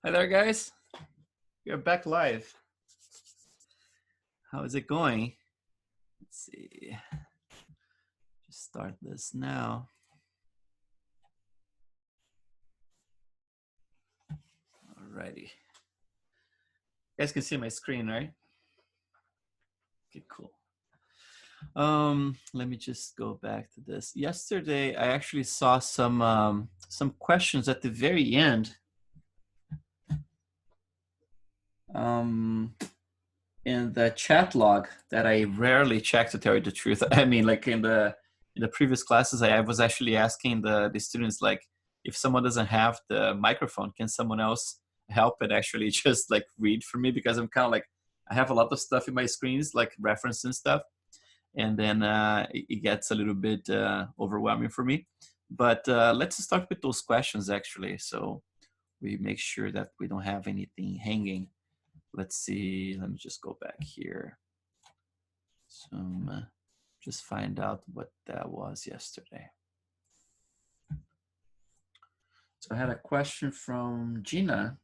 Hi there, guys. You're back live. How is it going? Let's see. Just start this now. Alrighty. You guys can see my screen, right? Okay, cool. Let me just go back to this. Yesterday, I actually saw some questions at the very end. In the chat log that I rarely check, to tell you the truth. I mean, like in the previous classes, I was actually asking the students, like, if someone doesn't have the microphone, can someone else help it actually just like read for me? Because I'm kind of like, I have a lot of stuff in my screens, like reference and stuff, and then it gets a little bit overwhelming for me. But let's start with those questions actually, so we make sure that we don't have anything hanging. Let's see, let me just go back here. Just find out what that was yesterday. So I had a question from Gina.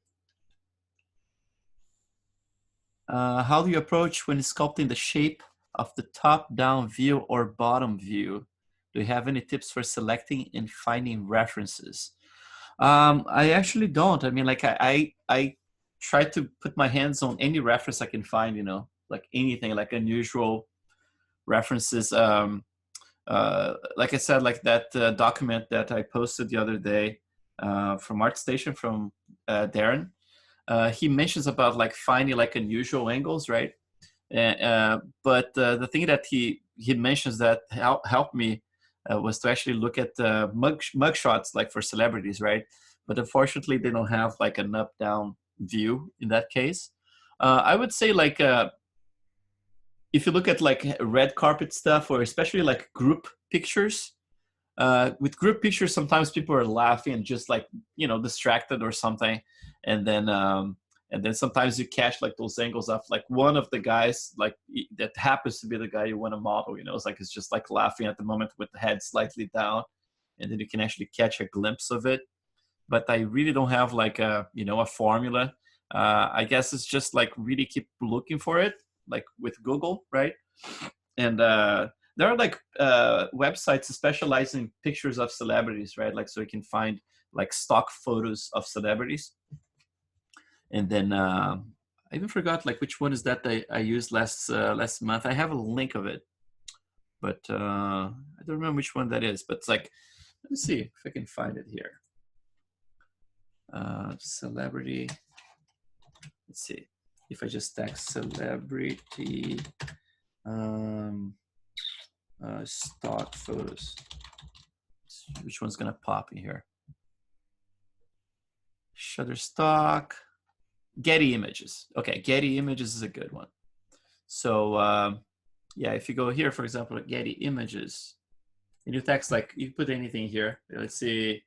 How do you approach when sculpting the shape of the top-down view or bottom view? Do you have any tips for selecting and finding references? I actually don't. I mean, like I try to put my hands on any reference I can find, you know, like anything, like unusual references. Like I said, like that document that I posted the other day from Artstation from Darren. He mentions about like finding like unusual angles, right? But the thing that he mentions that helped me was to actually look at mug shots, like for celebrities, right? But unfortunately, they don't have like an up-down view in that case. I would say like if you look at like red carpet stuff, or especially like group pictures, with group pictures, sometimes people are laughing and just like, you know, distracted or something. And then sometimes you catch like those angles of like one of the guys, like that happens to be the guy you want to model, you know, it's like, it's just like laughing at the moment with the head slightly down. And then you can actually catch a glimpse of it. But I really don't have like a, you know, a formula. I guess it's just like really keep looking for it, like with Google, right? And there are like websites specializing in pictures of celebrities, right? Like, so you can find like stock photos of celebrities. And then I even forgot like which one is that I used last month. I have a link of it, but I don't remember which one that is. But it's like, let me see if I can find it here. Celebrity. Let's see if I just text celebrity stock photos. Which one's gonna pop in here? Shutterstock, Getty Images. Okay, Getty Images is a good one. So yeah, if you go here, for example, at Getty Images, and you text like, you put anything here. Let's see,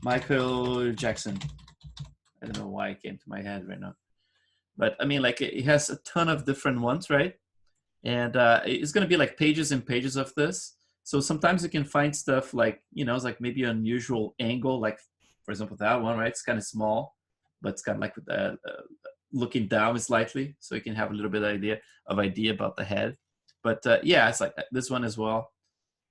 Michael Jackson. I don't know why it came to my head right now, but I mean, like it has a ton of different ones, right? And it's gonna be like pages and pages of this. So sometimes you can find stuff like, you know, it's like maybe an unusual angle, like for example that one, right? It's kind of small, but it's kind of like looking down slightly, so you can have a little bit of idea about the head. But yeah, it's like this one as well.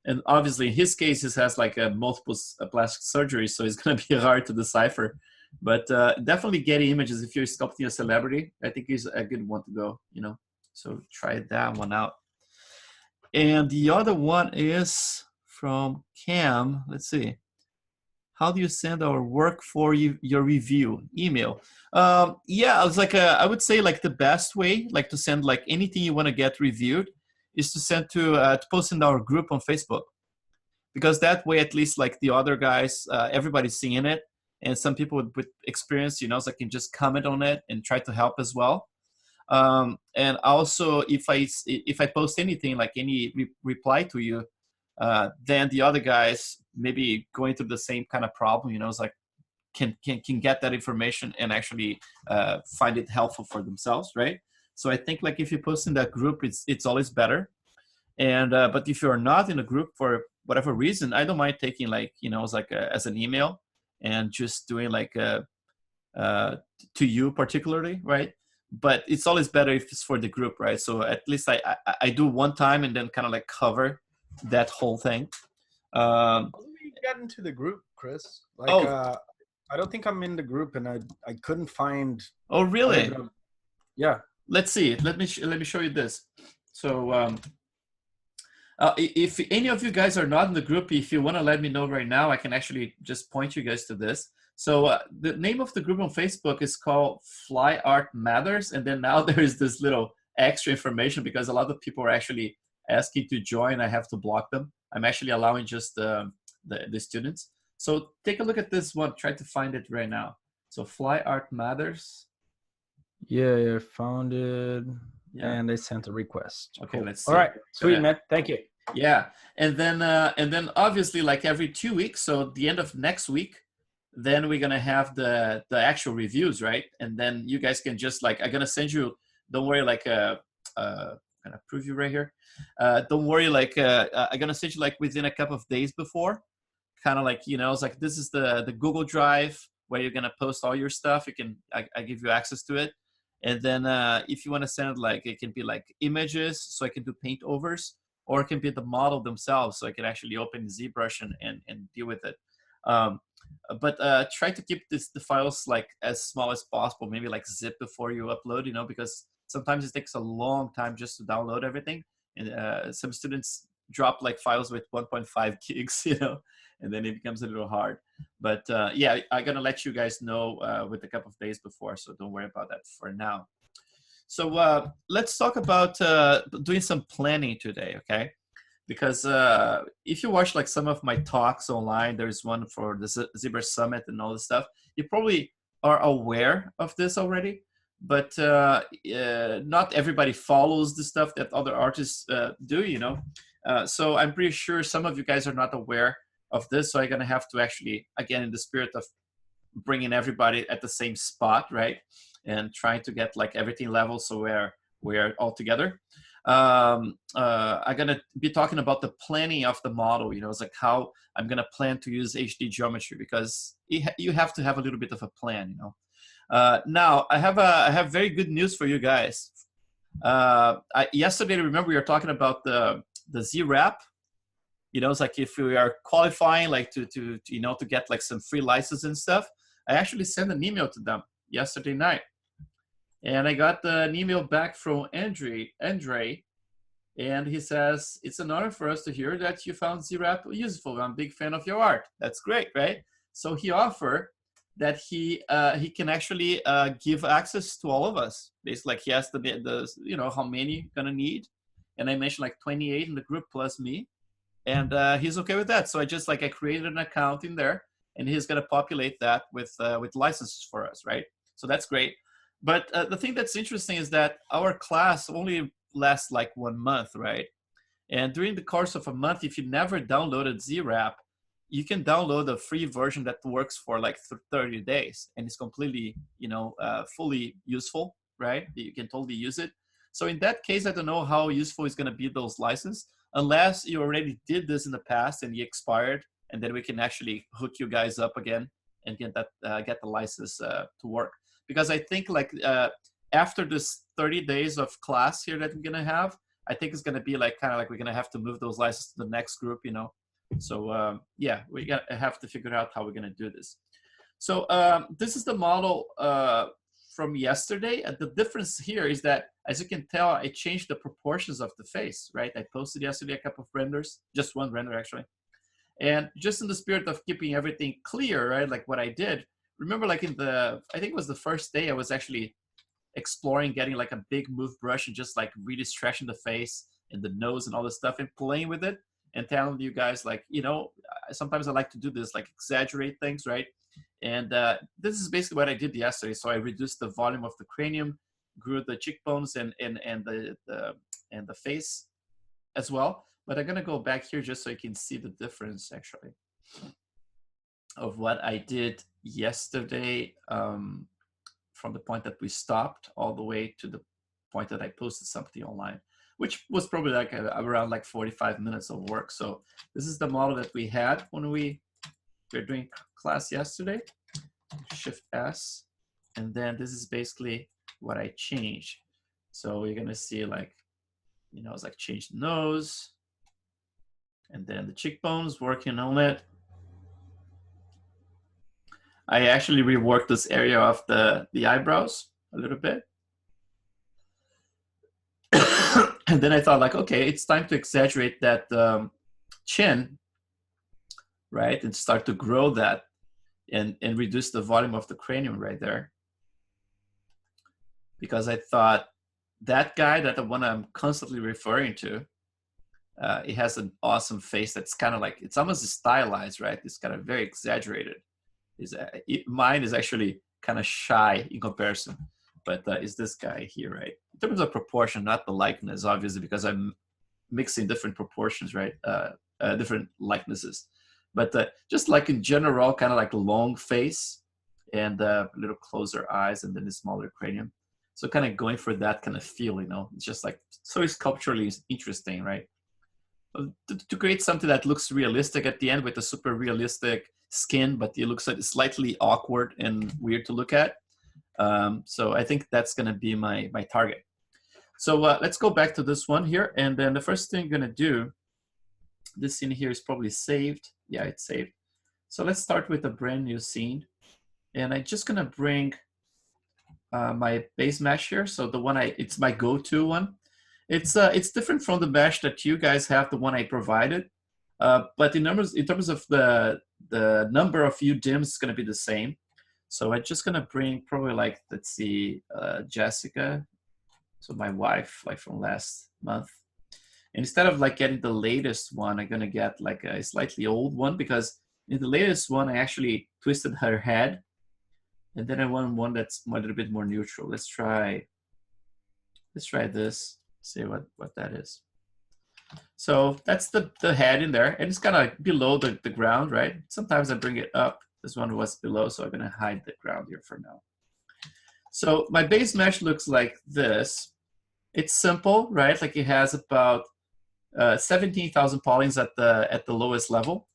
And obviously, in his case, he has like multiple plastic surgeries, so it's gonna be hard to decipher. But definitely Getty Images, if you're sculpting a celebrity, I think is a good one to go, you know. So try that one out. And the other one is from Cam. Let's see. How do you send our work for your review? Email. Yeah, it's like I would say like the best way, like to send like anything you want to get reviewed, is to send to post in our group on Facebook, because that way at least like the other guys, everybody's seeing it, and some people with experience, you know, so I can just comment on it and try to help as well. And also, if I post anything, like any reply to you, then the other guys maybe going through the same kind of problem, you know, it's like can get that information and actually find it helpful for themselves, right? So I think like if you post in that group, it's always better. And but if you're not in a group for whatever reason, I don't mind taking like, you know, it's like as an email and just doing like to you particularly, right? But it's always better if it's for the group, right? So at least I do one time and then kind of like cover that whole thing. How do we get into the group, Chris? Like, Oh, I don't think I'm in the group, and I couldn't find. oh, really? Yeah. Let's see. Let me show you this. So if any of you guys are not in the group, if you want to let me know right now, I can actually just point you guys to this. So the name of the group on Facebook is called Fly Art Matters, and then now there is this little extra information because a lot of people are actually asking to join. I have to block them. I'm actually allowing just the students. So take a look at this one. Try to find it right now. So Fly Art Matters. Yeah, I found it. Yeah. And I sent a request. Okay, cool. let's see. All right, sweet, man. Thank you. Yeah, and then obviously like every 2 weeks, so at the end of next week, then we're gonna have the actual reviews, right? And then you guys can just like, I'm gonna send you. Don't worry, like I'm gonna preview right here. Don't worry, like I'm gonna send you like within a couple of days before, kind of like, you know, it's like this is the Google Drive where you're gonna post all your stuff. You can I give you access to it, and then if you want to send it, like it can be like images, so I can do paint overs, or it can be the model themselves, so I can actually open ZBrush and deal with it. But try to keep the files like as small as possible, maybe like zip before you upload, you know, because sometimes it takes a long time just to download everything. And some students drop like files with 1.5 gigs, you know, and then it becomes a little hard. But yeah, I'm gonna let you guys know with a couple of days before, so don't worry about that for now. So let's talk about doing some planning today, okay? Because if you watch like some of my talks online, there's one for the ZBrush Summit and all this stuff. You probably are aware of this already, but not everybody follows the stuff that other artists do, you know? So I'm pretty sure some of you guys are not aware of this, so I'm gonna have to actually, again, in the spirit of bringing everybody at the same spot, right? And trying to get like everything level so we're all together. I'm gonna be talking about the planning of the model. You know, it's like how I'm gonna plan to use HD geometry, because you have to have a little bit of a plan. You know. Now I have very good news for you guys. Yesterday, remember we were talking about the ZWrap. You know, it's like if we are qualifying like to you know, to get like some free license and stuff. I actually sent an email to them yesterday night. And I got an email back from Andre, and he says, it's an honor for us to hear that you found ZWrap useful. I'm a big fan of your art. That's great, right? So he offered that he can actually give access to all of us. Basically, like he has the you know, how many gonna need, and I mentioned like 28 in the group plus me, and he's okay with that. So I created an account in there, and he's gonna populate that with licenses for us, right? So that's great. But the thing that's interesting is that our class only lasts like 1 month, right? And during the course of a month, if you never downloaded ZWrap, you can download a free version that works for like 30 days, and it's completely, you know, fully useful, right? You can totally use it. So in that case, I don't know how useful is going to be those licenses, unless you already did this in the past and you expired, and then we can actually hook you guys up again and get the license to work. Because I think like after this 30 days of class here that we're gonna have, I think it's gonna be like kind of like we're gonna have to move those licenses to the next group, you know. So yeah, we have to figure out how we're gonna do this. So this is the model from yesterday. And the difference here is that, as you can tell, I changed the proportions of the face, right? I posted yesterday a couple of renders, just one render actually. And just in the spirit of keeping everything clear, right? Like what I did, remember like in I think it was the first day, I was actually exploring getting like a big move brush and just like really stretching the face and the nose and all this stuff and playing with it and telling you guys like, you know, sometimes I like to do this, like exaggerate things, right? And this is basically what I did yesterday. So I reduced the volume of the cranium, grew the cheekbones and the face as well. But I'm gonna go back here just so you can see the difference actually of what I did yesterday, from the point that we stopped all the way to the point that I posted something online, which was probably like around like 45 minutes of work. So this is the model that we had when we were doing class yesterday. Shift S. And then this is basically what I change. So you're gonna see like, you know, it's like change the nose, and then the cheekbones, working on it. I actually reworked this area of the eyebrows a little bit. And then I thought like, okay, it's time to exaggerate that chin, right? And start to grow that and reduce the volume of the cranium right there. Because I thought that guy, that the one I'm constantly referring to, it has an awesome face that's kind of like, it's almost stylized, right? It's kind of very exaggerated. Mine is actually kind of shy in comparison, but is this guy here, right? In terms of proportion, not the likeness, obviously, because I'm mixing different proportions, right? Different likenesses. But just like in general, kind of like a long face and a little closer eyes and then a smaller cranium. So kind of going for that kind of feel, you know, it's just like, so sculpturally interesting, right? To create something that looks realistic at the end with a super realistic skin, but it looks like slightly awkward and weird to look at. So I think that's gonna be my target. So let's go back to this one here. And then the first thing I'm gonna do, this scene here is probably saved. Yeah, it's saved. So let's start with a brand new scene. And I'm just gonna bring my base mesh here. So the one it's my go-to one. It's different from the mesh that you guys have, the one I provided. But in terms of the number of view dims, it's gonna be the same. So I'm just gonna bring probably like, let's see, Jessica. So my wife, like from last month. Instead of like getting the latest one, I'm gonna get like a slightly old one, because in the latest one, I actually twisted her head. And then I want one that's a little bit more neutral. Let's try this, see what that is. So that's the head in there, and it's kind of below the ground, right? Sometimes I bring it up. This one was below, so I'm gonna hide the ground here for now. So my base mesh looks like this. It's simple, right? Like it has about 17,000 polygons at the lowest level.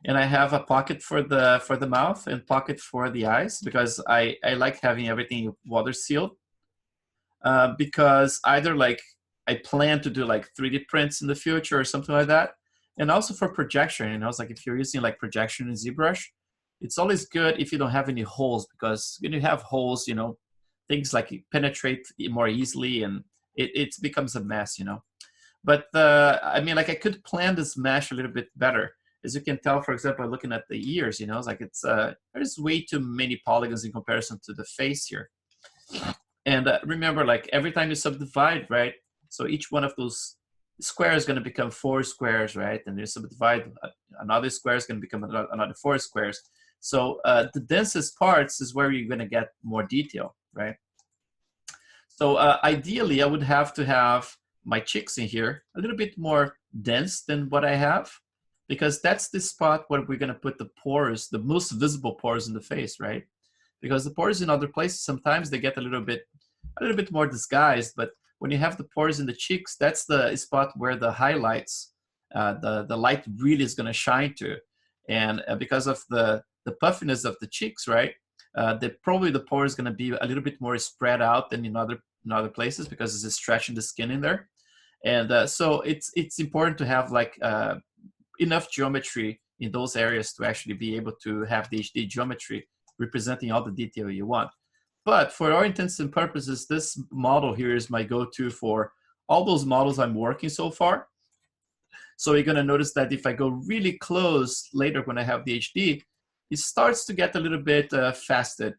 And I have a pocket for the mouth and pocket for the eyes, because I like having everything water sealed. Because either like I plan to do like 3D prints in the future or something like that. And also for projection, you know, it's like if you're using like projection in ZBrush, it's always good if you don't have any holes, because when you have holes, you know, things like penetrate more easily and it becomes a mess, you know. But I mean, like I could plan this mesh a little bit better. As you can tell, for example, looking at the ears, you know, it's like there's way too many polygons in comparison to the face here. And remember, like every time you subdivide, right? So each one of those squares is going to become 4 squares, right? And you subdivide, another square is going to become another 4 squares. So the densest parts is where you're going to get more detail, right? So ideally, I would have to have my cheeks in here a little bit more dense than what I have, because that's the spot where we're going to put the pores, the most visible pores in the face, right? Because the pores in other places, sometimes they get a little bit more disguised, but when you have the pores in the cheeks, that's the spot where the highlights, the light really is going to shine to. And because of the puffiness of the cheeks, right, probably the pore is going to be a little bit more spread out than in other places, because it's stretching the skin in there. And so it's important to have like enough geometry in those areas to actually be able to have the HD geometry representing all the detail you want. But for all intents and purposes, this model here is my go-to for all those models I'm working so far. So you're going to notice that if I go really close later when I have the HD, it starts to get a little bit faceted.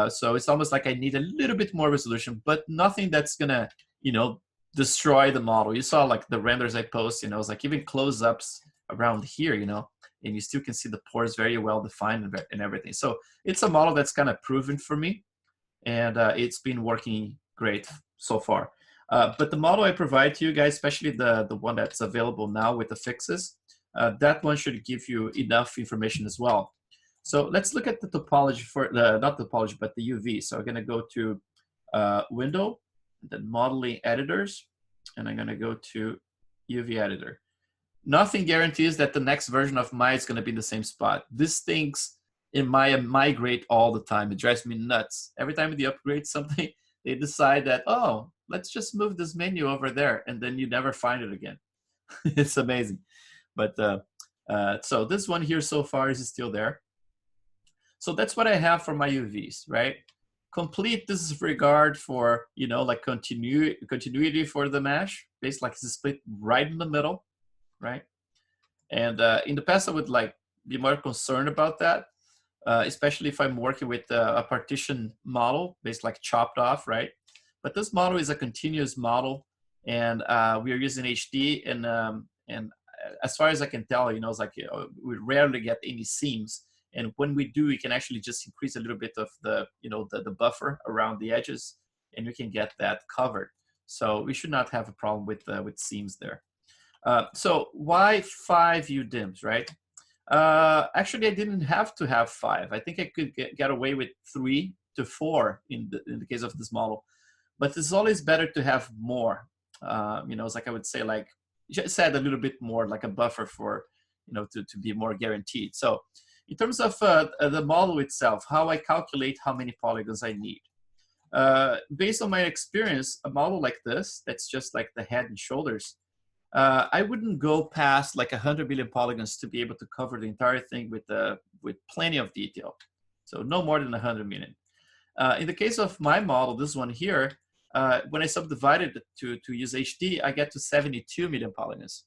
So it's almost like I need a little bit more resolution, but nothing that's going to, you know, destroy the model. You saw like the renders I post, you know, it's like even close-ups around here, you know, and you still can see the pores very well defined and everything. So it's a model that's kind of proven for me, and it's been working great so far. But the model I provide to you guys, especially the one that's available now with the fixes, that one should give you enough information as well. So let's look at the topology for not topology, but the UV. So I'm going to go to Window, then Modeling Editors, and I'm going to go to UV Editor. Nothing guarantees that the next version of Maya is going to be in the same spot. These things it migrate all the time. It drives me nuts. Every time they upgrade something, they decide that, oh, let's just move this menu over there, and then you never find it again. It's amazing. But so this one here so far is still there. So that's what I have for my UVs, right? Complete disregard for, you know, like continuity for the mesh, based like it's split right in the middle, right? And in the past, I would like be more concerned about that, especially if I'm working with a partition model based like chopped off, right? But this model is a continuous model, and we are using HD, and as far as I can tell, you know, it's like, you know, we rarely get any seams. And when we do, we can actually just increase a little bit of the, you know, the buffer around the edges, and we can get that covered. So we should not have a problem with seams there. So why 5 UDIMs, right? Actually, I didn't have to have 5. I think I could get away with 3 to 4 in the case of this model. But it's always better to have more. You know, it's like I would say, like, just add a little bit more, like a buffer for, you know, to be more guaranteed. So in terms of the model itself, how I calculate how many polygons I need. Based on my experience, a model like this, that's just like the head and shoulders, I wouldn't go past like 100 million polygons to be able to cover the entire thing with plenty of detail. So no more than 100 million. In the case of my model, this one here, when I subdivided it to use HD, I get to 72 million polygons.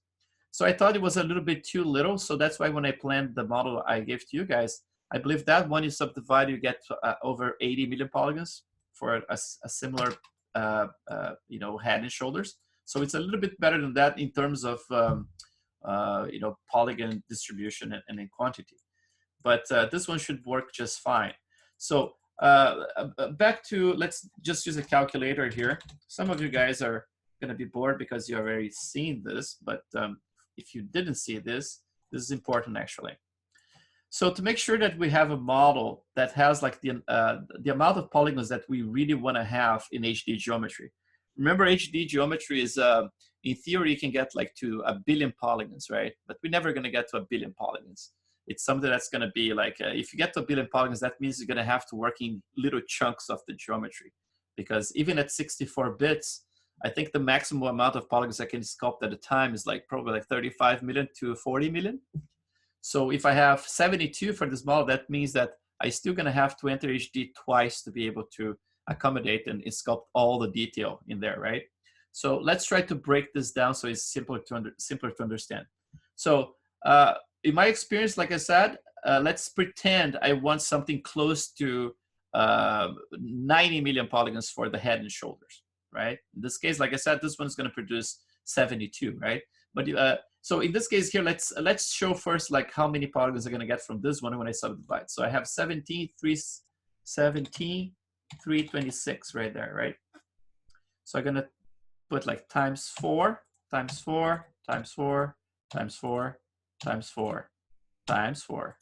So I thought it was a little bit too little. So that's why when I planned the model I gave to you guys, I believe that when you subdivide, you get over 80 million polygons for a similar, you know, head and shoulders. So it's a little bit better than that in terms of, you know, polygon distribution and in quantity. But this one should work just fine. So back to, let's just use a calculator here. Some of you guys are going to be bored because you already seen this, but if you didn't see this, this is important actually. So to make sure that we have a model that has like the amount of polygons that we really want to have in HD geometry. Remember, HD geometry is, in theory, you can get like to 1 billion polygons, right? But we're never going to get to 1 billion polygons. It's something that's going to be like, if you get to 1 billion polygons, that means you're going to have to work in little chunks of the geometry. Because even at 64 bits, I think the maximum amount of polygons I can sculpt at a time is like probably like 35 million to 40 million. So if I have 72 for this model, that means that I'm still going to have to enter HD twice to be able to accommodate and sculpt all the detail in there, right? So let's try to break this down so it's simpler to understand. So in my experience, like I said, let's pretend I want something close to 90 million polygons for the head and shoulders, right? In this case, like I said, this one's going to produce 72, right? But so in this case here, let's show first like how many polygons I'm going to get from this one when I subdivide. So I have 326 right there, right? So I'm going to put like times 4, times 4, times 4, times 4, times 4, times 4.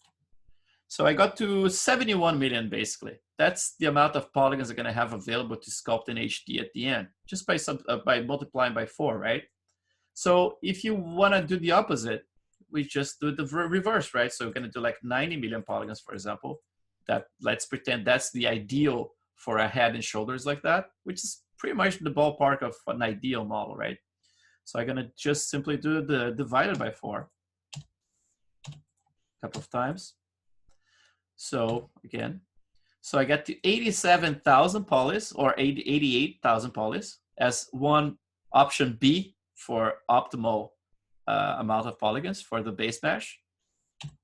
So I got to 71 million basically. That's the amount of polygons I'm going to have available to sculpt in HD at the end, just by multiplying by 4, right? So if you want to do the opposite, we just do the reverse, right? So we're going to do like 90 million polygons, for example. That, let's pretend that's the ideal for a head and shoulders like that, which is pretty much the ballpark of an ideal model, right? So I'm going to just simply do the divided by 4 a couple of times. So again, so I get to 87,000 polys or 88,000 polys as one option B for optimal amount of polygons for the base mesh,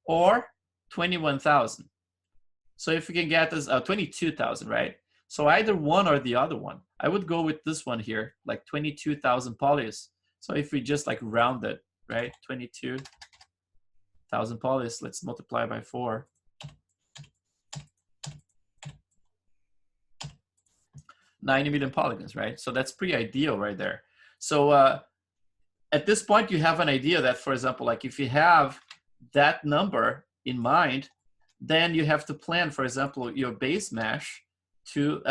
or 21,000. So if we can get this 22,000, right? So either one or the other one. I would go with this one here, like 22,000 polys. So if we just like round it, right? 22,000 polys, let's multiply by 4. 90 million polygons, right? So that's pretty ideal right there. So at this point, you have an idea that, for example, like if you have that number in mind, then you have to plan, for example, your base mesh to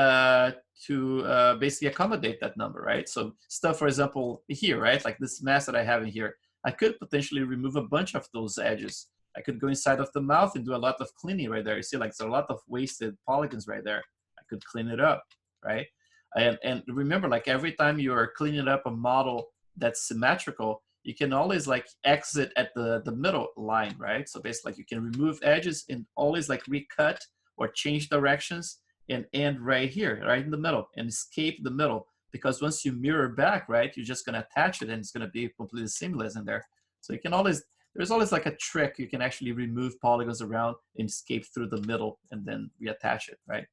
basically accommodate that number, right? So stuff, for example, here, right? Like this mesh that I have in here, I could potentially remove a bunch of those edges I could go inside of the mouth and do a lot of cleaning right there. You see, like, there's a lot of wasted polygons right there. I could clean it up, right? And remember, like, every time you're cleaning up a model that's symmetrical, you can always like exit at the middle line, right? So basically, like, you can remove edges and always like recut or change directions and end right here, right in the middle, and escape the middle. Because once you mirror back, right, you're just gonna attach it and it's gonna be completely seamless in there. So you can always, there's always like a trick. You can actually remove polygons around and escape through the middle and then reattach it, right?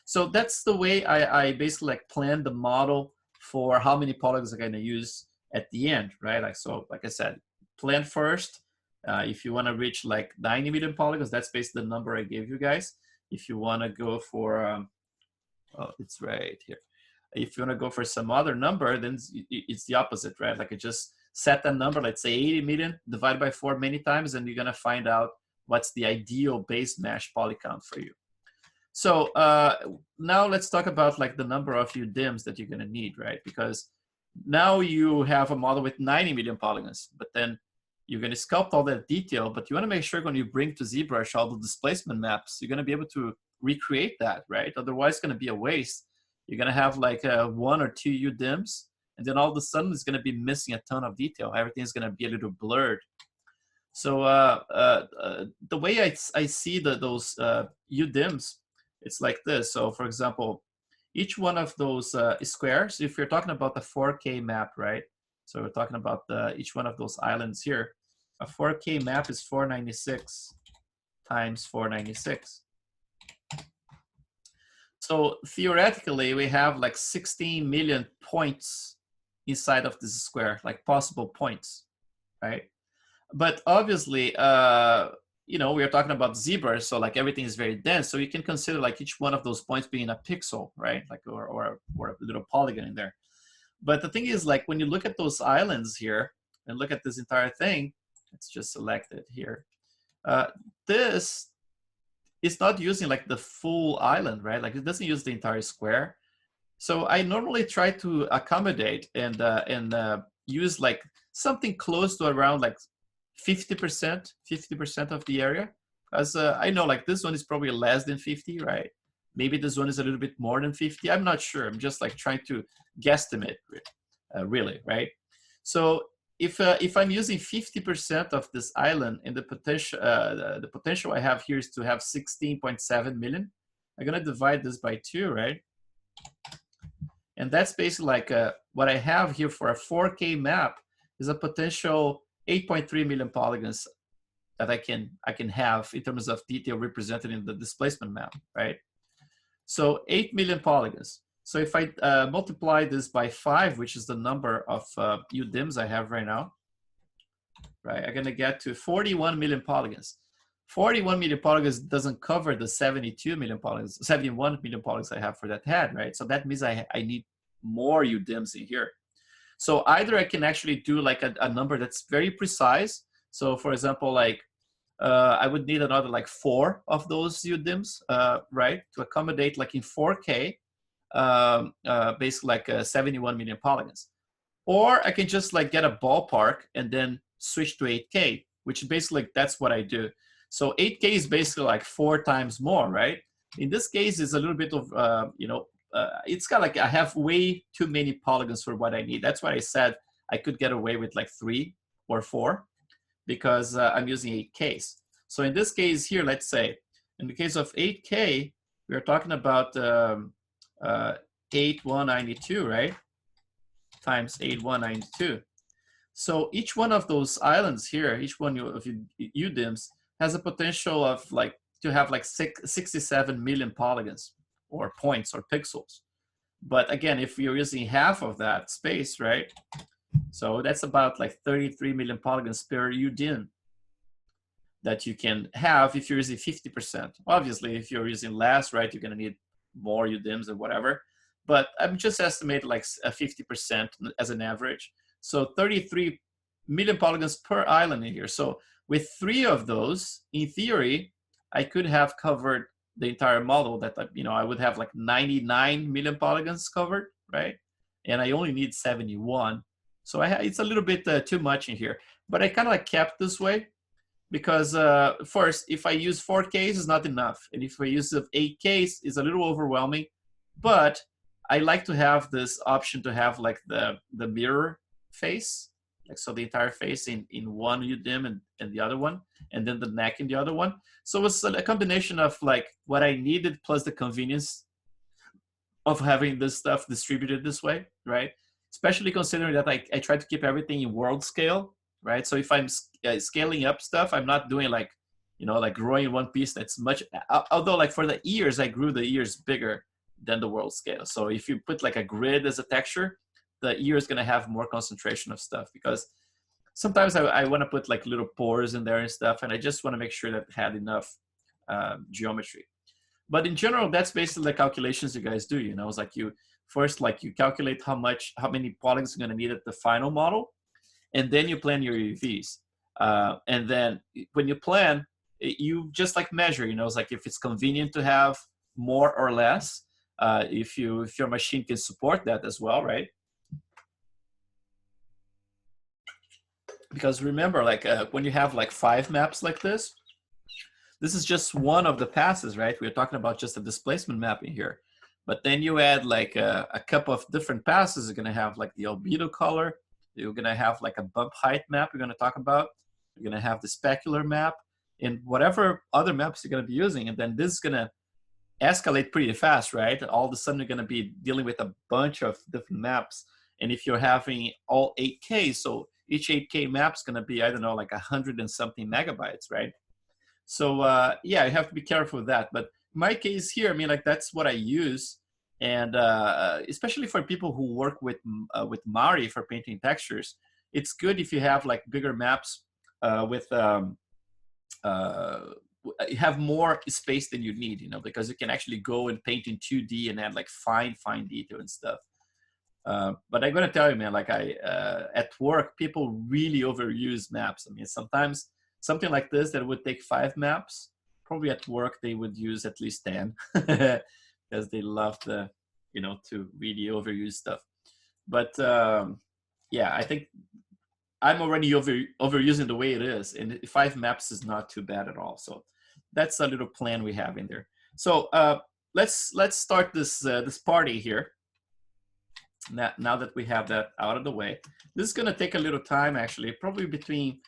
So that's the way I basically like plan the model for how many polygons I'm gonna use at the end, right? Like, so like I said, plan first. If you wanna reach like 90 million polygons, that's basically the number I gave you guys. If you wanna go for, oh, it's right here. If you wanna go for some other number, then it's the opposite, right? Like, I just set a number, let's say 80 million, divide by 4 many times, and you're gonna find out what's the ideal base mesh poly count for you. So now let's talk about like the number of UDIMs that you're gonna need, right? Because now you have a model with 90 million polygons, but then you're gonna sculpt all that detail, but you wanna make sure when you bring to ZBrush all the displacement maps, you're gonna be able to recreate that, right? Otherwise it's gonna be a waste. You're gonna have like 1 or 2 UDIMs, and then all of a sudden it's gonna be missing a ton of detail. Everything's gonna be a little blurred. So the way I see those UDIMs, it's like this. So for example, each one of those squares, if you're talking about the 4K map, right? So we're talking about each one of those islands here. A 4K map is 496 times 496. So theoretically, we have like 16 million points inside of this square, like possible points, right? But obviously, you know, we are talking about ZBrush, so like everything is very dense. So you can consider like each one of those points being a pixel, right? Like, or a little polygon in there. But the thing is, like, when you look at those islands here and look at this entire thing, let's just select it here. This is not using like the full island, right? Like, it doesn't use the entire square. So I normally try to accommodate and use like something close to around like 50% of the area. As I know, like, this one is probably less than 50, right? Maybe this one is a little bit more than 50. I'm not sure. I'm just like trying to guesstimate, really, right? So if I'm using 50% of this island, and the potential I have here is to have 16.7 million, I'm gonna divide this by 2, right? And that's basically like what I have here for a 4K map is a potential 8.3 million polygons that I can have in terms of detail represented in the displacement map, right? So 8 million polygons. So if I multiply this by 5, which is the number of UDIMs I have right now, right, I'm gonna get to 41 million polygons. 41 million polygons doesn't cover the 72 million polygons, 71 million polygons I have for that head, right? So that means I need more UDIMs in here. So either I can actually do like a number that's very precise. So for example, like I would need another like 4 of those UDIMs, right, to accommodate like in 4K, basically like 71 million polygons. Or I can just like get a ballpark and then switch to 8K, which basically that's what I do. So 8K is basically like 4 times more, right? In this case, it's a little bit of, you know, it's kind of like I have way too many polygons for what I need. That's why I said I could get away with like 3 or 4 because I'm using 8Ks. So in this case here, let's say, in the case of 8K, we are talking about 8192, right? Times 8192. So each one of those islands here, each one of UDIMs has a potential of like to have like 67 million polygons or points or pixels. But again, if you're using half of that space, right? So that's about like 33 million polygons per UDIM that you can have if you're using 50%. Obviously, if you're using less, right, you're gonna need more UDIMs or whatever. But I'm just estimating like a 50% as an average. So 33 million polygons per island in here. So with 3 of those, in theory, I could have covered the entire model that, you know, I would have like 99 million polygons covered, right? And I only need 71. So it's a little bit too much in here, but I kind of like kept this way because first, if I use 4Ks, it's not enough. And if I use 8Ks, it's a little overwhelming. But I like to have this option to have like the mirror face, like so the entire face in one UDIM and the other one, and then the neck in the other one. So it's a combination of like what I needed plus the convenience of having this stuff distributed this way, right? Especially considering that I try to keep everything in world scale, right? So if I'm scaling up stuff, I'm not doing like, you know, like growing one piece that's much, although like for the ears, I grew the ears bigger than the world scale. So if you put like a grid as a texture, the ear is going to have more concentration of stuff, because sometimes I want to put like little pores in there and stuff, and I just want to make sure that it had enough geometry. But in general, that's basically the calculations you guys do. You know, it's like you first, like you calculate how many polygons you're going to need at the final model, and then you plan your UVs. And then when you plan, you just like measure. You know, it's like if it's convenient to have more or less, if your machine can support that as well, right? Because remember, like when you have like 5 maps like this is just one of the passes, right? We're talking about just a displacement mapping here. But then you add like a couple of different passes. You're going to have like the albedo color. You're going to have like a bump height map you're going to talk about. You're going to have the specular map and whatever other maps you're going to be using. And then this is going to escalate pretty fast, right? All of a sudden you're going to be dealing with a bunch of different maps. And if you're having all 8K, so each 8K map is going to be, I don't know, like 100 and something megabytes, right? So yeah, you have to be careful with that. But in my case here, I mean, like that's what I use. And especially for people who work with Mari for painting textures, it's good if you have like bigger maps with you have more space than you need, you know, because you can actually go and paint in 2D and add like fine detail and stuff. But I'm gonna tell you, man, like at work, people really overuse maps. I mean, sometimes something like this that would take 5 maps, probably at work they would use at least 10 because they love the, you know, to really overuse stuff. But yeah, I think I'm already overusing the way it is, and 5 maps is not too bad at all. So that's a little plan we have in there. So let's start this this party here. Now that we have that out of the way, this is going to take a little time, actually, probably between,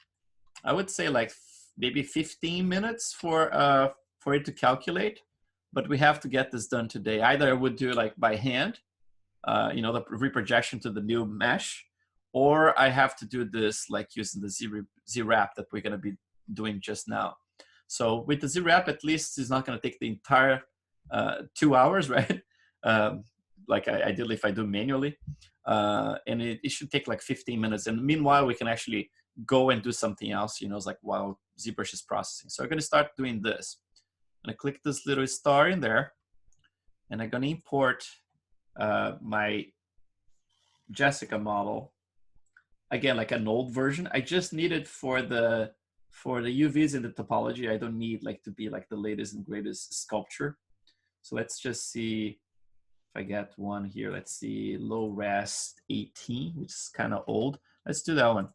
I would say, like maybe 15 minutes for it to calculate. But we have to get this done today. Either I would do it like by hand, you know, the reprojection to the new mesh, or I have to do this like using the Z-Wrap that we're going to be doing just now. So with the Z-Wrap, at least it's not going to take the entire 2 hours, right? Like ideally if I do manually. And it should take like 15 minutes. And meanwhile, we can actually go and do something else, you know, it's like while ZBrush is processing. So I'm going to start doing this. I'm going to click this little star in there, and I'm going to import my Jessica model. Again, like an old version. I just need it for the UVs in the topology. I don't need like to be like the latest and greatest sculpture. So let's just see if I get one here. Let's see, low res 18, which is kind of old. Let's do that one.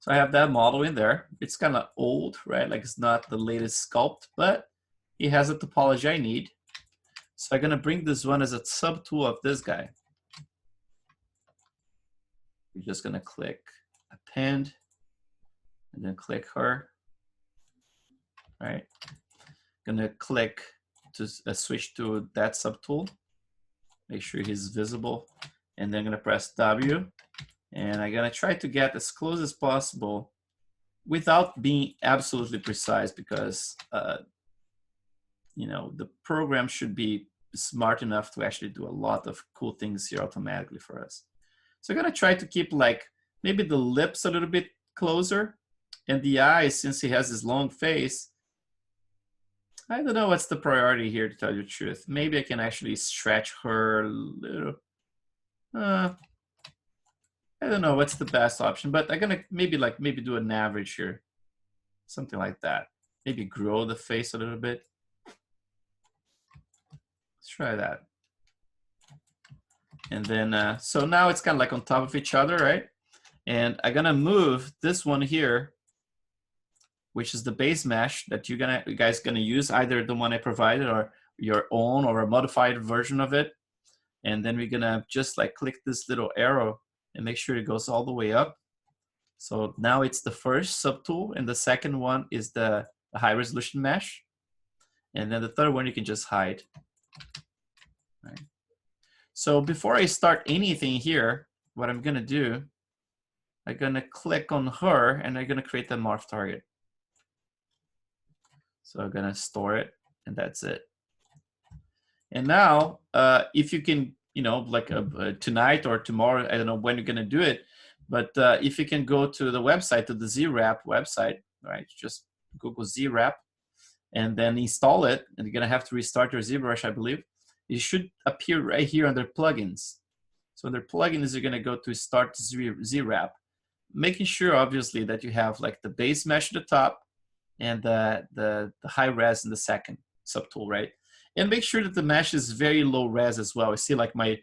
So I have that model in there. It's kind of old, right? Like it's not the latest sculpt, but it has a topology I need. So I'm gonna bring this one as a subtool of this guy. We're just gonna click append and then click her, right? Gonna click to switch to that subtool. Make sure he's visible, and then I'm gonna press W, and I'm gonna try to get as close as possible without being absolutely precise, because you know, the program should be smart enough to actually do a lot of cool things here automatically for us. So I'm gonna try to keep like maybe the lips a little bit closer, and the eyes, since he has this long face, I don't know what's the priority here, to tell you the truth. Maybe I can actually stretch her a little. I don't know what's the best option, but I'm gonna maybe do an average here, something like that. Maybe grow the face a little bit. Let's try that. And then, so now it's kind of like on top of each other, right? And I'm gonna move this one here which is the base mesh that you guys gonna use, either the one I provided or your own or a modified version of it. And then we're gonna just like click this little arrow and make sure it goes all the way up. So now it's the first subtool, and the second one is the high resolution mesh. And then the third one you can just hide. Right. So before I start anything here, what I'm gonna do, I'm gonna click on her and I'm gonna create the morph target. So I'm gonna store it, and that's it. And now, if you can, you know, like tonight or tomorrow, I don't know when you're gonna do it, but if you can go to the website, to the ZWrap website, right? Just Google ZWrap and then install it, and you're gonna have to restart your ZBrush, I believe. It should appear right here under plugins. So under plugins, you're gonna go to start ZWrap, making sure obviously that you have like the base mesh at the top and the high res in the second subtool, right? And make sure that the mesh is very low res as well. I see like my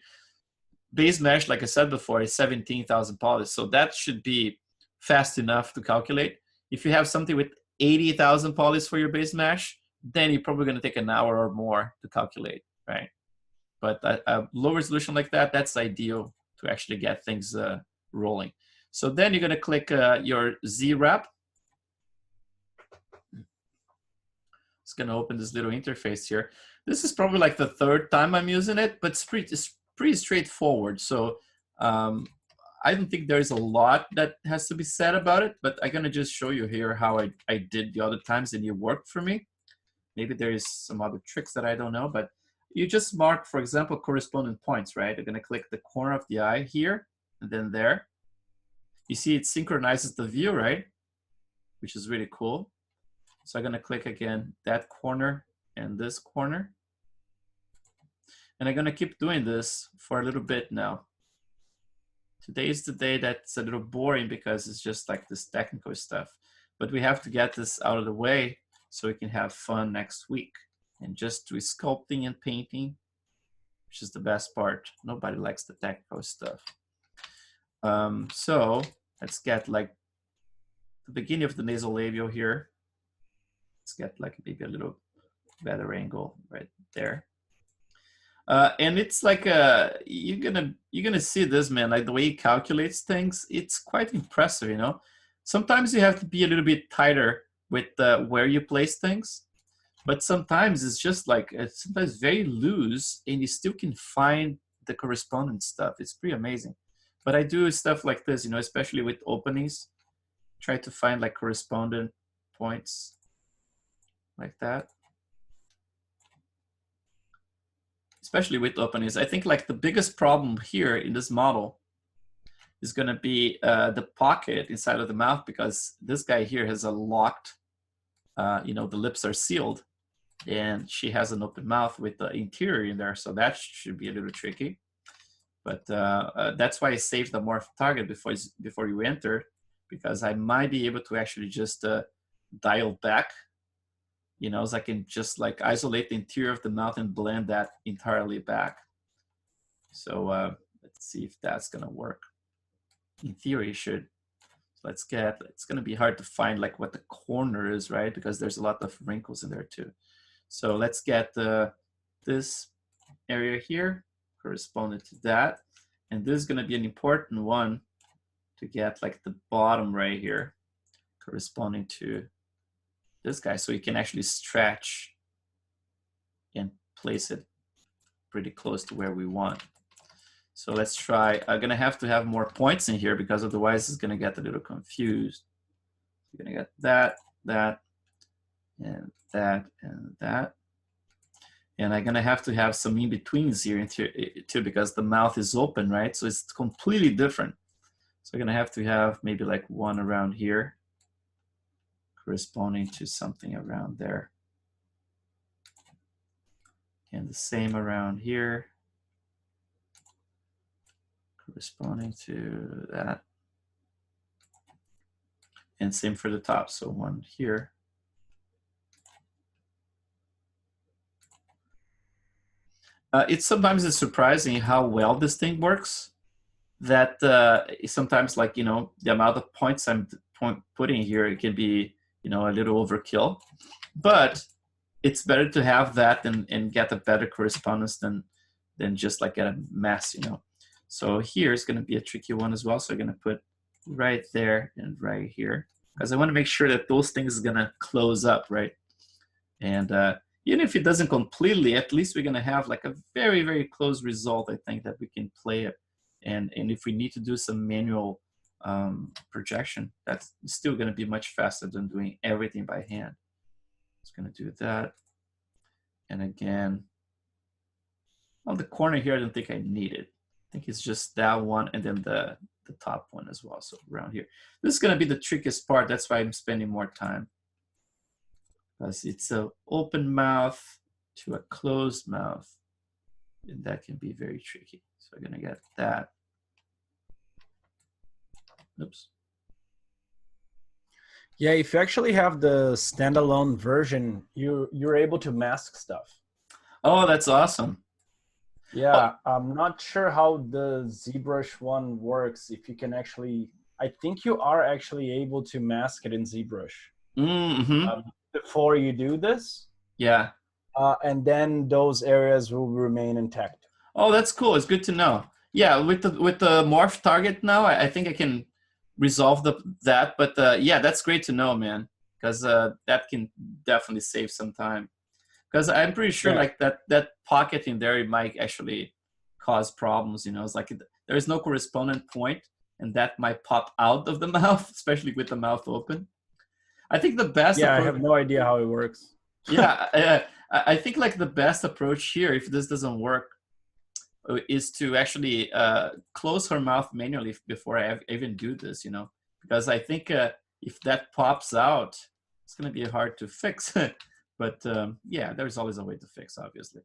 base mesh, like I said before, is 17,000 polys. So that should be fast enough to calculate. If you have something with 80,000 polys for your base mesh, then you're probably gonna take an hour or more to calculate, right? But a low resolution like that, that's ideal to actually get things rolling. So then you're gonna click your ZWrap. It's gonna open this little interface here. This is probably like the third time I'm using it, but it's pretty straightforward. So I don't think there's a lot that has to be said about it, but I'm gonna just show you here how I did the other times and it worked for me. Maybe there is some other tricks that I don't know, but you just mark, for example, corresponding points, right? I'm gonna click the corner of the eye here and then there. You see it synchronizes the view, right? Which is really cool. So I'm gonna click again that corner and this corner. And I'm gonna keep doing this for a little bit now. Today is the day that's a little boring because it's just like this technical stuff. But we have to get this out of the way so we can have fun next week and just do sculpting and painting, which is the best part. Nobody likes the technical stuff. So let's get like the beginning of the nasolabial here. Let's get like maybe a little better angle right there. And it's like you're gonna see this, man, like the way he calculates things, it's quite impressive, you know. Sometimes you have to be a little bit tighter with where you place things, but sometimes it's just like it's sometimes very loose and you still can find the corresponding stuff. It's pretty amazing. But I do stuff like this, you know, especially with openings, try to find like correspondent points like that. Especially with openings. I think like the biggest problem here in this model is gonna be the pocket inside of the mouth, because this guy here has a locked, you know, the lips are sealed and she has an open mouth with the interior in there. So that should be a little tricky. But that's why I saved the morph target before you enter, because I might be able to actually just dial back, you know, so I can just like isolate the interior of the mouth and blend that entirely back. So let's see if that's gonna work. In theory, it should. So let's get, it's gonna be hard to find like what the corner is, right? Because there's a lot of wrinkles in there too. So let's get this area here corresponding to that. And this is gonna be an important one to get like the bottom right here corresponding to this guy, so you can actually stretch and place it pretty close to where we want. So let's try. I'm gonna have to have more points in here because otherwise it's gonna get a little confused. You're gonna get that, that, and that, and that. And I'm gonna have to have some in-betweens here too, because the mouth is open, right? So it's completely different. So I'm gonna have to have maybe like one around here, corresponding to something around there. And the same around here, corresponding to that. And same for the top, so one here. It's sometimes it's surprising how well this thing works, that sometimes, like, you know, the amount of points I'm putting here, it can be you know, a little overkill. But it's better to have that and get a better correspondence than just like get a mess, you know. So here's going to be a tricky one as well. So I'm going to put right there and right here, because I want to make sure that those things are going to close up, right? And even if it doesn't completely, at least we're going to have like a very, very close result, I think, that we can play it. And if we need to do some manual projection, that's still going to be much faster than doing everything by hand. It's going to do that. And again, on the corner here, I don't think I need it. I think it's just that one and then the top one as well. So around here, this is going to be the trickiest part. That's why I'm spending more time, because it's an open mouth to a closed mouth, and that can be very tricky. So I'm going to get that. Oops. Yeah, if you actually have the standalone version, you're able to mask stuff. Oh, that's awesome. Yeah, I'm not sure how the ZBrush one works. If you can actually, I think you are actually able to mask it in ZBrush before you do this. Yeah. And then those areas will remain intact. Oh, that's cool. It's good to know. Yeah, with the morph target now, I think I can resolve that. But yeah, that's great to know, man, because that can definitely save some time. Because I'm pretty sure like that pocket in there, it might actually cause problems. You know, it's like there is no correspondent point, and that might pop out of the mouth, especially with the mouth open. I think the best. Yeah, I have no idea how it works. Yeah, I think like the best approach here, if this doesn't work, is to actually close her mouth manually before I even do this. You know, because I think if that pops out, it's going to be hard to fix. But yeah, there's always a way to fix, obviously.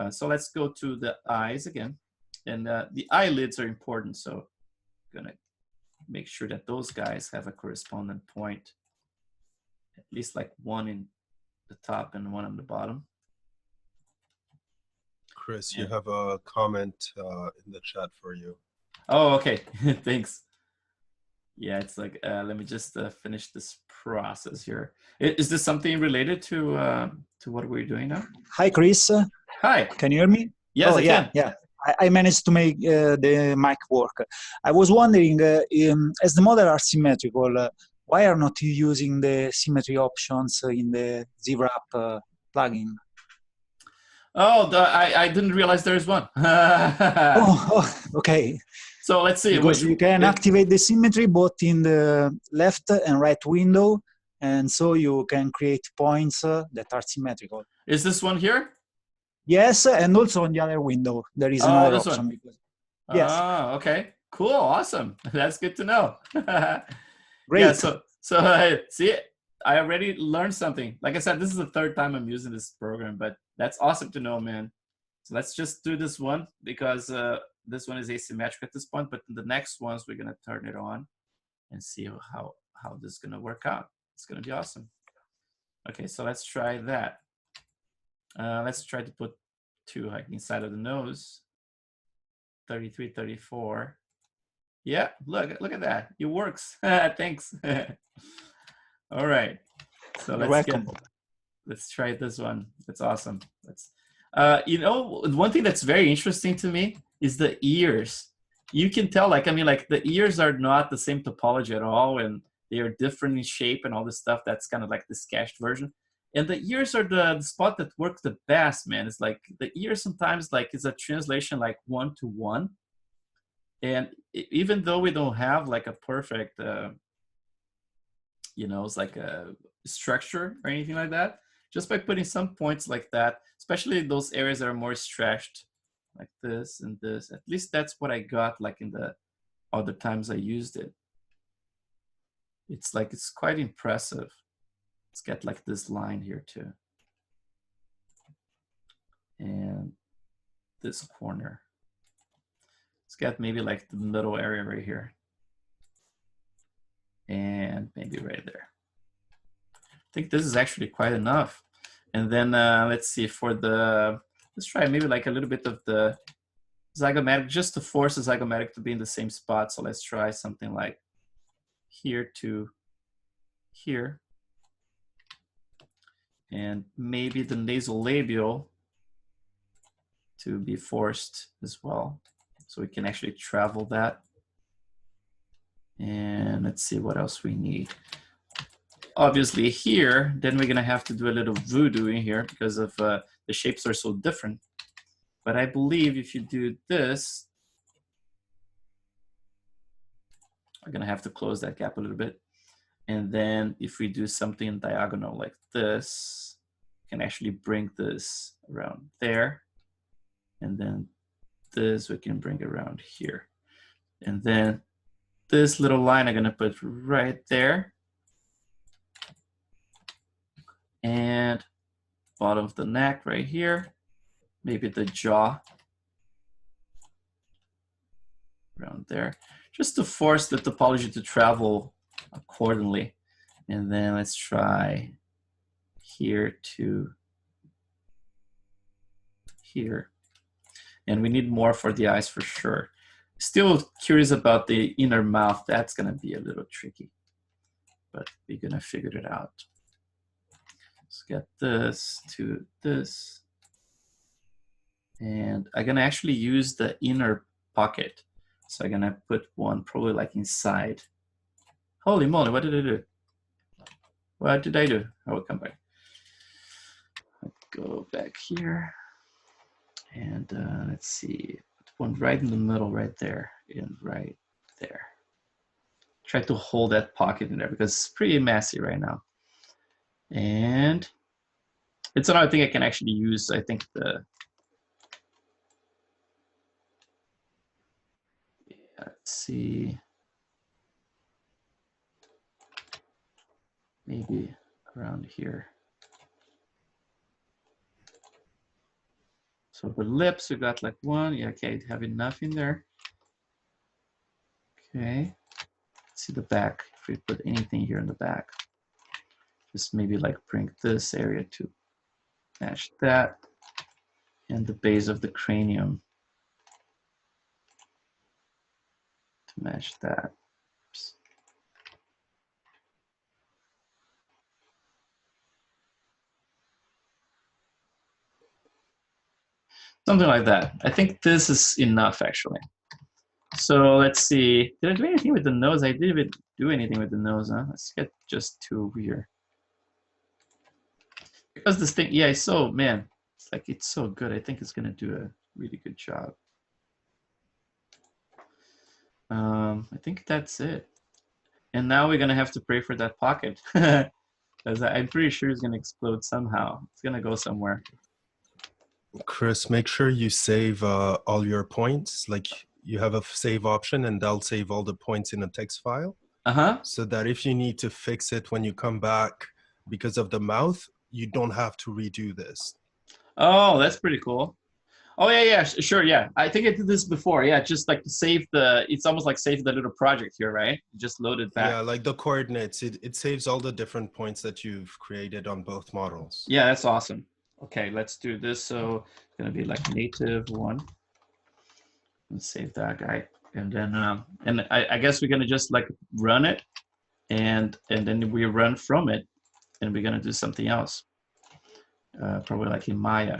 So let's go to the eyes again. And the eyelids are important, so I'm going to make sure that those guys have a correspondent point, at least like one in the top and one on the bottom. Chris, you have a comment in the chat for you. Oh, okay. Thanks. Yeah, it's like, let me just finish this process here. Is this something related to what we're doing now? Hi, Chris. Hi. Can you hear me? Yes, I can. Yeah. I managed to make the mic work. I was wondering, as the model are symmetrical, why are not you using the symmetry options in the ZWrap plugin? Oh, I didn't realize there's one. Oh, okay. So let's see. Because you can activate the symmetry both in the left and right window, and so you can create points that are symmetrical. Is this one here? Yes, and also on the other window there is another option. Because, yes. Oh, okay. Cool. Awesome. That's good to know. Great. Yeah. So see, I already learned something. Like I said, this is the third time I'm using this program, but that's awesome to know, man. So let's just do this one because this one is asymmetric at this point, but the next ones we're gonna turn it on and see how this is gonna work out. It's gonna be awesome. Okay, so let's try that. Let's try to put two like inside of the nose. 33, 34. Yeah, look at that. It works. Thanks. All right. So let's try this one. It's awesome. You know, one thing that's very interesting to me is the ears. You can tell, like, I mean, like the ears are not the same topology at all, and they are different in shape and all this stuff. That's kind of like the sketched version. And the ears are the spot that works the best, man. It's like the ears sometimes like it's a translation like 1-to-1. And even though we don't have like a perfect, you know, it's like a structure or anything like that, just by putting some points like that, especially those areas that are more stretched, like this and this, at least that's what I got like in the other times I used it. It's like, it's quite impressive. Let's get like this line here too. And this corner. Let's get maybe like the middle area right here. And maybe right there. I think this is actually quite enough. And then let's see for the, let's try maybe like a little bit of the zygomatic, just to force the zygomatic to be in the same spot. So let's try something like here to here. and maybe the nasolabial to be forced as well. So we can actually travel that. And let's see what else we need. Obviously here, then we're gonna have to do a little voodoo in here because of the shapes are so different. But I believe if you do this, I'm gonna have to close that gap a little bit. And then if we do something diagonal like this, we can actually bring this around there. And then this we can bring around here. And then this little line I'm gonna put right there. And bottom of the neck right here. Maybe the jaw around there. Just to force the topology to travel accordingly. And then let's try here to here. And we need more for the eyes for sure. Still curious about the inner mouth. That's gonna be a little tricky, but we're gonna figure it out. Let's get this to this. And I'm gonna actually use the inner pocket. So I'm gonna put one probably like inside. Holy moly, what did I do? What did I do? I will come back. Let's go back here. And let's see, put one right in the middle right there and right there. Try to hold that pocket in there because it's pretty messy right now. And it's another thing I can actually use, I think let's see. Maybe around here. So the lips, we got like one. Yeah, okay, have enough in there. Okay. Let's see the back. If we put anything here in the back. Just maybe like bring this area to match that. And the base of the cranium to match that. Oops. Something like that. I think this is enough actually. So let's see. Did I do anything with the nose? I didn't even do anything with the nose, huh? Let's get just two here. Because this thing, yeah, it's so, man, it's like, it's so good. I think it's gonna do a really good job. I think that's it. And now we're gonna have to pray for that pocket. Because I'm pretty sure it's gonna explode somehow. It's gonna go somewhere. Chris, make sure you save all your points. Like you have a save option and that'll save all the points in a text file. So that if you need to fix it when you come back because of the mouth, you don't have to redo this. Oh, that's pretty cool. Oh yeah, yeah, sure, yeah. I think I did this before. Yeah, just like to save the, it's almost like save the little project here, right? Just load it back. Yeah, like the coordinates, it saves all the different points that you've created on both models. Yeah, that's awesome. Okay, let's do this. So it's gonna be like native one. Let's save that guy. And then, and I guess we're gonna just like run it and then we run from it and we're gonna do something else. Probably like in Maya.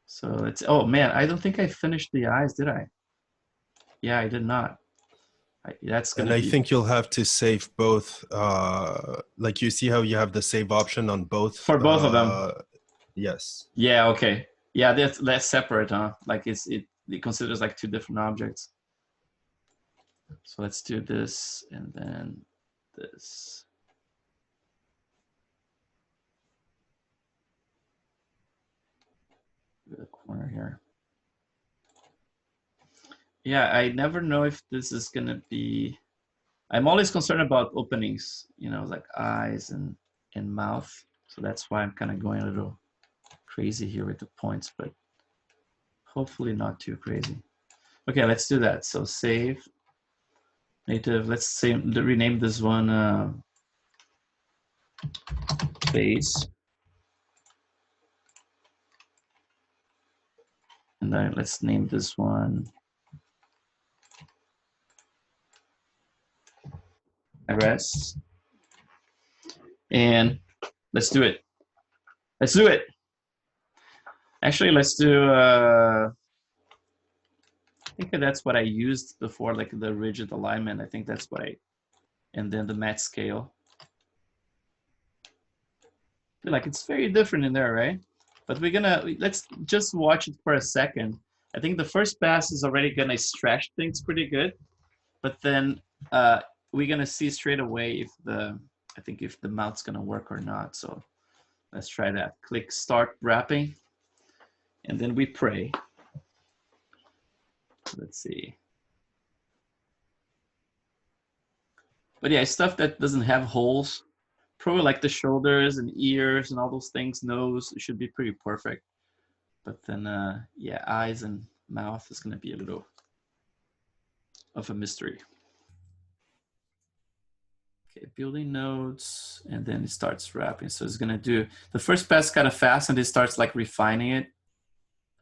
So let's, oh man, I don't think I finished the eyes, did I? Yeah, I did not. That's gonna and I think you'll have to save both. Like you see how you have the save option on both. For both of them. Yes. Yeah, okay. Yeah, that's separate, huh? Like it considers like two different objects. So let's do this and then this. The corner here. Yeah, I never know if this is gonna be, I'm always concerned about openings, you know, like eyes and mouth. So that's why I'm kind of going a little crazy here with the points, but hopefully not too crazy. Okay, let's do that. So save native, let's say rename this one face. And then let's name this one iris. And let's do it. Let's do it. Actually, let's do, I think that's what I used before, like the rigid alignment. I think that's what and then the matte scale. I feel like it's very different in there, right? But let's just watch it for a second. I think the first pass is already gonna stretch things pretty good, but then we're gonna see straight away if the mount's gonna work or not. So let's try that. Click start wrapping, and then we pray. Let's see. But yeah, stuff that doesn't have holes, probably like the shoulders and ears and all those things, nose, it should be pretty perfect. But then, yeah, eyes and mouth is gonna be a little of a mystery. Okay, building nodes, and then it starts wrapping. So it's gonna do, the first pass kind of fast, and it starts like refining it.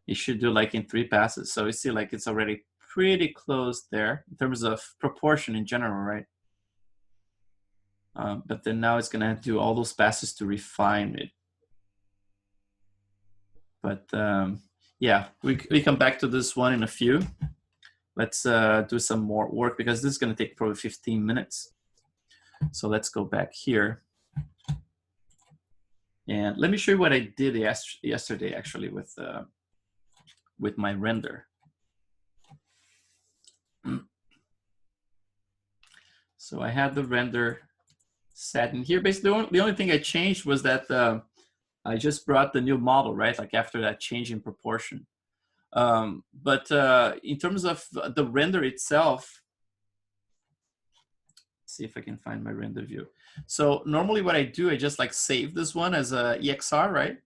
It should do like in 3 passes. So you see like it's already pretty close there in terms of proportion in general, right? But then now it's gonna do all those passes to refine it. But yeah, we come back to this one in a few. Let's do some more work because this is gonna take probably 15 minutes. So let's go back here. And let me show you what I did yesterday actually with my render. So I had the render set in here. Basically, the only thing I changed was that I just brought the new model, right? Like after that change in proportion. But in terms of the render itself, let's see if I can find my render view. So normally what I do, I just like save this one as a EXR, right?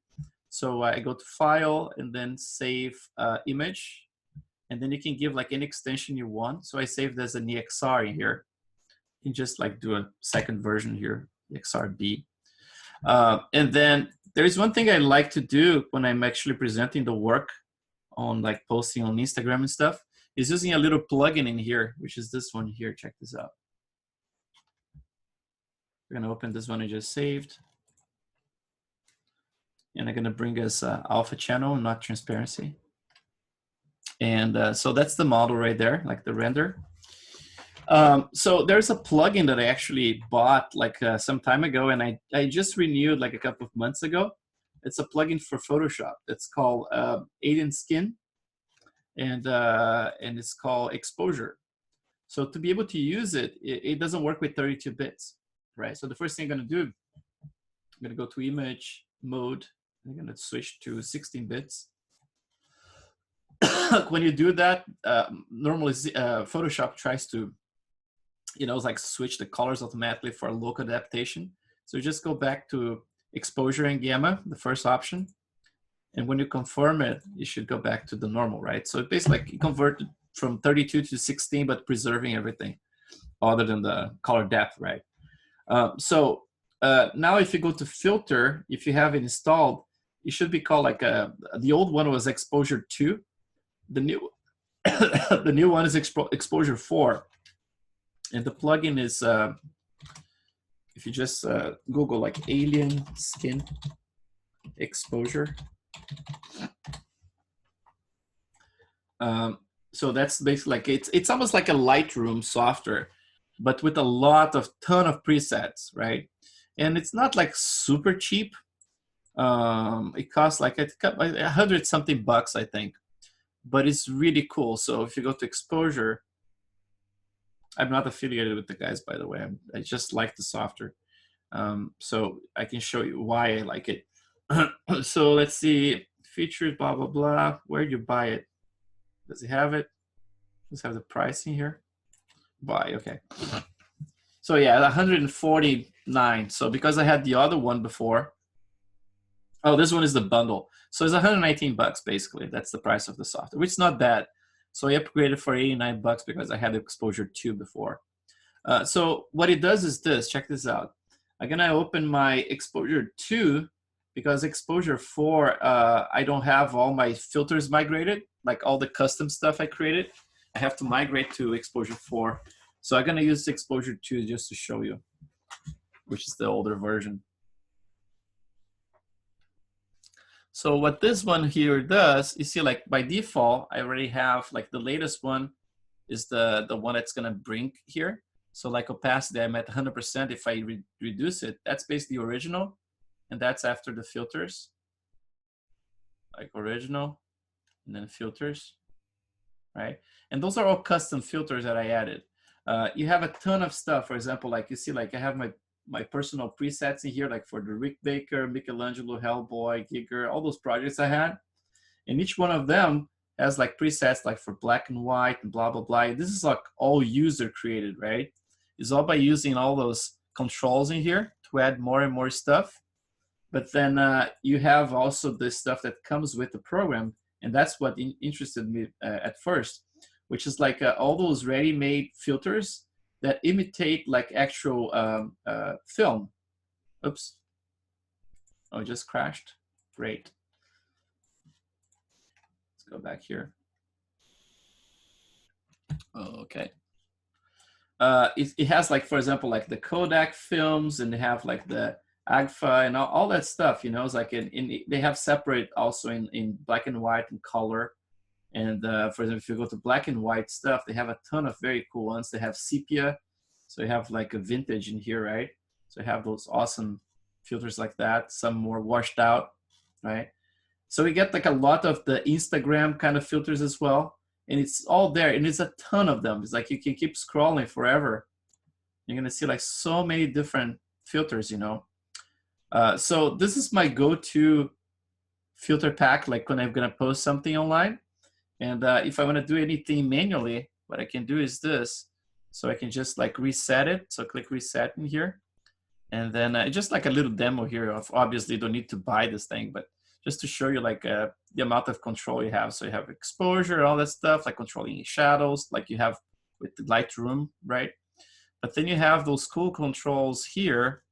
So I go to File and then Save Image. And then you can give like any extension you want. So I saved as an EXR in here. You can just like do a second version here, XRB. And then there is one thing I like to do when I'm actually presenting the work on like posting on Instagram and stuff, is using a little plugin in here, which is this one here. Check this out. We're gonna open this one I just saved. And I'm gonna bring us alpha channel, not transparency. And so that's the model right there, like the render. So there's a plugin that I actually bought like some time ago, and I just renewed like a couple of months ago. It's a plugin for Photoshop. It's called Alien Skin, and it's called Exposure. So to be able to use it, it doesn't work with 32 bits, right? So the first thing I'm gonna do, I'm gonna go to Image Mode. I'm gonna switch to 16 bits. When you do that, normally Photoshop tries to, you know, like switch the colors automatically for local adaptation. So you just go back to exposure and gamma, the first option. And when you confirm it, you should go back to the normal, right? So it basically like converted from 32 to 16, but preserving everything other than the color depth, right? So now if you go to filter, if you have it installed, it should be called like the old one was exposure 2. The new the new one is exposure 4. And the plugin is, if you just Google like Alien Skin Exposure. So that's basically like, it's almost like a Lightroom software, but with a ton of presets, right? And it's not like super cheap. It costs like $100 something, I think, but it's really cool. So if you go to exposure, I'm not affiliated with the guys, by the way. I just like the software. So I can show you why I like it. So let's see, features, blah, blah, blah. Where do you buy it? Does it have it? Does it have the pricing here? Buy, okay. So yeah, 149. So because I had the other one before, oh, this one is the bundle. So it's 119 basically. That's the price of the software, which is not bad. So I upgraded for 89 because I had exposure 2 before. So what it does is this, check this out. I'm gonna open my exposure 2 because exposure 4, I don't have all my filters migrated, like all the custom stuff I created. I have to migrate to exposure 4. So I'm gonna use exposure 2 just to show you, which is the older version. So what this one here does, you see, like by default, I already have like the latest one is the one that's gonna bring here. So like opacity, I'm at 100%. If I reduce it, that's basically original, and that's after the filters, like original, and then filters, right? And those are all custom filters that I added. You have a ton of stuff. For example, like you see, like I have my personal presets in here, like for the Rick Baker, Michelangelo, Hellboy, Giger, all those projects I had. And each one of them has like presets like for black and white and blah, blah, blah. This is like all user created, right? It's all by using all those controls in here to add more and more stuff. But then you have also the stuff that comes with the program. And that's what interested me at first, which is like all those ready-made filters that imitate like actual film. Oops. Oh, it just crashed. Great. Let's go back here. Oh, okay. It has like, for example, like the Kodak films, and they have like the Agfa and all that stuff, you know. It's like they have separate also in black and white and color. And for example, if you go to black and white stuff, they have a ton of very cool ones. They have sepia. So you have like a vintage in here, right? So you have those awesome filters like that, some more washed out, right? So we get like a lot of the Instagram kind of filters as well. And it's all there, and it's a ton of them. It's like you can keep scrolling forever. You're gonna see like so many different filters, you know. So this is my go-to filter pack, like when I'm gonna post something online. And if I wanna do anything manually, what I can do is this. So I can just like reset it. So click reset in here. And then just like a little demo here of, obviously you don't need to buy this thing, but just to show you like the amount of control you have. So you have exposure, all that stuff, like controlling shadows, like you have with the Lightroom, right? But then you have those cool controls here.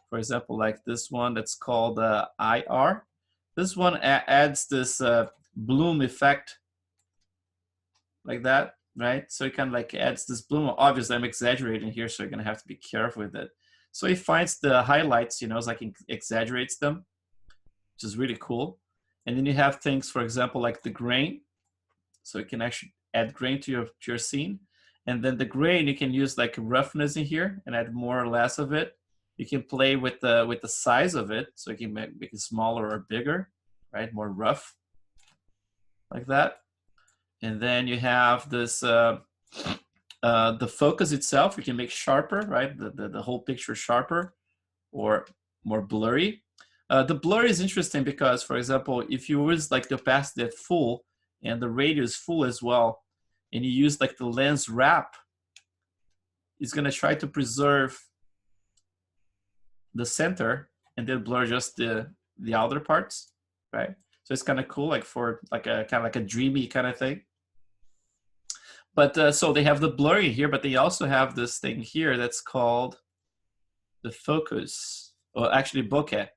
For example, like this one that's called IR. This one adds this bloom effect like that, right? So it kind of like adds this bloom. Obviously, I'm exaggerating here, so you're gonna have to be careful with it. So it finds the highlights, you know, it's like it exaggerates them, which is really cool. And then you have things, for example, like the grain. So you can actually add grain to your scene. And then the grain, you can use like roughness in here and add more or less of it. You can play with the size of it. So you can make it smaller or bigger, right? More rough, like that. And then you have this, the focus itself, you can make sharper, right? The whole picture sharper or more blurry. The blur is interesting because, for example, if you use like the opacity at full and the radius full as well, and you use like the lens wrap, it's gonna try to preserve the center and then blur just the outer parts, right? So it's kind of cool, like for like a kind of like a dreamy kind of thing. But so they have the blurry here, but they also have this thing here that's called the focus, or actually bokeh.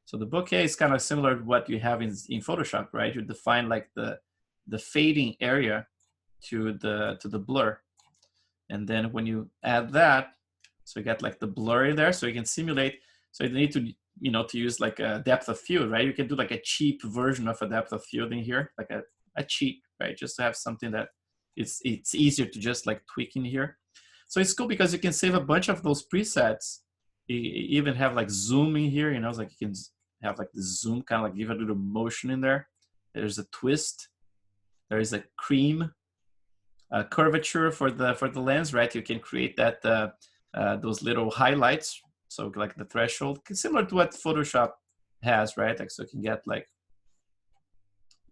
So the bokeh is kind of similar to what you have in Photoshop, right? You define like the fading area to the blur, and then when you add that, so you get like the blurry there, so you can simulate. So you need to, you know, to use like a depth of field, right? You can do like a cheap version of a depth of field in here, like a cheat, right? Just to have something that it's easier to just like tweak in here. So it's cool because you can save a bunch of those presets. You even have like zoom in here, you know, it's like you can have like the zoom, kind of like give a little motion in there. There's a twist. There is a cream, curvature for the lens, right? You can create that those little highlights. So like the threshold, similar to what Photoshop has, right? Like so you can get like,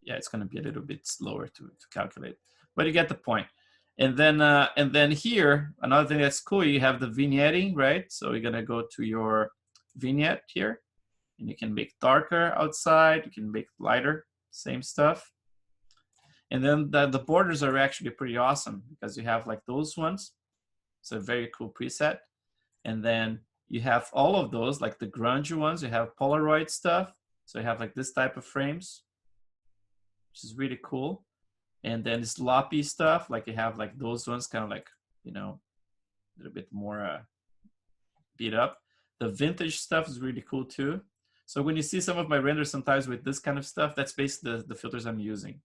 yeah, it's gonna be a little bit slower to calculate, but you get the point. And then here, another thing that's cool, you have the vignetting, right? So you're gonna go to your vignette here, and you can make darker outside, you can make lighter, same stuff. And then the borders are actually pretty awesome because you have like those ones. It's a very cool preset. And then you have all of those, like the grunge ones, you have Polaroid stuff. So you have like this type of frames, which is really cool. And then sloppy stuff, like you have like those ones kind of like, you know, a little bit more beat up. The vintage stuff is really cool too. So when you see some of my renders sometimes with this kind of stuff, that's basically the filters I'm using.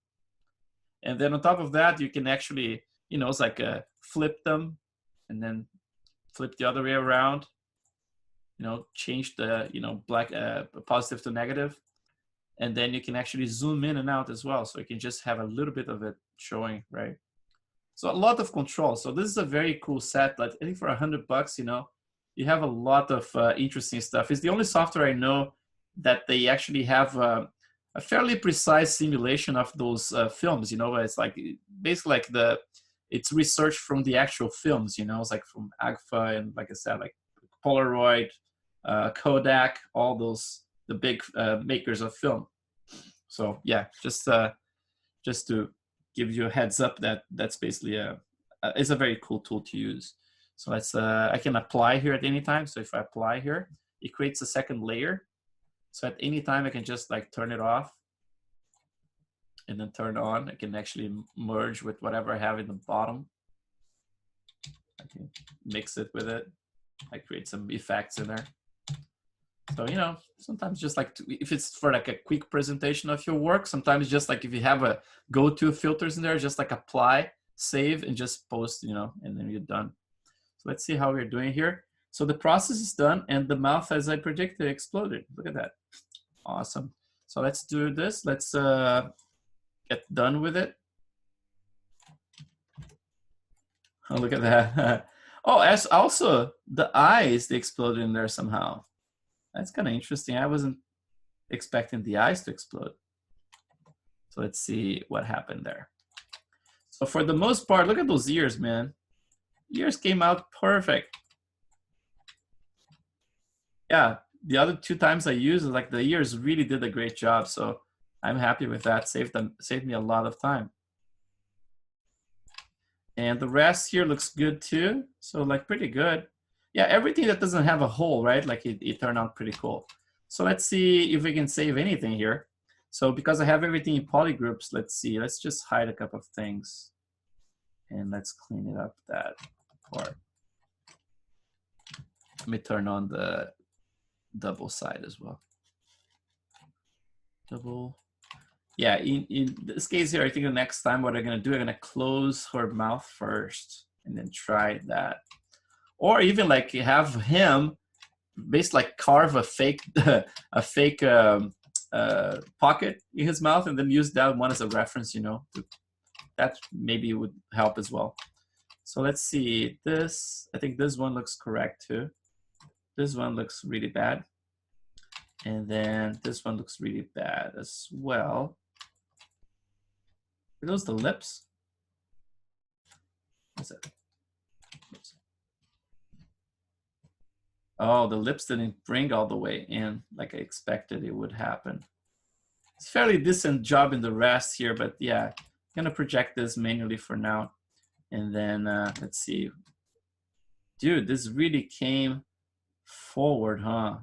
And then on top of that, you can actually, you know, it's like flip them and then flip the other way around, you know, change the, you know, black positive to negative. And then you can actually zoom in and out as well. So you can just have a little bit of it showing, right? So a lot of control. So this is a very cool set. Like, I think for $100, you know, you have a lot of interesting stuff. It's the only software I know that they actually have a fairly precise simulation of those films. You know, it's like basically like it's research from the actual films. You know, it's like from Agfa and, like I said, like Polaroid, Kodak, all those the big makers of film. So yeah, just to give you a heads up that that's basically it's a very cool tool to use. So let's I can apply here at any time. So if I apply here, it creates a second layer. So at any time I can just like turn it off and then turn it on. I can actually merge with whatever I have in the bottom. I can mix it with it. I create some effects in there. So, you know, sometimes just like if it's for like a quick presentation of your work, sometimes just like if you have a go-to filters in there, just like apply, save, and just post, you know, and then you're done. So let's see how we're doing here. So the process is done and the mouth, as I predicted, exploded. Look at that. Awesome. So let's do this. Let's get done with it. Oh, look at that. Oh, as also the eyes, they exploded in there somehow. That's kind of interesting. I wasn't expecting the eyes to explode. So let's see what happened there. So for the most part, look at those ears, man. Ears came out perfect. Yeah, the other 2 times I used it, like the ears really did a great job. So I'm happy with that. Saved me a lot of time. And the rest here looks good too. So like pretty good. Yeah, everything that doesn't have a hole, right? Like it turned out pretty cool. So let's see if we can save anything here. So because I have everything in polygroups, let's see. Let's just hide a couple of things. And let's clean it up that part. Let me turn on the double side as well. Double. Yeah, in this case here, I think the next time what I'm going to do, I'm going to close her mouth first and then try that. Or even like have him basically like carve a fake pocket in his mouth and then use that one as a reference, you know. That maybe would help as well. So let's see this. I think this one looks correct too. This one looks really bad. And then this one looks really bad as well. Are those the lips? What's that? Oops. Oh, the lips didn't bring all the way in like I expected it would happen. It's a fairly decent job in the rest here, but yeah, I'm gonna project this manually for now. And then let's see. Dude, this really came forward, huh?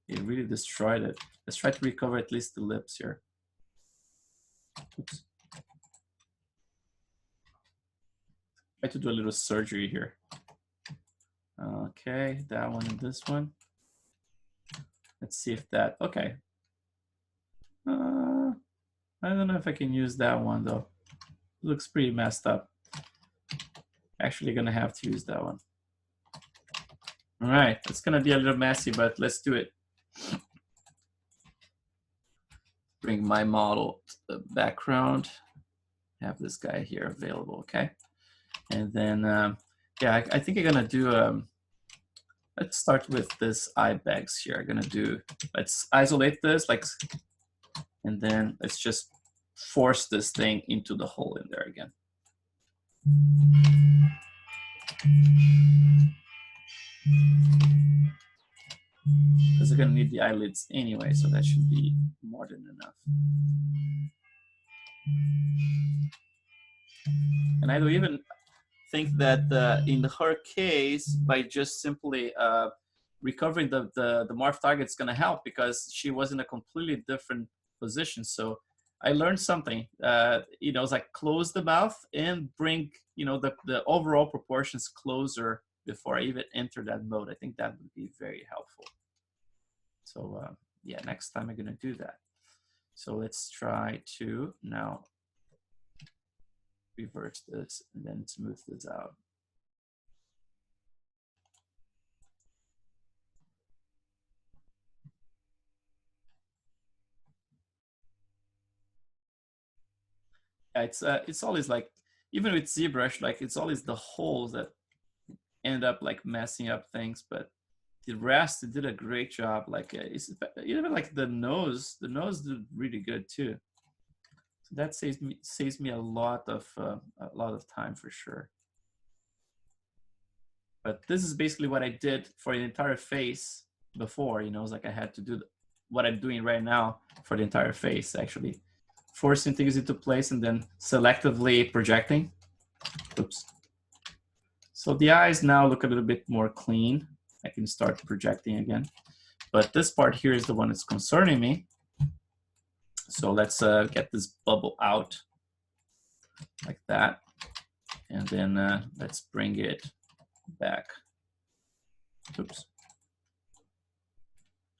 It really destroyed it. Let's try to recover at least the lips here. Oops. Try to do a little surgery here. Okay, that one and this one. Let's see if that, okay. I don't know if I can use that one though. It looks pretty messed up. Actually gonna have to use that one. All right, it's gonna be a little messy, but let's do it. Bring my model to the background. Have this guy here available, okay? And then, yeah, I think I'm gonna do, let's start with this eye bags here. I'm gonna do, let's isolate this, like, and then let's just force this thing into the hole in there again. Because we're gonna need the eyelids anyway, so that should be more than enough. And I don't even think that in her case, by just simply recovering the morph target is gonna help because she was in a completely different position. So I learned something, you know, it's like close the mouth and bring, you know, the overall proportions closer before I even enter that mode. I think that would be very helpful. So yeah, next time I'm gonna do that. So let's try to now reverse this and then smooth this out. It's always like, even with ZBrush, like it's always the holes that end up like messing up things, but the rest, it did a great job. Like even like the nose did really good too. So that saves me a lot of time for sure. But this is basically what I did for the entire face before. You know, it's like I had to do what I'm doing right now for the entire face, actually. Forcing things into place and then selectively projecting. Oops. So the eyes now look a little bit more clean. I can start projecting again. But this part here is the one that's concerning me. So let's get this bubble out like that. And then let's bring it back. Oops.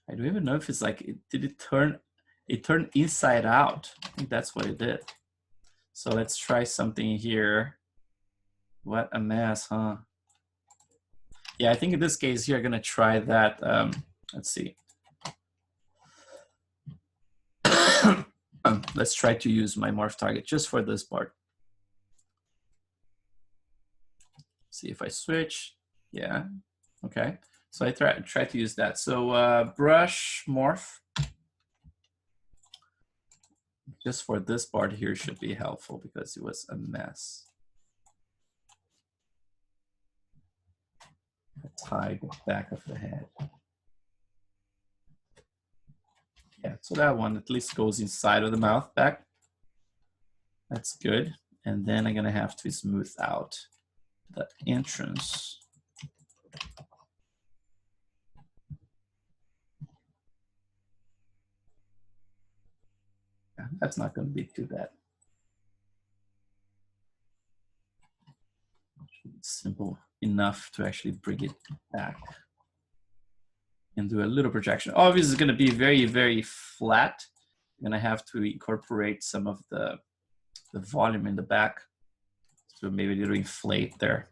I don't even know if it's like, did it turn inside out? I think that's what it did. So let's try something here. What a mess, huh? Yeah, I think in this case here, I'm gonna try that. Let's see. Let's try to use my morph target just for this part. See if I switch. Yeah, okay. So I try to use that. So brush morph. Just for this part here should be helpful because it was a mess. Let's hide the back of the head. Yeah, so that one at least goes inside of the mouth back. That's good. And then I'm gonna have to smooth out the entrance. Yeah, that's not gonna be too bad. Simple enough to actually bring it back and do a little projection. Obviously, it's going to be very, very flat. I'm going to have to incorporate some of the volume in the back. So maybe a little inflate there.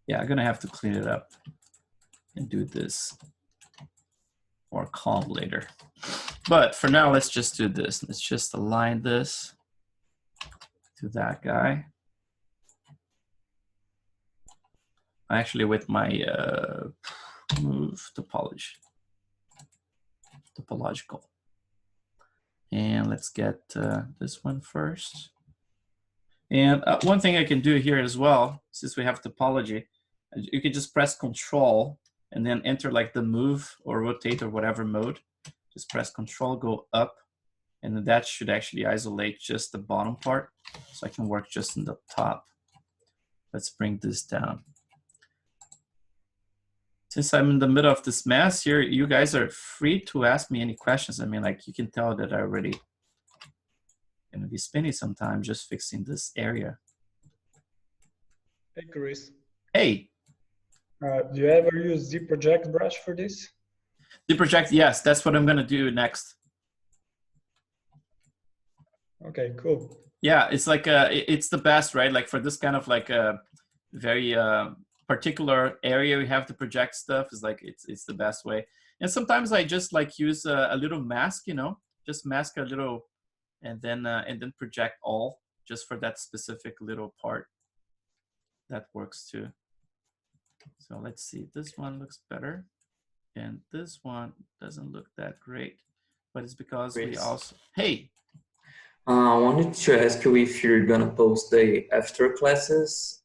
Yeah, I'm going to have to clean it up and do this more calm later. But for now, let's just do this. Let's just align this to that guy. Actually, with my move topological. And let's get this one first. And one thing I can do here as well, since we have topology, you can just press Control and then enter like the move or rotate or whatever mode. Just press Control, go up, and then that should actually isolate just the bottom part. So I can work just in the top. Let's bring this down. Since I'm in the middle of this mess here, you guys are free to ask me any questions. I mean, like you can tell that I already gonna be spending some time just fixing this area. Hey, Chris. Hey. Do you ever use ZProject brush for this? ZProject, yes, that's what I'm gonna do next. Okay, cool. Yeah, it's like it's the best, right? Like for this kind of like a very particular area we have to project stuff is like it's the best way. And sometimes I just like use a little mask, you know, just mask a little, and then project all just for that specific little part. That works too. So let's see, this one looks better, and this one doesn't look that great, but it's because we also. Hey. I wanted to ask you if you're gonna post the after classes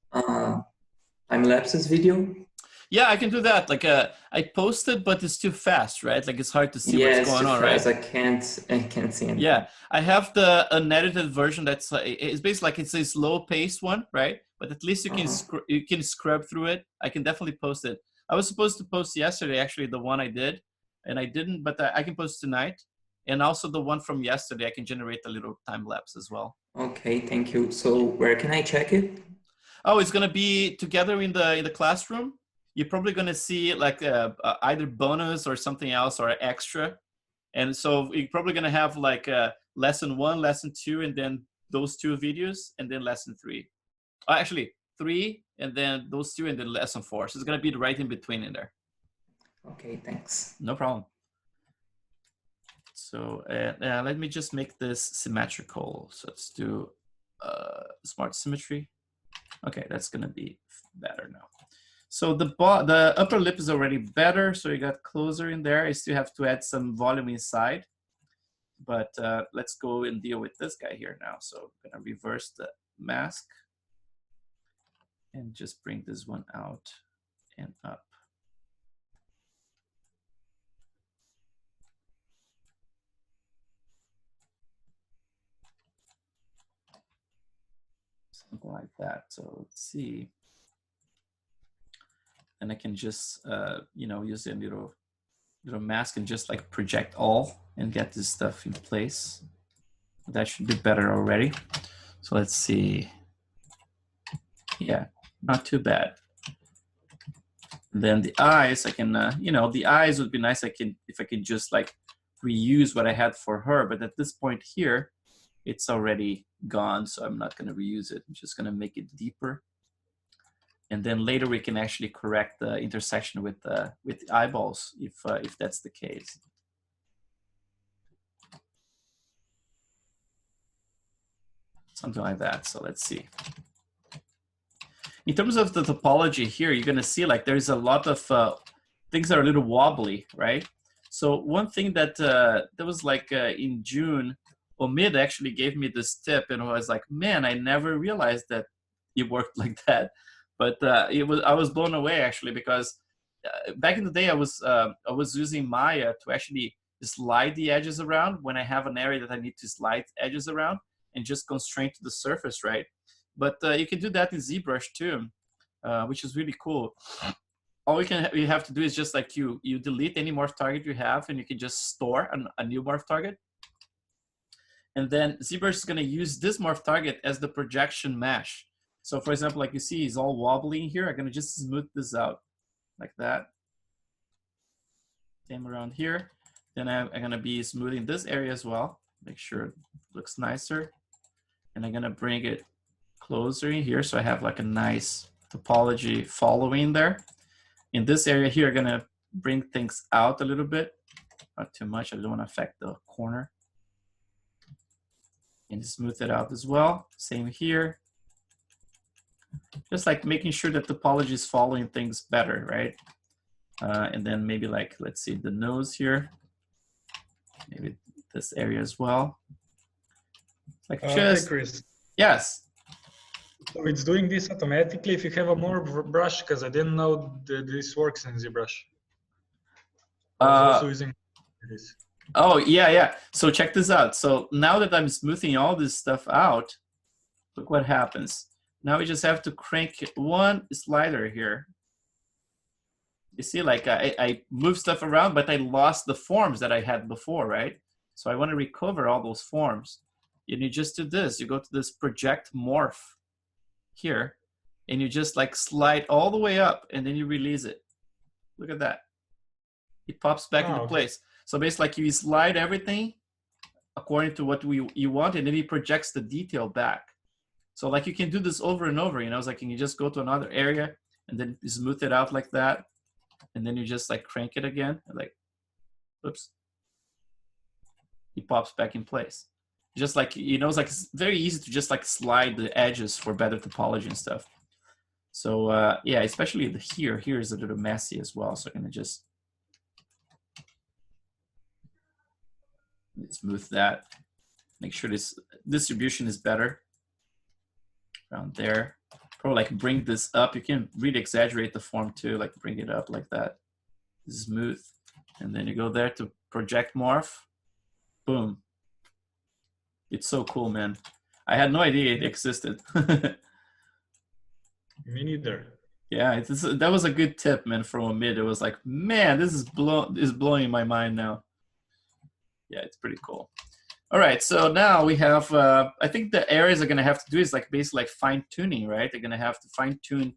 time-lapses video. Yeah, I can do that. Like I posted, but it's too fast, right? Like it's hard to see what's going on, right? I can't see anything. Yeah, I have the unedited version. That's it's basically like it's a slow-paced one, right? But at least you can scrub through it. I can definitely post it. I was supposed to post yesterday, actually, the one I did, and I didn't. But I can post tonight, and also the one from yesterday. I can generate a little time lapse as well. Okay, thank you. So where can I check it? Oh, it's gonna be together in the classroom. you're probably going to see like either bonus or something else or extra. And so you're probably going to have like lesson 1, lesson 2, and then those 2 videos, and then lesson 3. Actually, 3, and then those 2, and then lesson 4. So it's going to be right in between in there. Okay, thanks. No problem. So let me just make this symmetrical. So let's do smart symmetry. Okay, that's going to be better now. So the upper lip is already better. So you got closer in there. I still have to add some volume inside. But let's go and deal with this guy here now. So I'm going to reverse the mask and just bring this one out and up. Something like that. So let's see. And I can just, you know, use a little mask and just like project all and get this stuff in place. That should be better already. So let's see. Yeah, not too bad. And then the eyes, I can, you know, the eyes would be nice. If I can just like reuse what I had for her, but at this point here, it's already gone, so I'm not going to reuse it. I'm just going to make it deeper. And then later we can actually correct the intersection with the eyeballs if that's the case. Something like that. So let's see. In terms of the topology here, you're going to see like there's a lot of things that are a little wobbly, right? So one thing that was like in June, Omid actually gave me this tip, and I was like, man, I never realized that it worked like that. But I was blown away actually, because back in the day I was using Maya to actually slide the edges around when I have an area that I need to slide edges around and just constrain to the surface, right? But you can do that in ZBrush too, which is really cool. All you have to do is just like you delete any morph target you have, and you can just store a new morph target. And then ZBrush is going to use this morph target as the projection mesh. So for example, like you see, it's all wobbly in here. I'm going to just smooth this out like that. Same around here. Then I'm going to be smoothing this area as well. Make sure it looks nicer. And I'm going to bring it closer in here so I have like a nice topology following there. In this area here, I'm going to bring things out a little bit. Not too much. I don't want to affect the corner. And smooth it out as well. Same here. Just like making sure that the topology is following things better, right? And then maybe like, let's see, the nose here. Maybe this area as well. Like just, hey Chris. Yes. So it's doing this automatically if you have a more brush, because I didn't know that this works in ZBrush. I was also using this. Oh, yeah. So check this out. So now that I'm smoothing all this stuff out, look what happens. Now we just have to crank one slider here. You see, like I move stuff around, but I lost the forms that I had before, right? So I want to recover all those forms. And you just do this. You go to this project morph here, and you just like slide all the way up, and then you release it. Look at that. It pops back into place. So basically, like you slide everything according to what you want, and then it projects the detail back. So like you can do this over and over, you know, it's like you just go to another area and then smooth it out like that. And then you just like crank it again, like, oops. It pops back in place. Just like, you know, it's like it's very easy to just like slide the edges for better topology and stuff. So yeah, especially here is a little messy as well. So I'm gonna just smooth that. Make sure this distribution is better around there. Probably like bring this up. You can really exaggerate the form too, like bring it up like that. Smooth. And then you go there to project morph. Boom. It's so cool, man. I had no idea it existed. Me neither. Yeah, that was a good tip, man, from Omid. It was like, man, this is blowing my mind now. Yeah, it's pretty cool. All right, so now we have, I think the areas are going to have to do is like basically like fine tuning, right? They're going to have to fine tune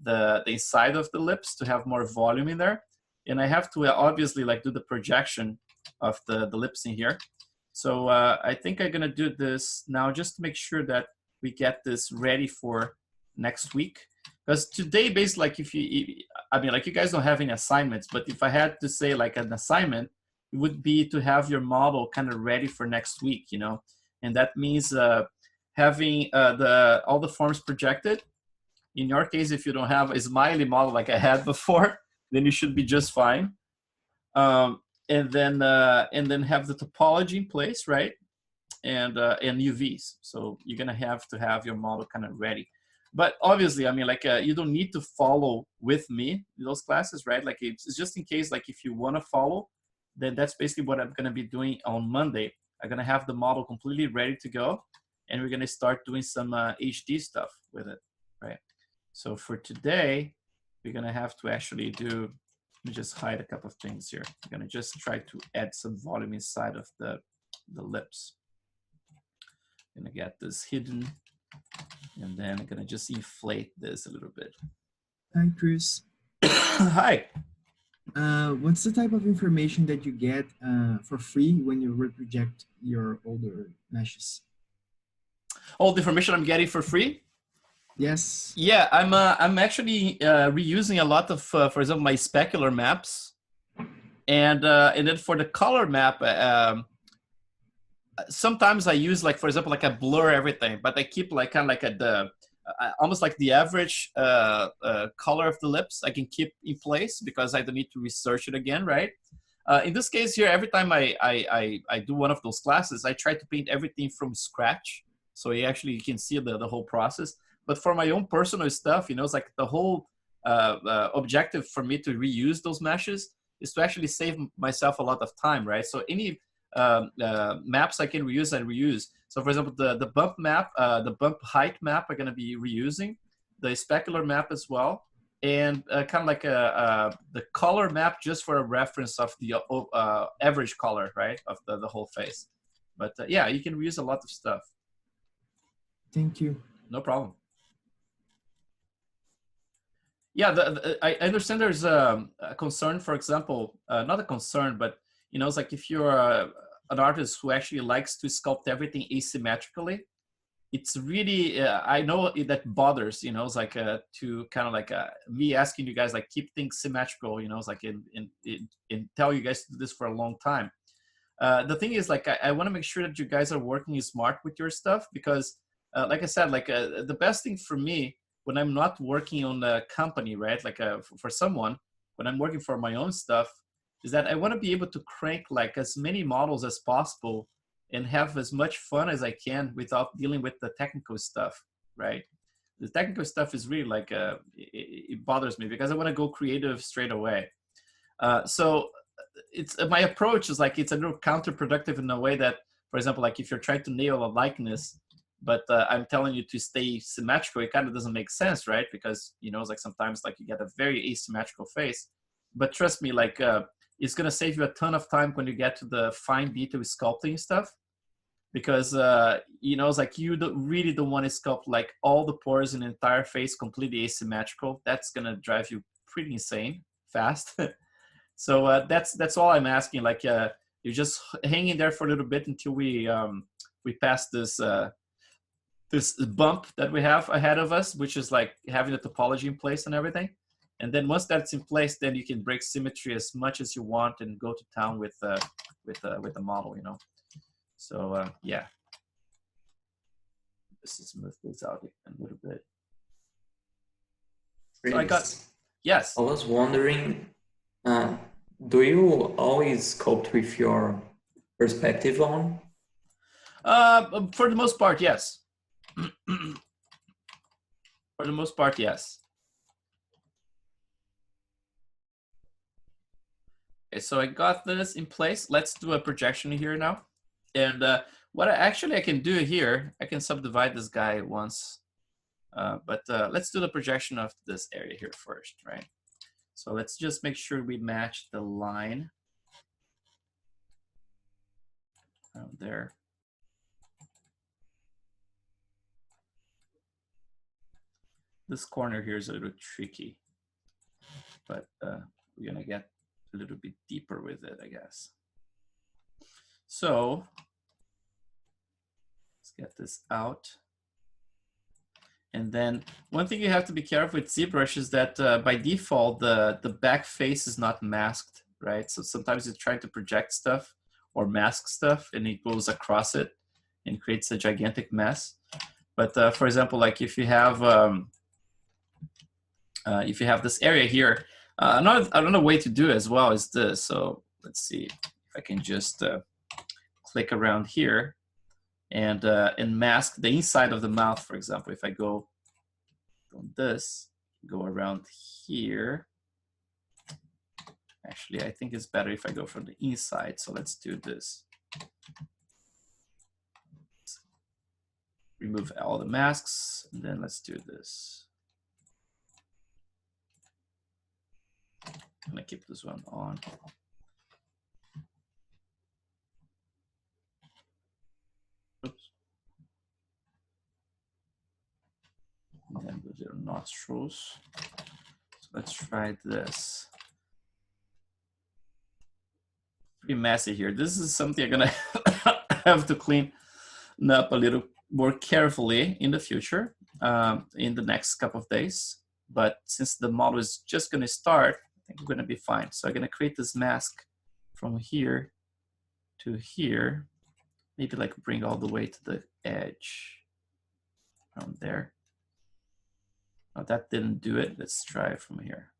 the inside of the lips to have more volume in there. And I have to obviously like do the projection of the lips in here. So I think I'm gonna do this now just to make sure that we get this ready for next week. Because today, basically, like if you, I mean, like you guys don't have any assignments, but if I had to say like an assignment, it would be to have your model kind of ready for next week, you know? And that means having all the forms projected. In your case, if you don't have a smiley model like I had before, then you should be just fine. And then have the topology in place, right? And UVs. So you're gonna have to have your model kind of ready. But obviously, I mean, like you don't need to follow with me in those classes, right? Like it's just in case, like if you want to follow, then that's basically what I'm gonna be doing on Monday. I'm gonna have the model completely ready to go, and we're gonna start doing some HD stuff with it, right? So for today, we're gonna have to actually do. Let me just hide a couple of things here. I'm gonna just try to add some volume inside of the lips. I'm gonna get this hidden, and then I'm gonna just inflate this a little bit. Hi, Chris. Hi. What's the type of information that you get for free when you reproject your older meshes? All the information I'm getting for free? Yes. Yeah, I'm actually reusing a lot of, for example, my specular maps, and then for the color map, sometimes I use like, for example, like I blur everything, but I keep like kind of like the almost like the average color of the lips I can keep in place because I don't need to research it again, right? In this case here, every time I do one of those classes, I try to paint everything from scratch, so you can see the whole process. But for my own personal stuff, you know, it's like the whole objective for me to reuse those meshes is to actually save myself a lot of time, right? So any maps I can reuse, I reuse. So for example, the bump map, the bump height map I'm gonna be reusing, the specular map as well, and kind of like the color map just for a reference of the average color, right, of the whole face. But yeah, you can reuse a lot of stuff. Thank you. No problem. Yeah, I understand there's a concern, for example, not a concern, but you know, it's like if you're an artist who actually likes to sculpt everything asymmetrically, it's really, I know that bothers, you know, it's like to kind of like me asking you guys, like keep things symmetrical, you know, it's like in tell you guys to do this for a long time. The thing is, like, I want to make sure that you guys are working smart with your stuff because, like I said, like the best thing for me when I'm not working on a company, right? Like for someone, when I'm working for my own stuff, is that I want to be able to crank like as many models as possible and have as much fun as I can without dealing with the technical stuff, right? The technical stuff is really like, it bothers me because I want to go creative straight away. So it's my approach is like, it's a little counterproductive in a way that, for example, like if you're trying to nail a likeness, but I'm telling you to stay symmetrical, it kind of doesn't make sense, right? Because, you know, it's like sometimes like you get a very asymmetrical face, but trust me, like it's going to save you a ton of time when you get to the fine detail sculpting stuff, because, you know, it's like you really don't want to sculpt like all the pores in the entire face completely asymmetrical. That's going to drive you pretty insane fast. So that's all I'm asking. Like you're just hanging there for a little bit until we pass this this bump that we have ahead of us, which is like having the topology in place and everything. And then once that's in place, then you can break symmetry as much as you want and go to town with the model, you know. So yeah, let's move this out a little bit. So I got, yes. I was wondering, do you always sculpt with your perspective on? For the most part, yes. For the most part, yes. Okay, so I got this in place. Let's do a projection here now. And what I can do here, I can subdivide this guy once. But let's do the projection of this area here first, right? So let's just make sure we match the line there. this corner here is a little tricky, but we're gonna get a little bit deeper with it, I guess. So let's get this out. And then one thing you have to be careful with ZBrush is that by default, the back face is not masked, right? So sometimes you're trying to project stuff or mask stuff and it goes across it and creates a gigantic mess. But for example, like if you have this area here, another way to do it as well is this. So let's see if I can just click around here and mask the inside of the mouth, for example. If I go on this, go around here. Actually, I think it's better if I go from the inside. So let's do this. Let's remove all the masks, and then let's do this. I'm gonna keep this one on. Oops. And then those are nostrils. So let's try this. Pretty messy here. This is something I'm gonna have to clean up a little more carefully in the future, in the next couple of days. But since the model is just gonna start, I think we're gonna be fine. So I'm gonna create this mask from here to here. Maybe like bring all the way to the edge around there. Oh, that didn't do it. Let's try it from here.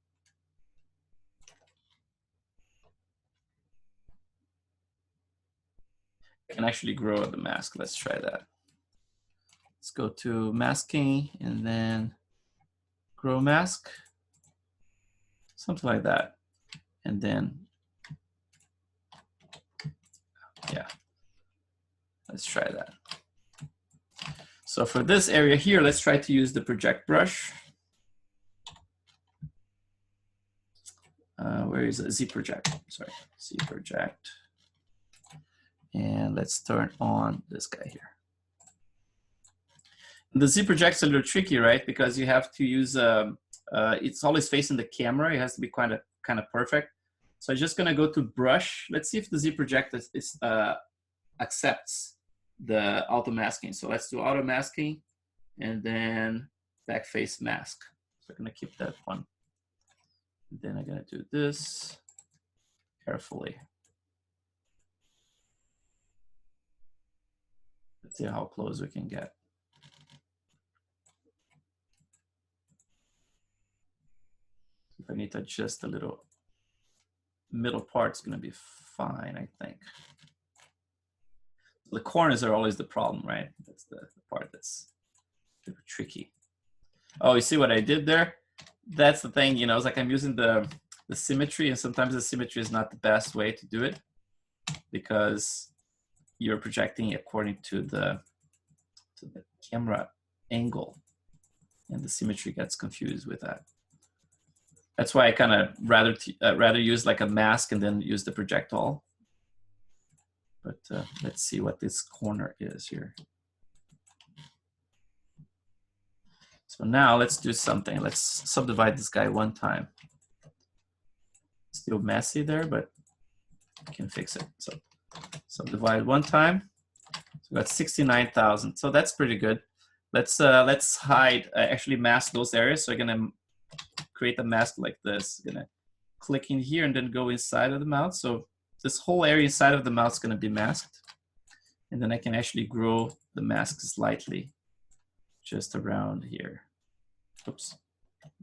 I can actually grow the mask. Let's try that. Let's go to masking and then grow mask. Something like that. And then, yeah. Let's try that. So for this area here, let's try to use the project brush. Where is it? Z project. Sorry, Z project. And let's turn on this guy here. The Z project's a little tricky, right? Because you have to use it's always facing the camera. It has to be kind of perfect. So I'm just gonna go to brush. Let's see if the Z project accepts the auto masking. So let's do auto masking and then back face mask. So I'm gonna keep that one. And then I'm gonna do this carefully. Let's see how close we can get. If I need to adjust a little, middle part's gonna be fine, I think. The corners are always the problem, right? That's the part that's super tricky. Oh, you see what I did there? That's the thing, you know, it's like I'm using the symmetry, and sometimes the symmetry is not the best way to do it because you're projecting according to the camera angle, and the symmetry gets confused with that. That's why I kind of rather use like a mask and then use the projectile. But let's see what this corner is here. So now let's do something. Let's subdivide this guy one time. Still messy there, but I can fix it. So subdivide one time. So we got 69,000. So that's pretty good. Let's hide, actually mask those areas. So I'm gonna create a mask like this. I'm gonna click in here and then go inside of the mouth. So this whole area inside of the mouth is gonna be masked. And then I can actually grow the mask slightly just around here. Oops,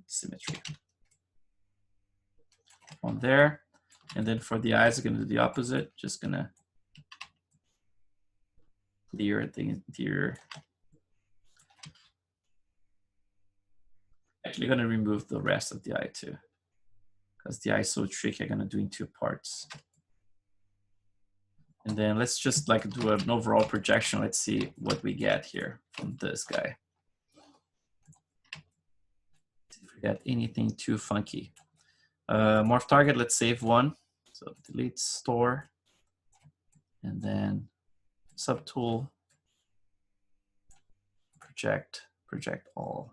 symmetry. On there. And then for the eyes, I'm gonna do the opposite. Just gonna clear the interior. Actually gonna remove the rest of the eye too, because the eye is so tricky. I'm gonna do in two parts. And then let's just like do an overall projection. Let's see what we get here from this guy. See if we got anything too funky. Morph target, let's save one. So delete store, and then subtool, project all.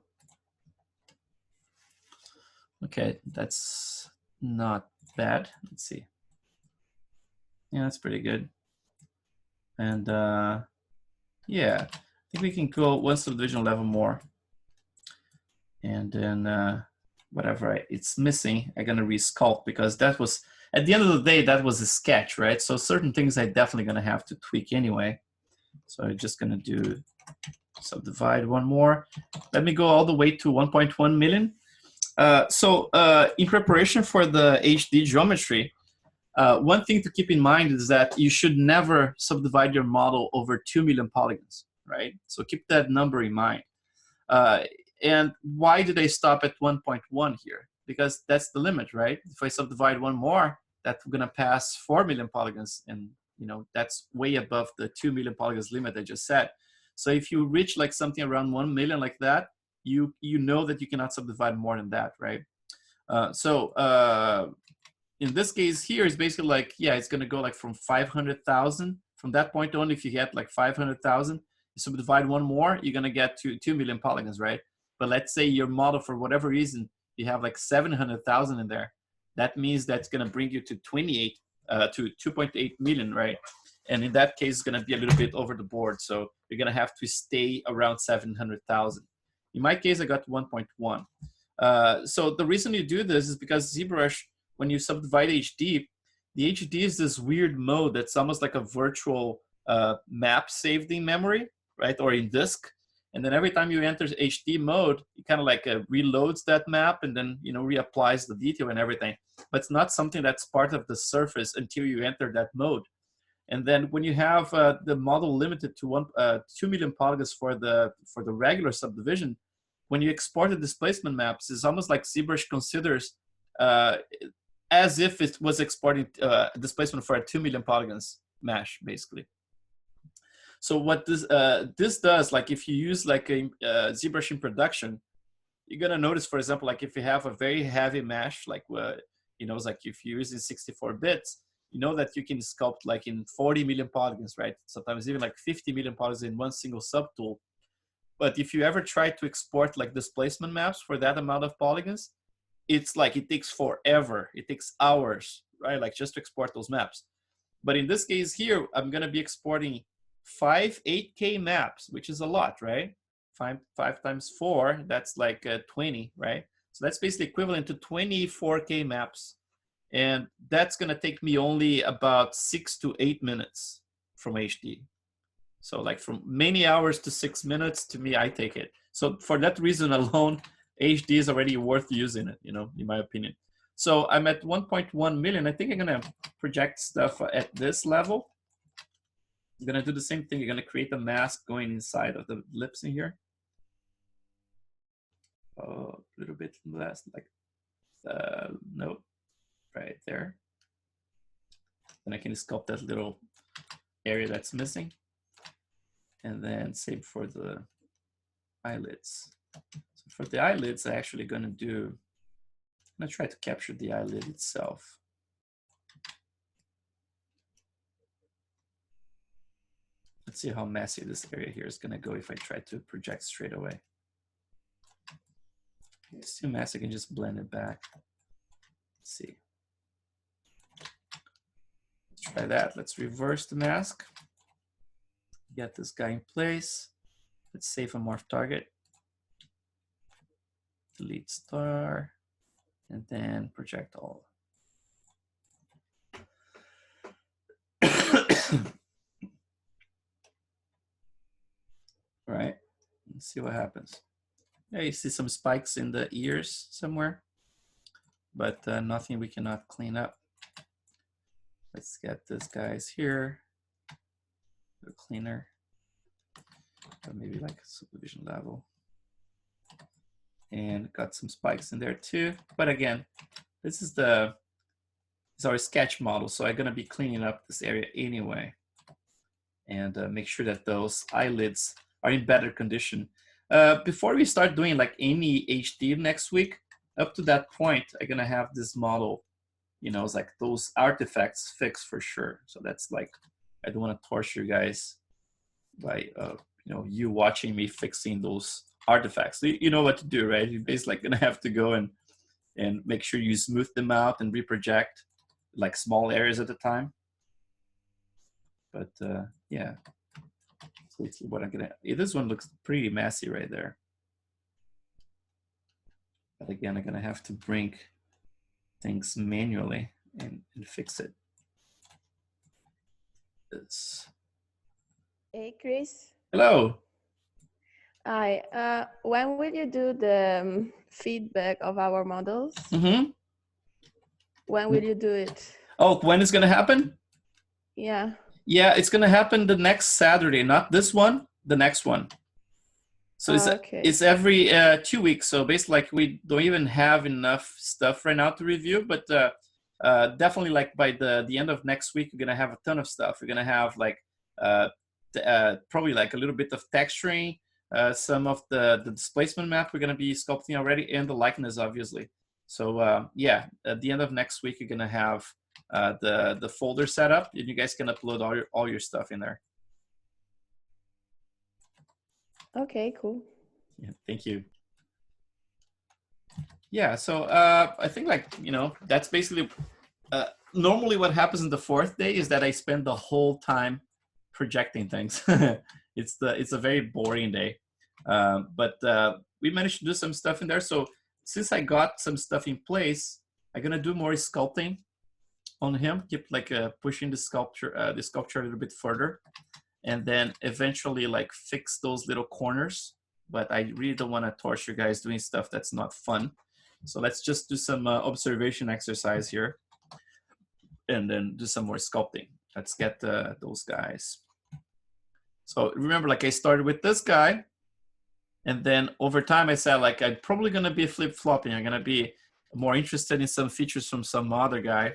Okay, that's not bad. Let's see. Yeah, that's pretty good. And yeah, I think we can go one subdivision level more. And then whatever it's missing, I'm gonna resculpt, because that was, at the end of the day, that was a sketch, right? So certain things I definitely gonna have to tweak anyway. So I'm just gonna do subdivide one more. Let me go all the way to 1.1 million. In preparation for the HD geometry, one thing to keep in mind is that you should never subdivide your model over 2 million polygons, right? So keep that number in mind. And why did I stop at 1.1 here? Because that's the limit, right? If I subdivide one more, that's gonna pass 4 million polygons, and that's way above the 2 million polygons limit I just said. So if you reach like something around 1 million like that, you know that you cannot subdivide more than that, right? In this case here, it's basically like, yeah, it's gonna go like from 500,000. From that point on, if you get like 500,000, you subdivide one more, you're gonna get to 2 million polygons, right? But let's say your model, for whatever reason, you have like 700,000 in there. That means that's gonna bring you to 2.8 million, right? And in that case, it's gonna be a little bit over the board. So you're gonna have to stay around 700,000. In my case, I got 1.1. So the reason you do this is because ZBrush, when you subdivide HD, the HD is this weird mode that's almost like a virtual map saved in memory, right? Or in disk. And then every time you enter HD mode, it kind of like reloads that map and then reapplies the detail and everything. But it's not something that's part of the surface until you enter that mode. And then when you have the model limited to 2 million polygons for the regular subdivision, when you export the displacement maps, it's almost like ZBrush considers as if it was exporting displacement for a 2 million polygons mesh, basically. So what this does, like if you use like a ZBrush in production, you're gonna notice, for example, like if you have a very heavy mesh, like it's like if you're using 64 bits, you know that you can sculpt like in 40 million polygons, right? Sometimes even like 50 million polygons in one single subtool. But if you ever try to export like displacement maps for that amount of polygons, it's like it takes forever. It takes hours, right? Like just to export those maps. But in this case here, I'm gonna be exporting 5 8K maps, which is a lot, right? 5 times 4, that's like 20, right? So that's basically equivalent to 24K maps. And that's gonna take me only about 6 to 8 minutes from HD. So like from many hours to 6 minutes, to me, I take it. So for that reason alone, HD is already worth using it, in my opinion. So I'm at 1.1 million. I think I'm gonna project stuff at this level. I'm gonna do the same thing. You're gonna create a mask going inside of the lips in here. Oh, a little bit less, like, nope, right there. Then I can sculpt that little area that's missing. And then same for the eyelids. So for the eyelids, I'm actually gonna try to capture the eyelid itself. Let's see how messy this area here is gonna go if I try to project straight away. It's too messy, I can just blend it back. Let's see. Let's try that. Let's reverse the mask. Get this guy in place. Let's save a morph target. Delete star, and then project all. All right, let's see what happens. Yeah, you see some spikes in the ears somewhere, but nothing we cannot clean up. Let's get this guys here. The cleaner, or maybe like a subdivision level. And got some spikes in there too. But again, this is our sketch model, so I'm gonna be cleaning up this area anyway, and make sure that those eyelids are in better condition. Before we start doing like any HD next week, up to that point, I'm gonna have this model, it's like those artifacts fixed for sure. So that's like, I don't want to torture you guys by you watching me fixing those artifacts. So you know what to do, right? You're basically gonna have to go and and make sure you smooth them out and reproject like small areas at a time. But yeah, so let's see what I'm gonna. This one looks pretty messy right there. But again, I'm gonna have to bring things manually and fix it. Hey, Chris. Hello. Hi. When will you do the feedback of our models? Mm-hmm. When will you do it? Oh, when is gonna happen? Yeah. Yeah, it's gonna happen the next Saturday, not this one, the next one. So it's every 2 weeks. So basically, like, we don't even have enough stuff right now to review, but definitely, like, by the end of next week, we're gonna have a ton of stuff. We're gonna have like probably like a little bit of texturing, some of the displacement map we're gonna be sculpting already, and the likeness, obviously. So yeah, at the end of next week, you're gonna have the folder set up, and you guys can upload all your stuff in there. Okay, cool. Yeah, thank you. Yeah, so I think, like, you know, that's basically normally what happens in the fourth day is that I spend the whole time projecting things. It's a very boring day, but we managed to do some stuff in there. So since I got some stuff in place, I'm gonna do more sculpting on him, keep like pushing the sculpture a little bit further, and then eventually like fix those little corners. But I really don't want to torture you guys doing stuff that's not fun. So let's just do some observation exercise here, and then do some more sculpting. Let's get those guys. So remember, like, I started with this guy, and then over time I said, like, I'm probably gonna be flip-flopping. I'm gonna be more interested in some features from some other guy.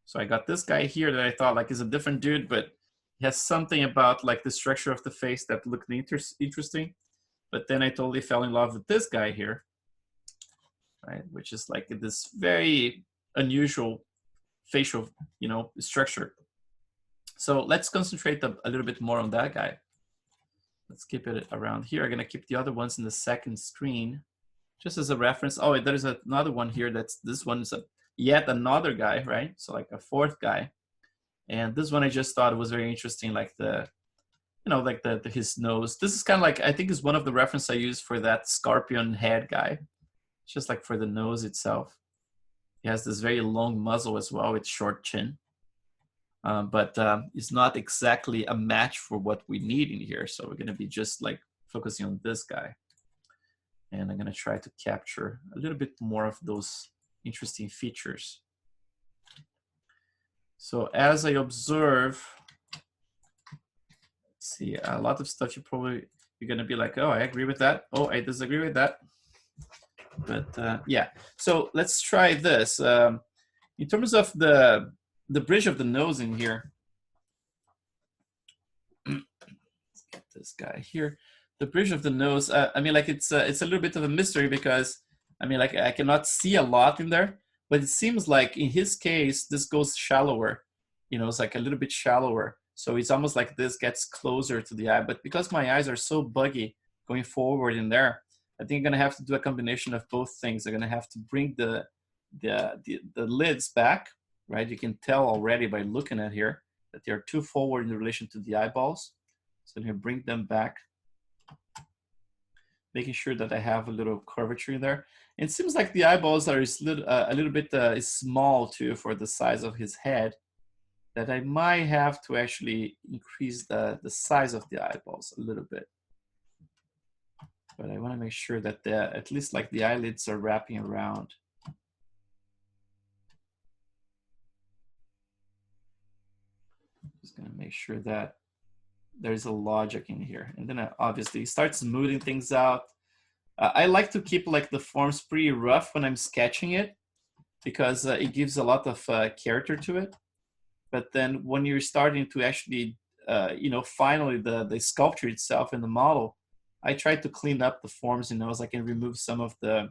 So I got this guy here that I thought, like, is a different dude, but he has something about, like, the structure of the face that looked interesting. But then I totally fell in love with this guy here, right? Which is like this very unusual facial, you know, structure. So let's concentrate a little bit more on that guy. Let's keep it around here. I'm gonna keep the other ones in the second screen, just as a reference. Oh, there's another one here. This one is yet another guy, right? So like a fourth guy. And this one I just thought was very interesting, like the, you know, like his nose. This is kind of like, I think is one of the references I used for that scorpion head guy. It's just like for the nose itself. He has this very long muzzle as well with short chin. But it's not exactly a match for what we need in here. So we're gonna be just like focusing on this guy. And I'm gonna try to capture a little bit more of those interesting features. So as I observe, let's see, a lot of stuff you're gonna be like, oh, I agree with that. Oh, I disagree with that. But yeah, so let's try this. In terms of the bridge of the nose in here, let's get this guy here. The bridge of the nose, I mean, like, it's a little bit of a mystery because, I mean, like, I cannot see a lot in there, but it seems like in his case, this goes shallower. You know, it's like a little bit shallower. So it's almost like this gets closer to the eye. But because my eyes are so buggy going forward in there, I think I'm gonna have to do a combination of both things. I'm gonna have to bring the lids back, right? You can tell already by looking at here that they are too forward in relation to the eyeballs. So I'm gonna bring them back, making sure that I have a little curvature there. And it seems like the eyeballs are a little bit small too for the size of his head, that I might have to actually increase the size of the eyeballs a little bit. But I want to make sure that at least like the eyelids are wrapping around. Just gonna make sure that there's a logic in here. And then obviously start smoothing things out. I like to keep like the forms pretty rough when I'm sketching it, because it gives a lot of character to it. But then when you're starting to actually, you know, finally the sculpture itself in the model, I tried to clean up the forms, you know, so I can remove some of the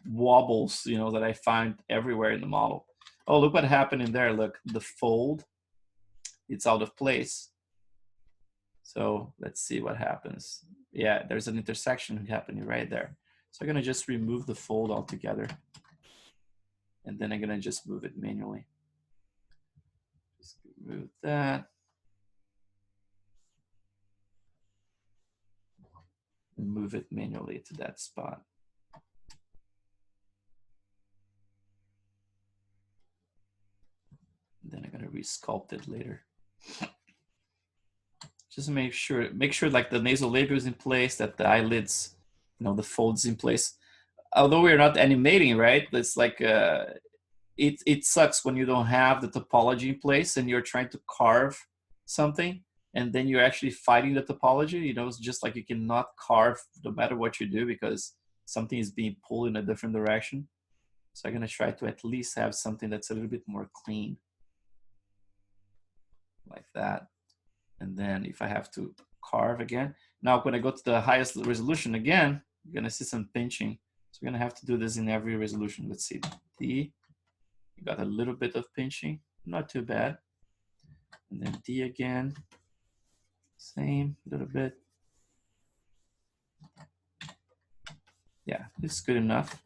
wobbles, you know, that I find everywhere in the model. Oh, look what happened in there. Look, the fold, it's out of place. So let's see what happens. Yeah, there's an intersection happening right there. So I'm gonna just remove the fold altogether. And then I'm gonna just move it manually. Just remove that. And move it manually to that spot. And then I'm gonna resculpt it later. Just make sure like the nasolabial is in place, that the eyelids, you know, the folds in place. Although we're not animating, right? It's like it sucks when you don't have the topology in place and you're trying to carve something, and then you're actually fighting the topology. You know, it's just like you cannot carve no matter what you do because something is being pulled in a different direction. So I'm gonna try to at least have something that's a little bit more clean, like that. And then if I have to carve again, now when I go to the highest resolution again, you're gonna see some pinching. So we're gonna have to do this in every resolution. Let's see, D, you got a little bit of pinching, not too bad. And then D again, same, little bit. Yeah, it's good enough.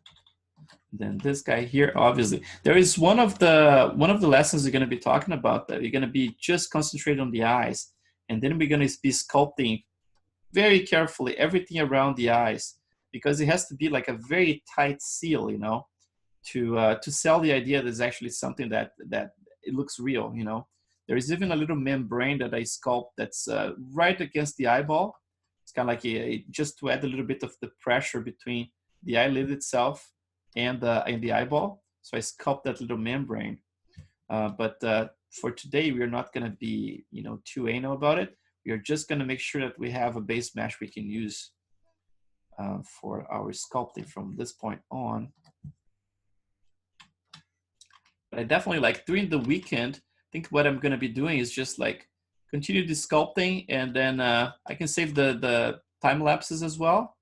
Then this guy here, obviously, there is one of the lessons you're gonna be talking about that you're gonna be just concentrating on the eyes. And then we're going to be sculpting very carefully everything around the eyes, because it has to be like a very tight seal, you know, to sell the idea that there's actually something that it looks real, you know. There is even a little membrane that I sculpt that's right against the eyeball. It's kind of like just to add a little bit of the pressure between the eyelid itself and the eyeball. So I sculpt that little membrane. For today, we're not going to be, you know, too anal about it. We are just going to make sure that we have a base mesh we can use for our sculpting from this point on. But I definitely like during the weekend, I think what I'm going to be doing is just like continue the sculpting, and then I can save the time lapses as well.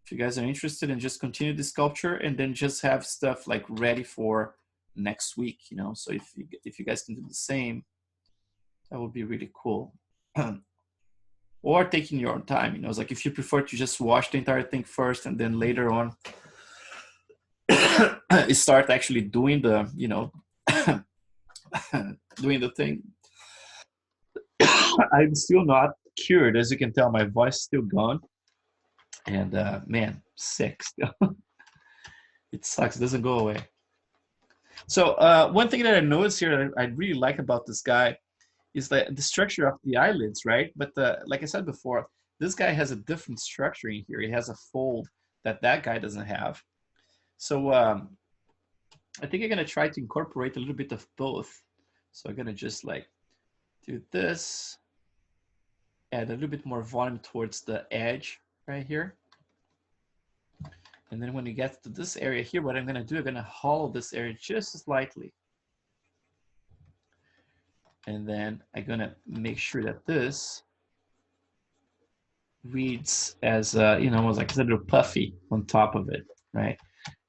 If you guys are interested in just continue the sculpture and then just have stuff like ready for next week, you know. So if you guys can do the same, that would be really cool. Or taking your own time, you know. It's like if you prefer to just watch the entire thing first and then later on start actually doing the, you know, doing the thing. I'm still not cured, as you can tell. My voice is still gone, and man, sick still. It sucks. It doesn't go away. So one thing that I noticed here that I really like about this guy is the structure of the eyelids, right? But like I said before, this guy has a different structure in here. He has a fold that guy doesn't have. So I think I'm gonna try to incorporate a little bit of both. So I'm gonna just like do this, add a little bit more volume towards the edge right here. And then when you get to this area here, what I'm gonna do, I'm gonna hollow this area just slightly. And then I'm gonna make sure that this reads as, you know, almost like a little puffy on top of it, right?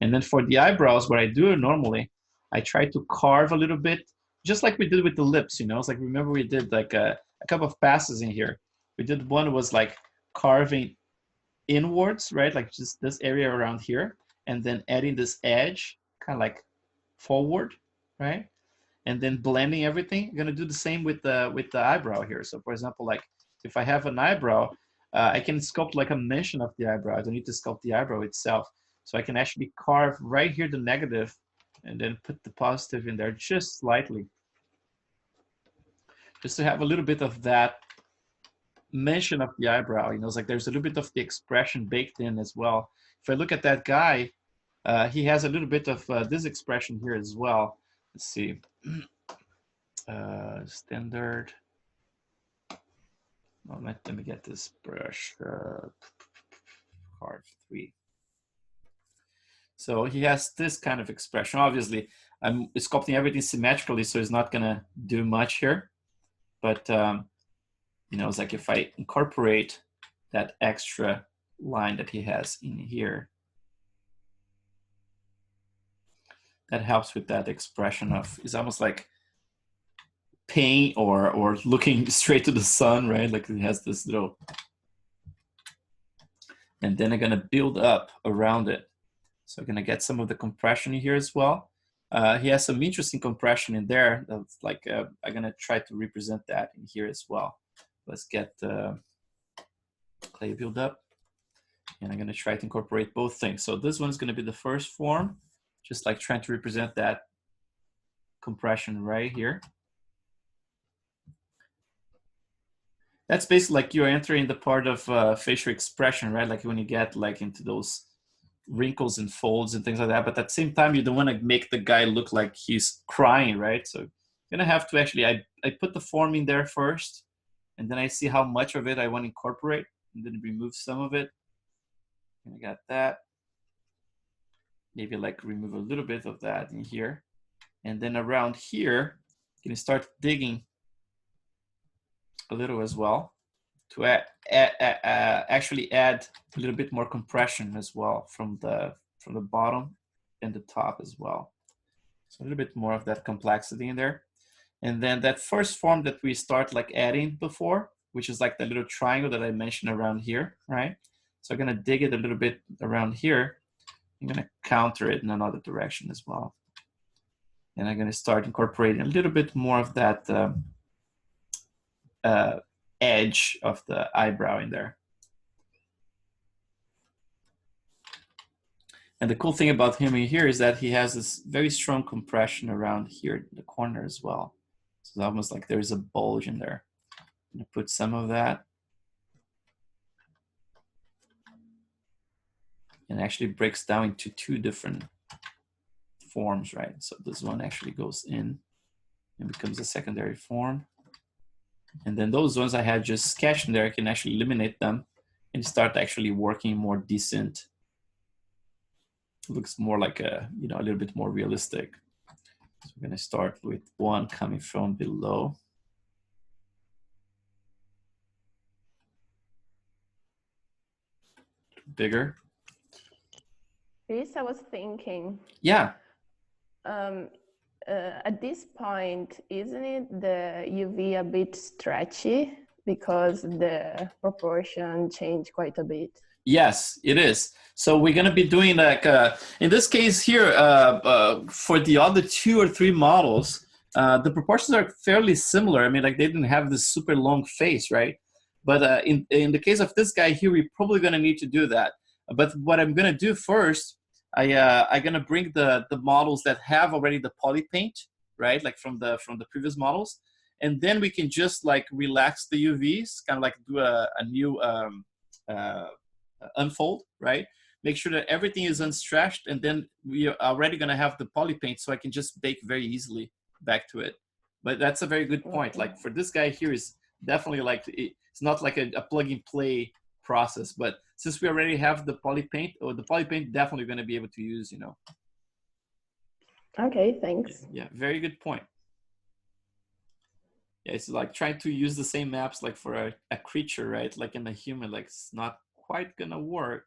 And then for the eyebrows, what I do normally, I try to carve a little bit, just like we did with the lips, you know. It's like, remember we did like a couple of passes in here. We did one was like carving inwards, right? Like just this area around here, and then adding this edge kind of like forward, right? And then blending everything. I'm gonna do the same with the eyebrow here. So for example, like if I have an eyebrow, I can sculpt like a mention of the eyebrow. I don't need to sculpt the eyebrow itself. So I can actually carve right here the negative and then put the positive in there just slightly. Just to have a little bit of that mention of the eyebrow, you know. It's like there's a little bit of the expression baked in as well. If I look at that guy, he has a little bit of this expression here as well. Let's see. Standard. Oh, let me get this brush. Card 3. So he has this kind of expression. Obviously, I'm sculpting everything symmetrically, so it's not gonna do much here. But you know, it's like if I incorporate that extra line that he has in here, that helps with that expression of, it's almost like pain or looking straight to the sun, right? Like it has this little and then I'm gonna build up around it. So I'm gonna get some of the compression here as well. He has some interesting compression in there. That's like, I'm gonna try to represent that in here as well. Let's get clay build up. And I'm gonna try to incorporate both things. So this one's gonna be the first form, just like trying to represent that compression right here. That's basically like you're entering the part of facial expression, right? Like when you get like into those wrinkles and folds and things like that. But at the same time, you don't want to make the guy look like he's crying, right? So I'm gonna have to actually, I put the form in there first, and then I see how much of it I want to incorporate, and then remove some of it. And I got that. Maybe like remove a little bit of that in here. And then around here, you can start digging a little as well to actually add a little bit more compression as well from the bottom and the top as well. So a little bit more of that complexity in there. And then that first form that we start like adding before, which is like the little triangle that I mentioned around here, right? So I'm gonna dig it a little bit around here. I'm gonna counter it in another direction as well. And I'm gonna start incorporating a little bit more of that edge of the eyebrow in there. And the cool thing about him in here is that he has this very strong compression around here in the corner as well. So it's almost like there's a bulge in there. I'm gonna put some of that. And actually breaks down into two different forms, right? So this one actually goes in and becomes a secondary form. And then those ones I had just sketched in there, I can actually eliminate them and start actually working more decent. It looks more like a, you know, a little bit more realistic. So we're gonna start with one coming from below. Bigger. Chris, I was thinking. Yeah. At this point, isn't it the UV a bit stretchy because the proportion changed quite a bit? Yes, it is. So we're going to be doing like, in this case here, for the other 2 or 3 models, the proportions are fairly similar. I mean, like they didn't have this super long face, right? But in the case of this guy here, we're probably going to need to do that. But what I'm going to do first, I'm going to bring the models that have already the poly paint, right? Like from the previous models. And then we can just like relax the UVs, kind of like do a new unfold, right? Make sure that everything is unstretched, and then we are already going to have the poly paint, so I can just bake very easily back to it. But that's a very good point. Like for this guy here is definitely like, it's not like a plug and play process, but since we already have the poly paint, or the poly paint definitely going to be able to use, you know. Okay, thanks. Yeah, very good point. Yeah, it's like trying to use the same maps like for a creature, right? Like in a human, like it's not quite gonna work.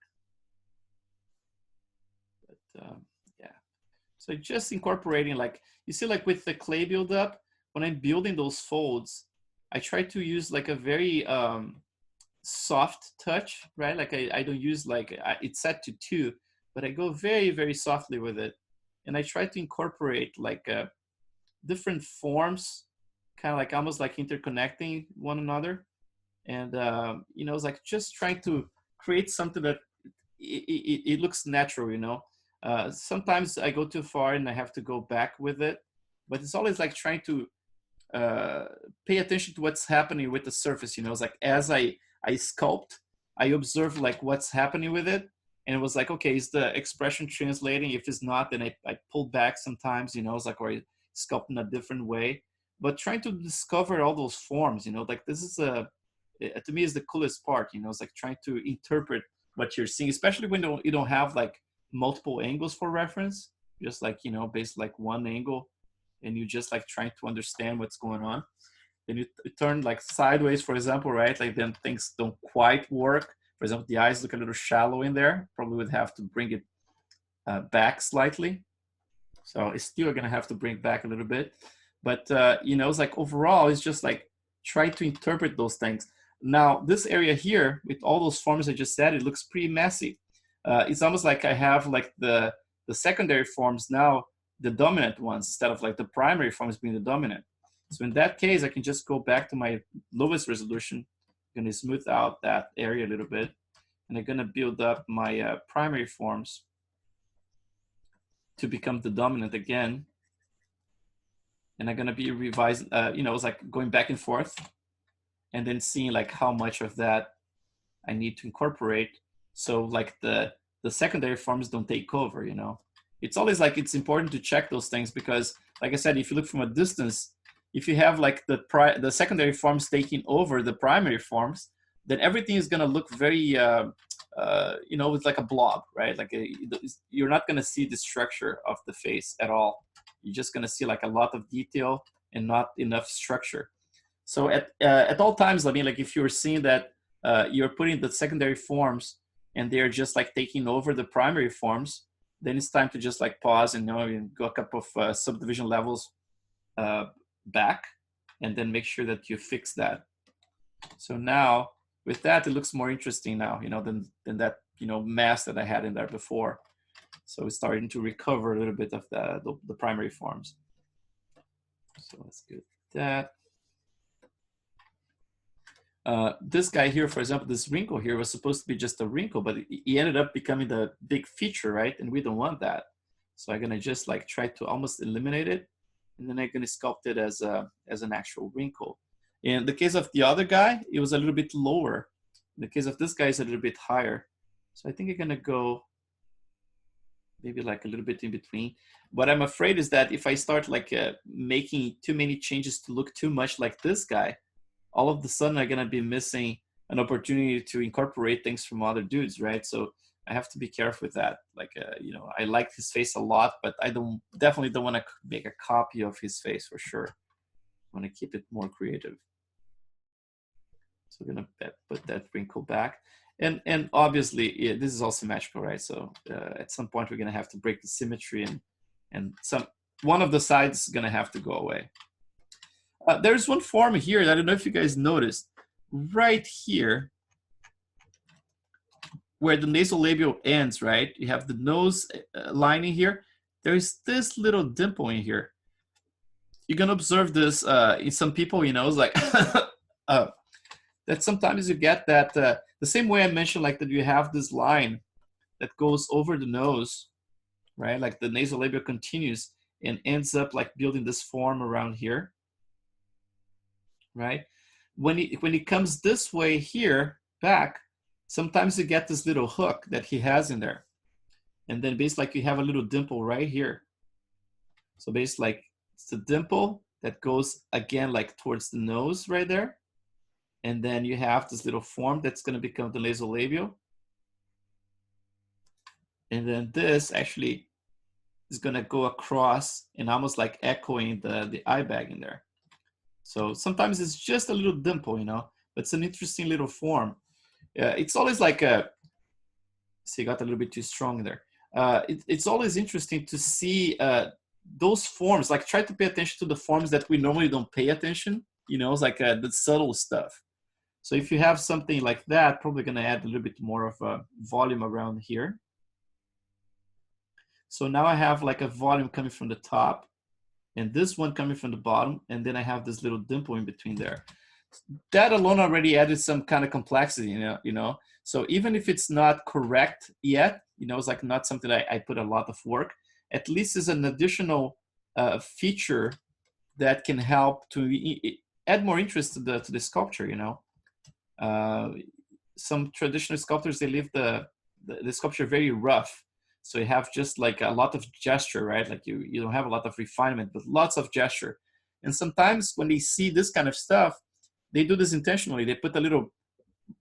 But yeah, so just incorporating, like you see, like with the clay buildup, when I'm building those folds, I try to use like a very soft touch, right? Like I don't use like, it's set to 2, but I go very, very softly with it. And I try to incorporate like different forms, kind of like almost like interconnecting one another. And, you know, it's like just trying to create something that it looks natural, you know. Sometimes I go too far and I have to go back with it, but it's always like trying to pay attention to what's happening with the surface, you know. It's like as I sculpt, I observe like what's happening with it, and it was like, okay, is the expression translating? If it's not, then I pull back sometimes, you know. It's like, or I sculpt in a different way, but trying to discover all those forms, you know, like this is to me is the coolest part, you know. It's like trying to interpret what you're seeing, especially when you don't have like multiple angles for reference, just like, you know, based like one angle, and you just like trying to understand what's going on. Then you turn like sideways, for example, right? Like then things don't quite work. For example, the eyes look a little shallow in there. Probably would have to bring it back slightly. So it's still gonna have to bring back a little bit. But, you know, it's like overall, it's just like try to interpret those things. now this area here with all those forms I just said, it looks pretty messy. It's almost like I have like the secondary forms now, the dominant ones, instead of like the primary forms being the dominant. So in that case, I can just go back to my lowest resolution. I'm going to smooth out that area a little bit, and I'm going to build up my primary forms to become the dominant again. And I'm going to be revising, you know, it's like going back and forth and then seeing like how much of that I need to incorporate. So like the secondary forms don't take over, you know. It's always like, it's important to check those things because like I said, if you look from a distance, if you have like the secondary forms taking over the primary forms, then everything is going to look very, you know, it's like a blob, right? Like you're not going to see the structure of the face at all. You're just going to see like a lot of detail and not enough structure. So at all times, I mean, like if you're seeing that you're putting the secondary forms and they're just like taking over the primary forms, then it's time to just like pause and, you know, go a couple of subdivision levels back and then make sure that you fix that. So now with that, it looks more interesting now, you know, than that, you know, mess that I had in there before. So it's starting to recover a little bit of the primary forms. So let's do that. This guy here, for example, this wrinkle here was supposed to be just a wrinkle, but he ended up becoming the big feature, right? And we don't want that. So I'm gonna just like try to almost eliminate it. And then I'm gonna sculpt it as an actual wrinkle. In the case of the other guy, it was a little bit lower. In the case of this guy, it's a little bit higher. So I think I'm gonna go maybe like a little bit in between. What I'm afraid is that if I start like making too many changes to look too much like this guy, all of a sudden I'm gonna be missing an opportunity to incorporate things from other dudes, right? So I have to be careful with that. Like, you know, I like his face a lot, but I definitely don't want to make a copy of his face for sure. I want to keep it more creative. So I'm gonna put that wrinkle back. And obviously, yeah, this is all symmetrical, right? So at some point we're gonna have to break the symmetry and one of the sides is gonna have to go away. There's one form here that I don't know if you guys noticed. Right here, where the nasolabial ends, right? You have the nose lining here. There's this little dimple in here. You're gonna observe this in some people, you know, it's like that sometimes you get that the same way I mentioned, like that you have this line that goes over the nose, right? Like the nasolabial continues and ends up like building this form around here, right? When he comes this way here back, sometimes you get this little hook that he has in there, and then basically like you have a little dimple right here. So basically like it's a dimple that goes again like towards the nose right there, and then you have this little form that's going to become the nasolabial, and then this actually is going to go across and almost like echoing the eye bag in there. So sometimes it's just a little dimple, you know, but it's an interesting little form. It's always like see, got a little bit too strong there. It's always interesting to see those forms, like try to pay attention to the forms that we normally don't pay attention, you know, it's like the subtle stuff. So if you have something like that, probably gonna add a little bit more of volume around here. So now I have like a volume coming from the top and this one coming from the bottom, and then I have this little dimple in between there. That alone already added some kind of complexity, you know. So even if it's not correct yet, you know, it's like not something I put a lot of work, at least is an additional feature that can help to add more interest to the sculpture, you know. Some traditional sculptors, they leave the sculpture very rough. So you have just like a lot of gesture, right? Like you don't have a lot of refinement, but lots of gesture. And sometimes when they see this kind of stuff, they do this intentionally. They put a little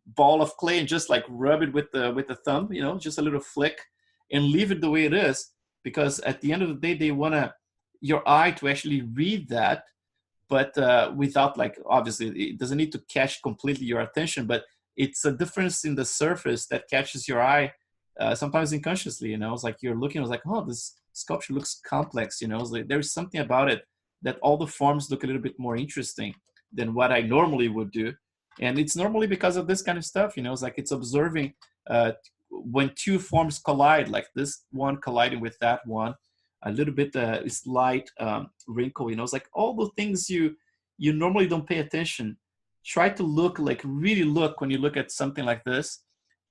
ball of clay and just like rub it with the thumb, you know, just a little flick, and leave it the way it is. Because at the end of the day, they want your eye to actually read that, but without like, obviously, it doesn't need to catch completely your attention, but it's a difference in the surface that catches your eye. Sometimes unconsciously, you know, it's like you're looking, it's like, oh, this sculpture looks complex, you know, it's like there's something about it that all the forms look a little bit more interesting than what I normally would do. And it's normally because of this kind of stuff, you know, it's like it's observing when two forms collide, like this one colliding with that one, a little bit slight wrinkle, you know, it's like all the things you normally don't pay attention. Try to look, like really look when you look at something like this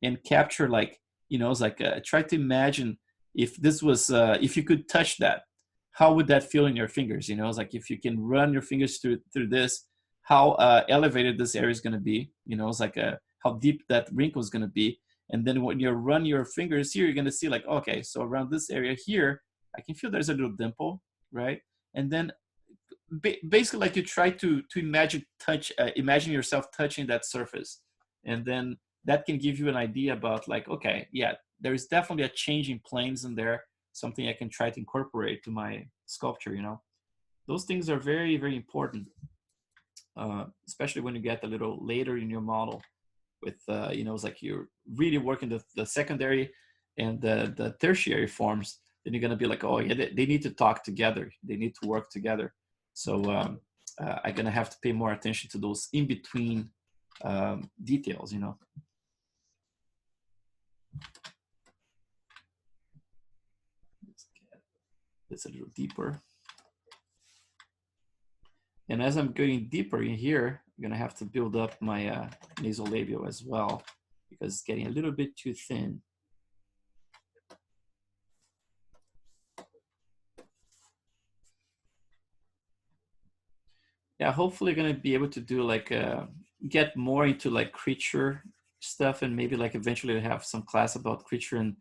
and capture, like, you know, it's like try to imagine if this was, if you could touch that, how would that feel in your fingers? You know, it's like if you can run your fingers through this, how elevated this area is going to be. You know, it's like how deep that wrinkle is going to be. And then when you run your fingers here, you're going to see like, okay, so around this area here, I can feel there's a little dimple, right? And then basically like you try to imagine imagine yourself touching that surface. And then that can give you an idea about like, okay, yeah, there is definitely a change in planes in there, something I can try to incorporate to my sculpture, you know. Those things are very, very important, especially when you get a little later in your model with, you know, it's like you're really working the secondary and the tertiary forms, then you're going to be like, oh yeah, they need to talk together. They need to work together. So I'm going to have to pay more attention to those in-between details, you know. Let's get this a little deeper. And as I'm going deeper in here, I'm going to have to build up my nasolabial as well, because it's getting a little bit too thin. Yeah, hopefully going to be able to do like, get more into like creature stuff, and maybe like eventually have some class about creature and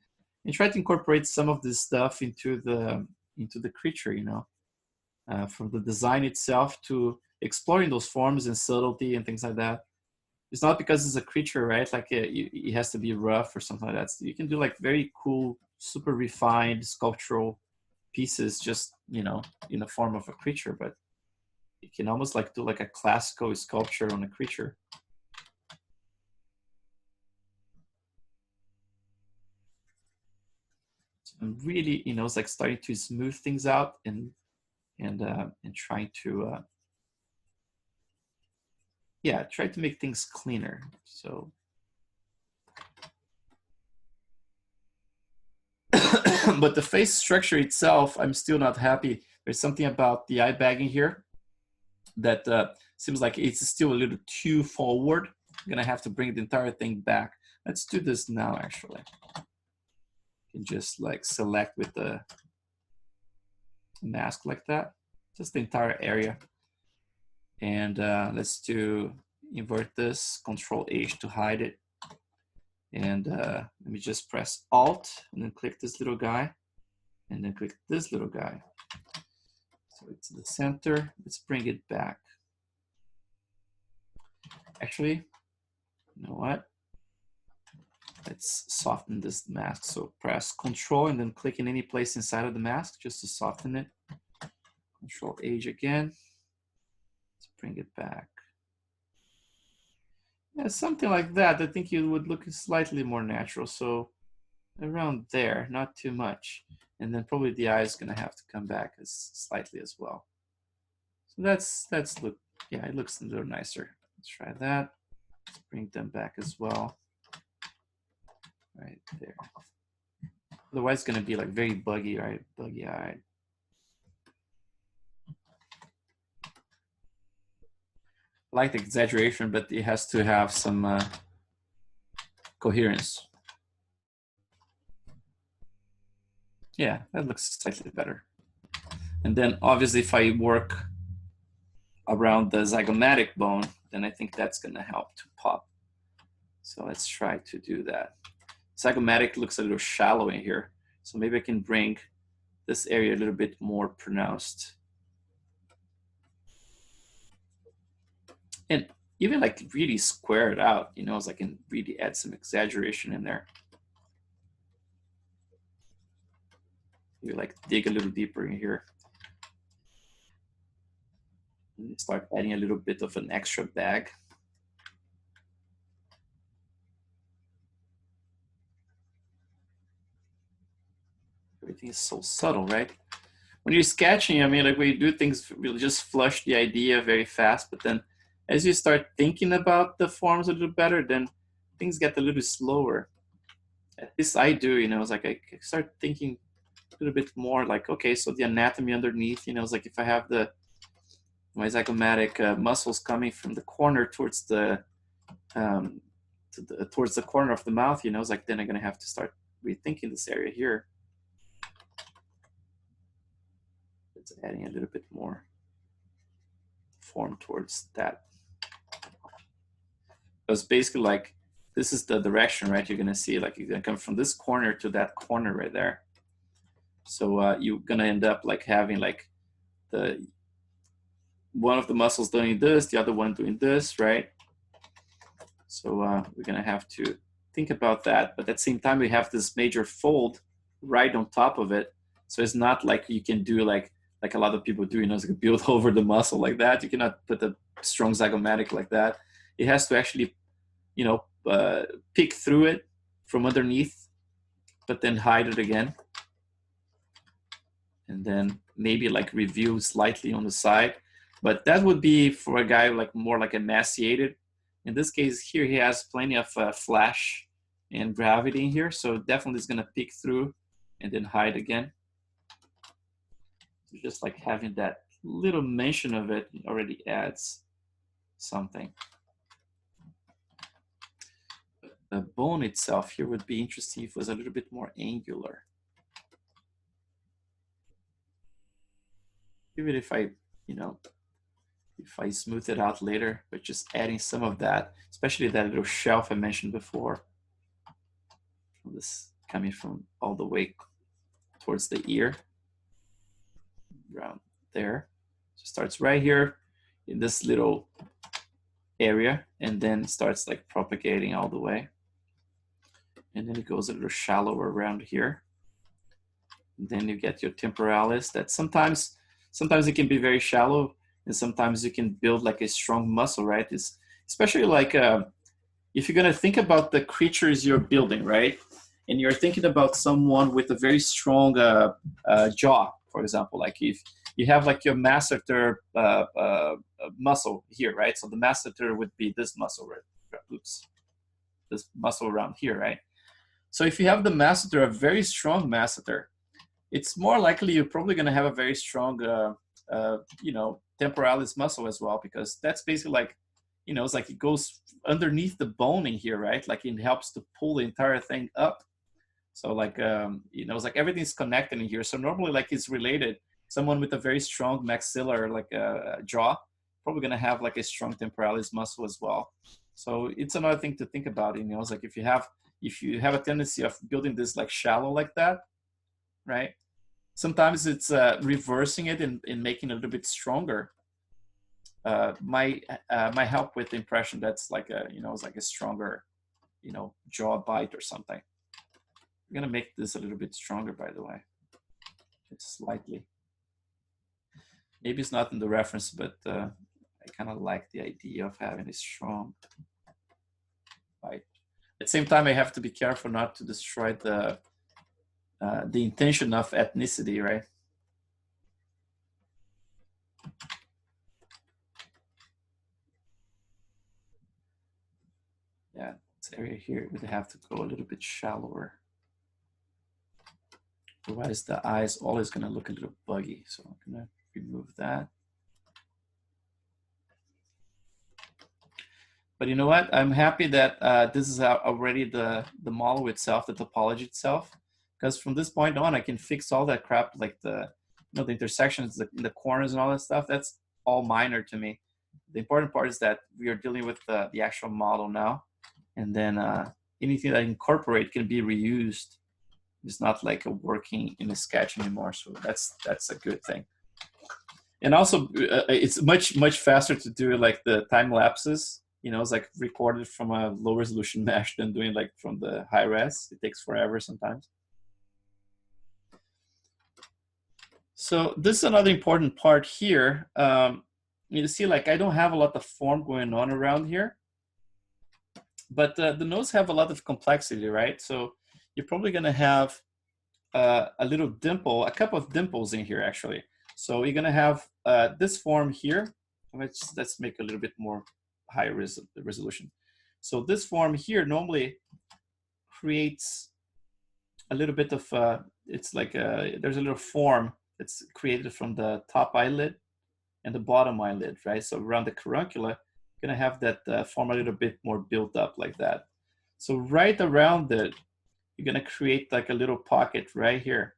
try to incorporate some of this stuff into the creature, you know, from the design itself to exploring those forms and subtlety and things like that. It's not because it's a creature, right? Like it has to be rough or something like that. So you can do like very cool, super refined sculptural pieces, just, you know, in the form of a creature, but you can almost like do like a classical sculpture on a creature. So I'm really, you know, it's like starting to smooth things out and trying to, yeah, try to make things cleaner. So, but the face structure itself, I'm still not happy. There's something about the eye bagging here that seems like it's still a little too forward. I'm gonna have to bring the entire thing back. Let's do this now, actually. You can just like select with the mask like that, just the entire area. And let's invert this, Control H to hide it. And let me just press Alt and then click this little guy and then click this little guy. So it's the center. Let's bring it back. Actually, you know what? Let's soften this mask. So press Control and then click in any place inside of the mask just to soften it. Control H again. Let's bring it back. Yeah, something like that. I think it would look slightly more natural. So around there, not too much. And then probably the eye is going to have to come back slightly as well. So that's look, yeah, it looks a little nicer. Let's try that. Let's bring them back as well. Right there. Otherwise, it's going to be like very buggy, right? Buggy eye. I like the exaggeration, but it has to have some coherence. Yeah, that looks slightly better. And then obviously if I work around the zygomatic bone, then I think that's gonna help to pop. So let's try to do that. Zygomatic looks a little shallow in here. So maybe I can bring this area a little bit more pronounced. And even like really square it out, you know, so I can really add some exaggeration in there. You like dig a little deeper in here. And start adding a little bit of an extra bag. Everything is so subtle, right? When you're sketching, I mean, like when you do things, we'll just flush the idea very fast, but then as you start thinking about the forms a little better, then things get a little slower. At least I do, you know, it's like I start thinking a little bit more like, okay, so the anatomy underneath, you know, it's like if I have my zygomatic muscles coming from the corner towards the towards the corner of the mouth, you know, it's like then I'm gonna have to start rethinking this area here. It's adding a little bit more form towards that. It's basically like this is the direction, right? You're gonna see like you're gonna come from this corner to that corner right there. So you're gonna end up like having like the one of the muscles doing this, the other one doing this, right? So we're gonna have to think about that, but at the same time we have this major fold right on top of it. So it's not like you can do like a lot of people do, you know, it's like build over the muscle like that. You cannot put a strong zygomatic like that. It has to actually, you know, peek through it from underneath, but then hide it again. And then maybe like review slightly on the side. But that would be for a guy like more like emaciated. In this case here, he has plenty of flash and gravity in here. So definitely it's gonna peek through and then hide again. So just like having that little mention of it already adds something. The bone itself here would be interesting if it was a little bit more angular. Even if I, you know, if I smooth it out later, but just adding some of that, especially that little shelf I mentioned before. This coming from all the way towards the ear, around there. So it starts right here in this little area and then starts like propagating all the way. And then it goes a little shallower around here. And then you get your temporalis that sometimes it can be very shallow and sometimes you can build like a strong muscle, right? It's especially like if you're gonna think about the creatures you're building, right? And you're thinking about someone with a very strong jaw, for example, like if you have like your masseter muscle here, right? So the masseter would be this muscle, right? Oops, this muscle around here, right? So if you have the masseter, a very strong masseter, it's more likely you're probably going to have a very strong, you know, temporalis muscle as well, because that's basically like, you know, it's like it goes underneath the bone in here, right? Like it helps to pull the entire thing up. So like, you know, it's like everything's connected in here. So normally like it's related. Someone with a very strong maxillar, like a jaw, probably going to have like a strong temporalis muscle as well. So it's another thing to think about, you know, it's like if you have a tendency of building this like shallow like that, right? Sometimes it's reversing it and making it a little bit stronger. Might help with the impression that's like a, you know, it's like a stronger, you know, jaw bite or something. I'm gonna make this a little bit stronger, by the way, just slightly. Maybe it's not in the reference, but I kind of like the idea of having a strong bite. At the same time, I have to be careful not to destroy the intention of ethnicity, right? Yeah, this area here would have to go a little bit shallower. Otherwise, the eye is always going to look a little buggy. So I'm going to remove that. But you know what? I'm happy that this is already the model itself, the topology itself. Because from this point on, I can fix all that crap, like the, you know, the intersections, the corners and all that stuff. That's all minor to me. The important part is that we are dealing with the actual model now. And then anything that I incorporate can be reused. It's not like a working in a sketch anymore. So that's a good thing. And also, it's much faster to do like the time lapses. You know, it's like recorded from a low resolution mesh than doing like from the high res. It takes forever sometimes. So this is another important part here. You see, like I don't have a lot of form going on around here, but the nodes have a lot of complexity, right? So you're probably gonna have a little dimple, a couple of dimples in here actually. So you're gonna have this form here, Let's make a little bit more higher resolution. So this form here normally creates a little bit of, it's like there's a little form that's created from the top eyelid and the bottom eyelid, right? So around the caruncula, you're gonna have that form a little bit more built up like that. So right around it, you're gonna create like a little pocket right here.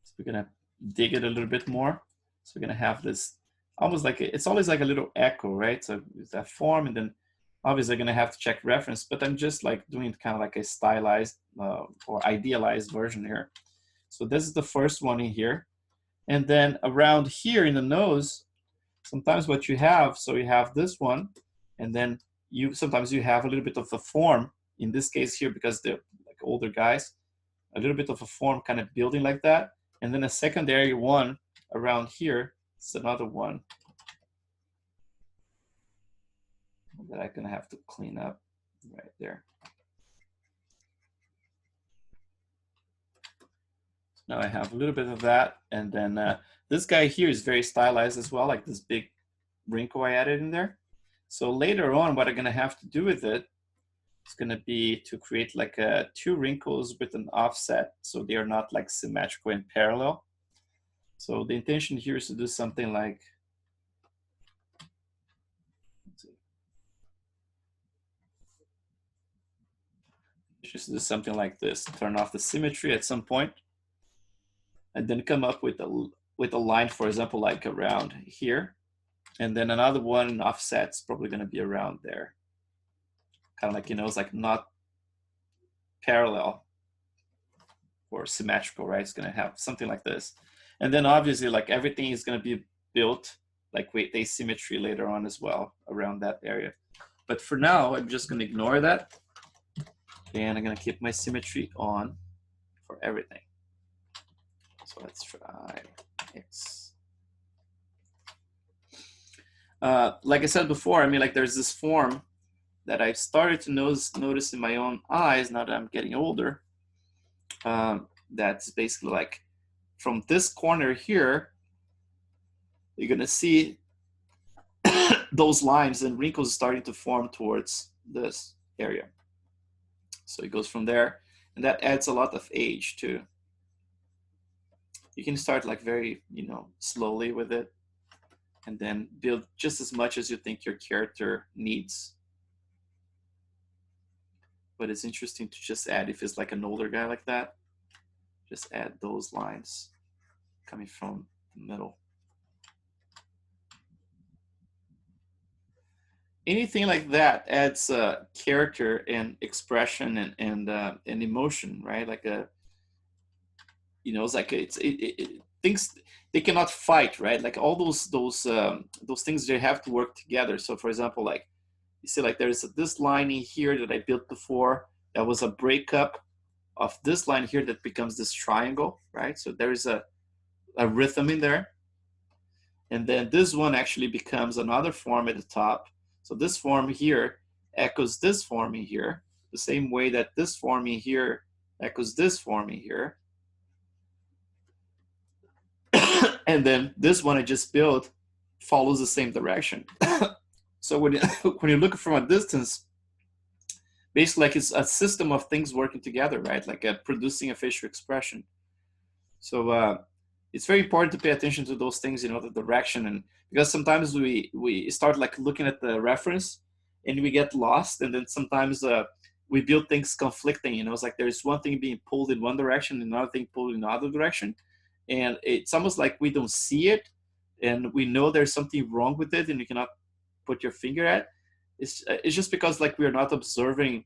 So we're gonna dig it a little bit more. So we're gonna have this almost like, it's always like a little echo, right? So it's that form, and then obviously I'm gonna have to check reference, but I'm just like doing kind of like a stylized or idealized version here. So this is the first one in here. And then around here in the nose, sometimes what you have, so you have this one, and then sometimes you have a little bit of a form, in this case here, because they're like older guys, a little bit of a form kind of building like that. And then a secondary one around here, it's another one that I'm gonna have to clean up right there. Now I have a little bit of that, and then this guy here is very stylized as well, like this big wrinkle I added in there. So later on, what I'm gonna have to do with it is gonna be to create like 2 wrinkles with an offset, so they are not like symmetrical and parallel. So the intention here is to do something like, just do something like this, turn off the symmetry at some point, and then come up with a line, for example, like around here, and then another one offset's probably going to be around there, kind of like, you know, it's like not parallel or symmetrical, right? It's going to have something like this, and then obviously like everything is going to be built like with asymmetry later on as well around that area. But for now, I'm just going to ignore that, and I'm going to keep my symmetry on for everything. So let's try X. Like I said before, I mean, like there's this form that I've started to notice in my own eyes now that I'm getting older. That's basically like from this corner here, you're gonna see those lines and wrinkles starting to form towards this area. So it goes from there, and that adds a lot of age too. You can start like very, you know, slowly with it, and then build just as much as you think your character needs. But it's interesting to just add, if it's like an older guy like that, just add those lines coming from the middle. Anything like that adds character and expression and emotion, right? Like a, you know, it's like things, they cannot fight, right? Like all those things, they have to work together. So for example, like you see, like there's this line in here that I built before that was a breakup of this line here that becomes this triangle, right? So there is a rhythm in there, and then this one actually becomes another form at the top. So this form here echoes this form in here, the same way that this form in here echoes this form in here. And then this one I just built follows the same direction. So when you look from a distance, basically like it's a system of things working together, right? Like producing a facial expression. So it's very important to pay attention to those things, you know, the direction, and because sometimes we start like looking at the reference and we get lost, and then sometimes we build things conflicting, you know, it's like there's one thing being pulled in one direction and another thing pulled in the other direction, and it's almost like we don't see it, and we know there's something wrong with it and you cannot put your finger at. It's just because like we're not observing,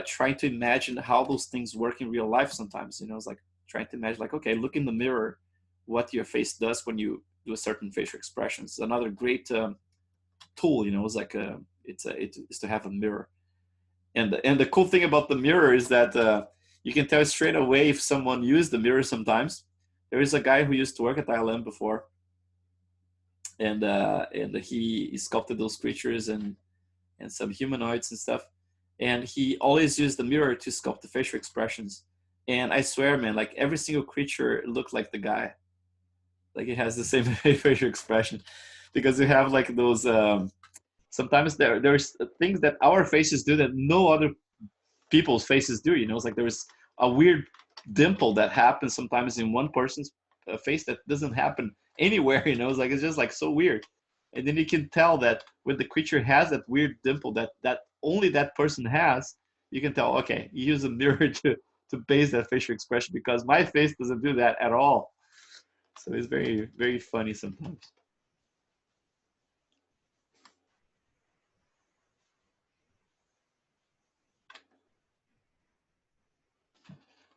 trying to imagine how those things work in real life sometimes, you know, it's like trying to imagine like, okay, look in the mirror, what your face does when you do a certain facial expression. It's another great tool, you know, it's like it's to have a mirror. And the cool thing about the mirror is that you can tell straight away if someone used the mirror sometimes. There is a guy who used to work at ILM before, and he sculpted those creatures and some humanoids and stuff, and he always used the mirror to sculpt the facial expressions. And I swear, man, like every single creature looked like the guy. Like it has the same facial expression, because you have like those. Sometimes there's things that our faces do that no other people's faces do. You know, it's like there's a weird dimple that happens sometimes in one person's face that doesn't happen anywhere. You know, it's just like so weird. And then you can tell that when the creature has that weird dimple that only that person has, you can tell, okay, you use a mirror to base that facial expression, because my face doesn't do that at all. So it's very, very funny sometimes.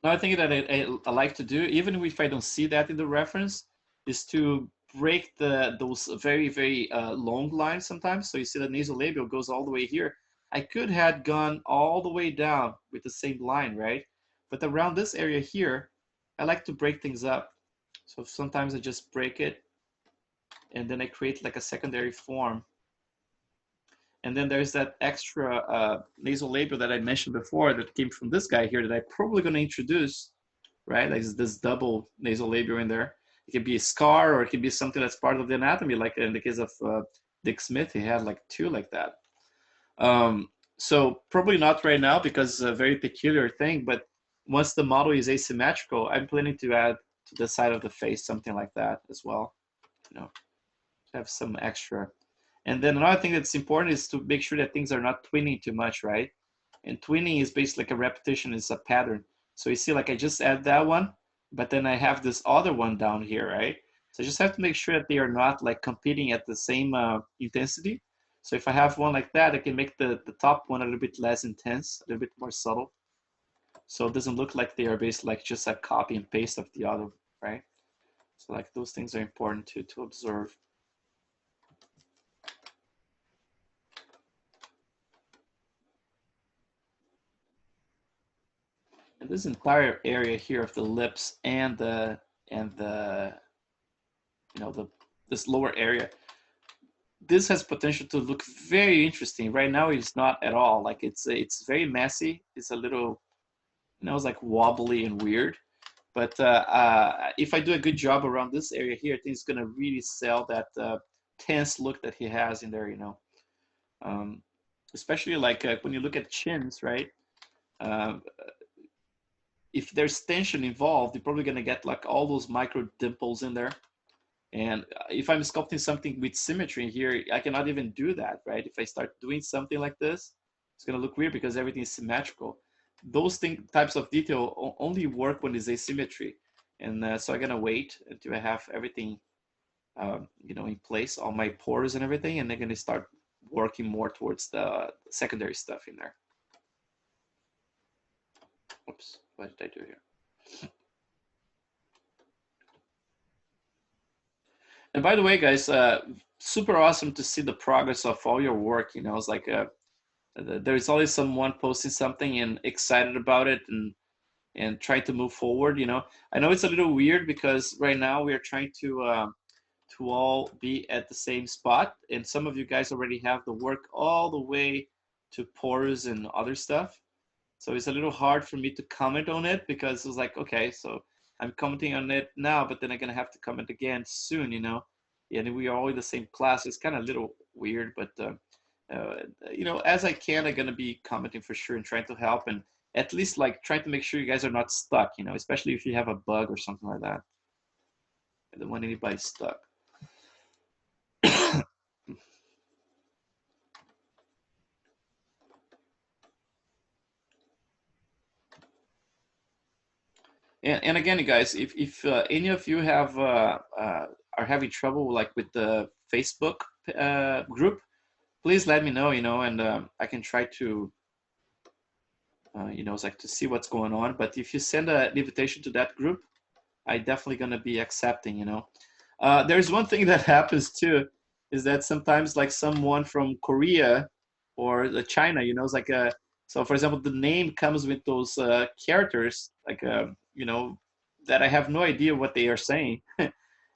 Another thing that I like to do, even if I don't see that in the reference, is to break those very, very long lines sometimes. So you see the nasolabial goes all the way here. I could have gone all the way down with the same line, right? But around this area here, I like to break things up. So sometimes I just break it, and then I create like a secondary form. And then there's that extra nasolabial that I mentioned before that came from this guy here that I'm probably going to introduce, right? Like this double nasolabial in there. It can be a scar, or it can be something that's part of the anatomy. Like in the case of Dick Smith, he had like 2 like that. So probably not right now, because it's a very peculiar thing, but once the model is asymmetrical, I'm planning to add to the side of the face something like that as well, you know, to have some extra. And then another thing that's important is to make sure that things are not twinning too much, right? And twinning is basically like a repetition, is a pattern. So you see, like I just add that one, but then I have this other one down here, right? So I just have to make sure that they are not like competing at the same intensity. So if I have one like that, I can make the top one a little bit less intense, a little bit more subtle. So it doesn't look like they are basically like just a copy and paste of the other, right? So like those things are important to observe. And this entire area here of the lips and the you know this lower area, this has potential to look very interesting. Right now it's not at all. Like it's very messy. It's a little, you know, it's like wobbly and weird. But if I do a good job around this area here, I think it's gonna really sell that tense look that he has in there, you know. Especially like when you look at chins, right? If there's tension involved, you're probably gonna get like all those micro dimples in there. And if I'm sculpting something with symmetry here, I cannot even do that, right? If I start doing something like this, it's gonna look weird because everything is symmetrical. Those types of detail only work when there's asymmetry. And so I'm gonna wait until I have everything, you know, in place, all my pores and everything, and they're gonna start working more towards the secondary stuff in there. Oops, what did I do here? And by the way, guys, super awesome to see the progress of all your work. You know, it's like there's always someone posting something and excited about it and trying to move forward. You know, I know it's a little weird because right now we are trying to all be at the same spot, and some of you guys already have the work all the way to pores and other stuff. So it's a little hard for me to comment on it because it's like, okay, so I'm commenting on it now, but then I'm gonna have to comment again soon, you know. And we are all in the same class. It's kind of a little weird, but you know, as I can, I'm gonna be commenting for sure and trying to help and at least like trying to make sure you guys are not stuck, you know, especially if you have a bug or something like that. I don't want anybody stuck. And again, you guys, if any of you have are having trouble like with the Facebook group, please let me know, you know, and I can try to, you know, it's like to see what's going on. But if you send an invitation to that group, I definitely gonna be accepting, you know. There's one thing that happens too, is that sometimes like someone from Korea or China, you know, it's like so for example, the name comes with those characters, like you know, that I have no idea what they are saying,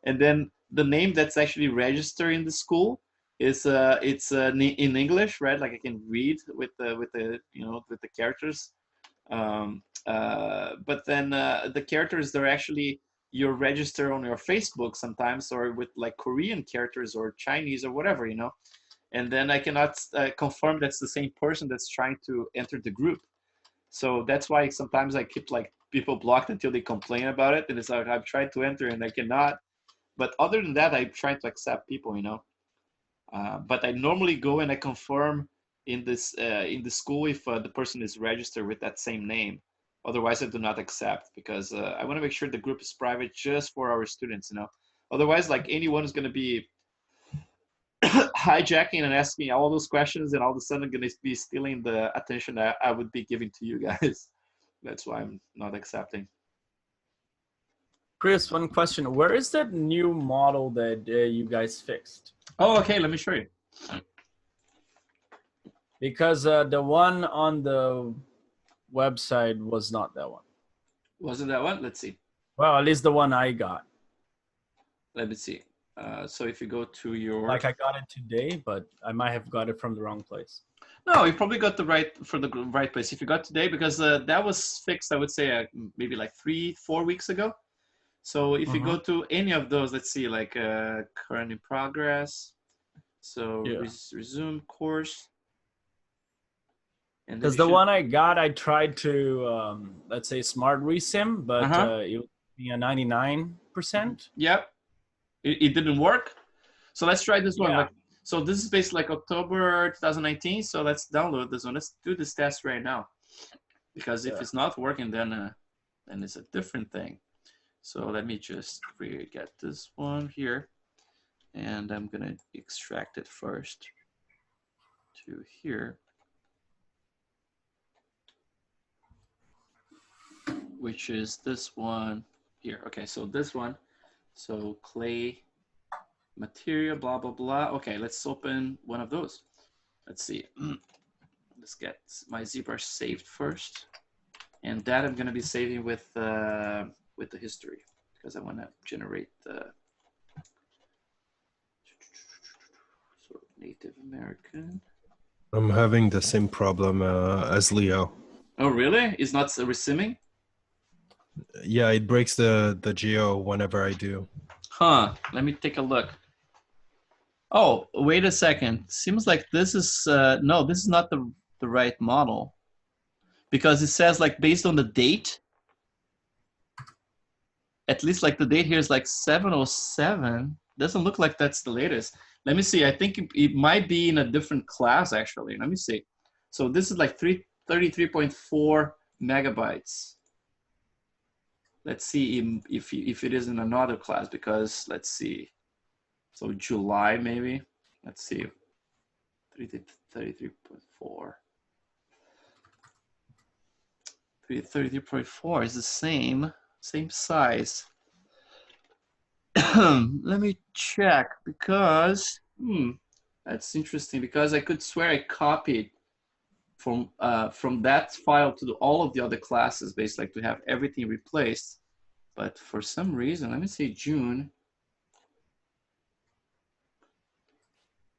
and then the name that's actually registered in the school is it's in English, right? Like I can read with the you know with the characters, but then the characters, they're actually you're registered on your Facebook sometimes, or with like Korean characters or Chinese or whatever, you know, and then I cannot confirm that's the same person that's trying to enter the group. So that's why sometimes I keep like people blocked until they complain about it, and it's like I've tried to enter and I cannot. But other than that, I try to accept people, you know. But I normally go and I confirm in the school if the person is registered with that same name. Otherwise, I do not accept, because I want to make sure the group is private just for our students, you know. Otherwise, like, anyone is going to be hijacking and asking all those questions, and all of a sudden going to be stealing the attention that I would be giving to you guys. That's why I'm not accepting. Chris, one question. Where is that new model that you guys fixed? Oh, okay. Let me show you. Because the one on the website was not that one. Wasn't that one? Let's see. Well, at least the one I got. Let me see. So if you go to your... Like, I got it today, but I might have got it from the wrong place. No, you probably got the right place. If you got today, because that was fixed, I would say maybe like 3-4 weeks ago. So if you go to any of those, let's see, like current in progress. So resume course. Because the one I got, I tried to, let's say, smart resim, but it was a 99%. Yep. It didn't work. So let's try this one. Yeah. Like, so this is based like October 2019. So let's download this one. Let's do this test right now. Because if it's not working, then it's a different thing. So let me just get this one here. And I'm going to extract it first to here. Which is this one here. Okay, so this one. So clay material, blah, blah, blah. Okay, let's open one of those. Let's see. Let's get my ZBrush saved first. And that I'm going to be saving with the history, because I want to generate the sort of Native American. I'm having the same problem as Leo. Oh, really? It's not resimming? Yeah, it breaks the geo whenever I do. Huh, let me take a look. Oh, wait a second. Seems like this is, no, this is not the right model. Because it says like based on the date, at least like the date here is like 707. Doesn't look like that's the latest. Let me see, I think it might be in a different class actually. Let me see. So this is like 33.4 megabytes. Let's see if it is in another class, because let's see. So July maybe. Let's see. 33.4. 33.4 is the same size. Let me check, because that's interesting, because I could swear I copied from that file to all of the other classes, basically, like to have everything replaced. But for some reason, let me see, June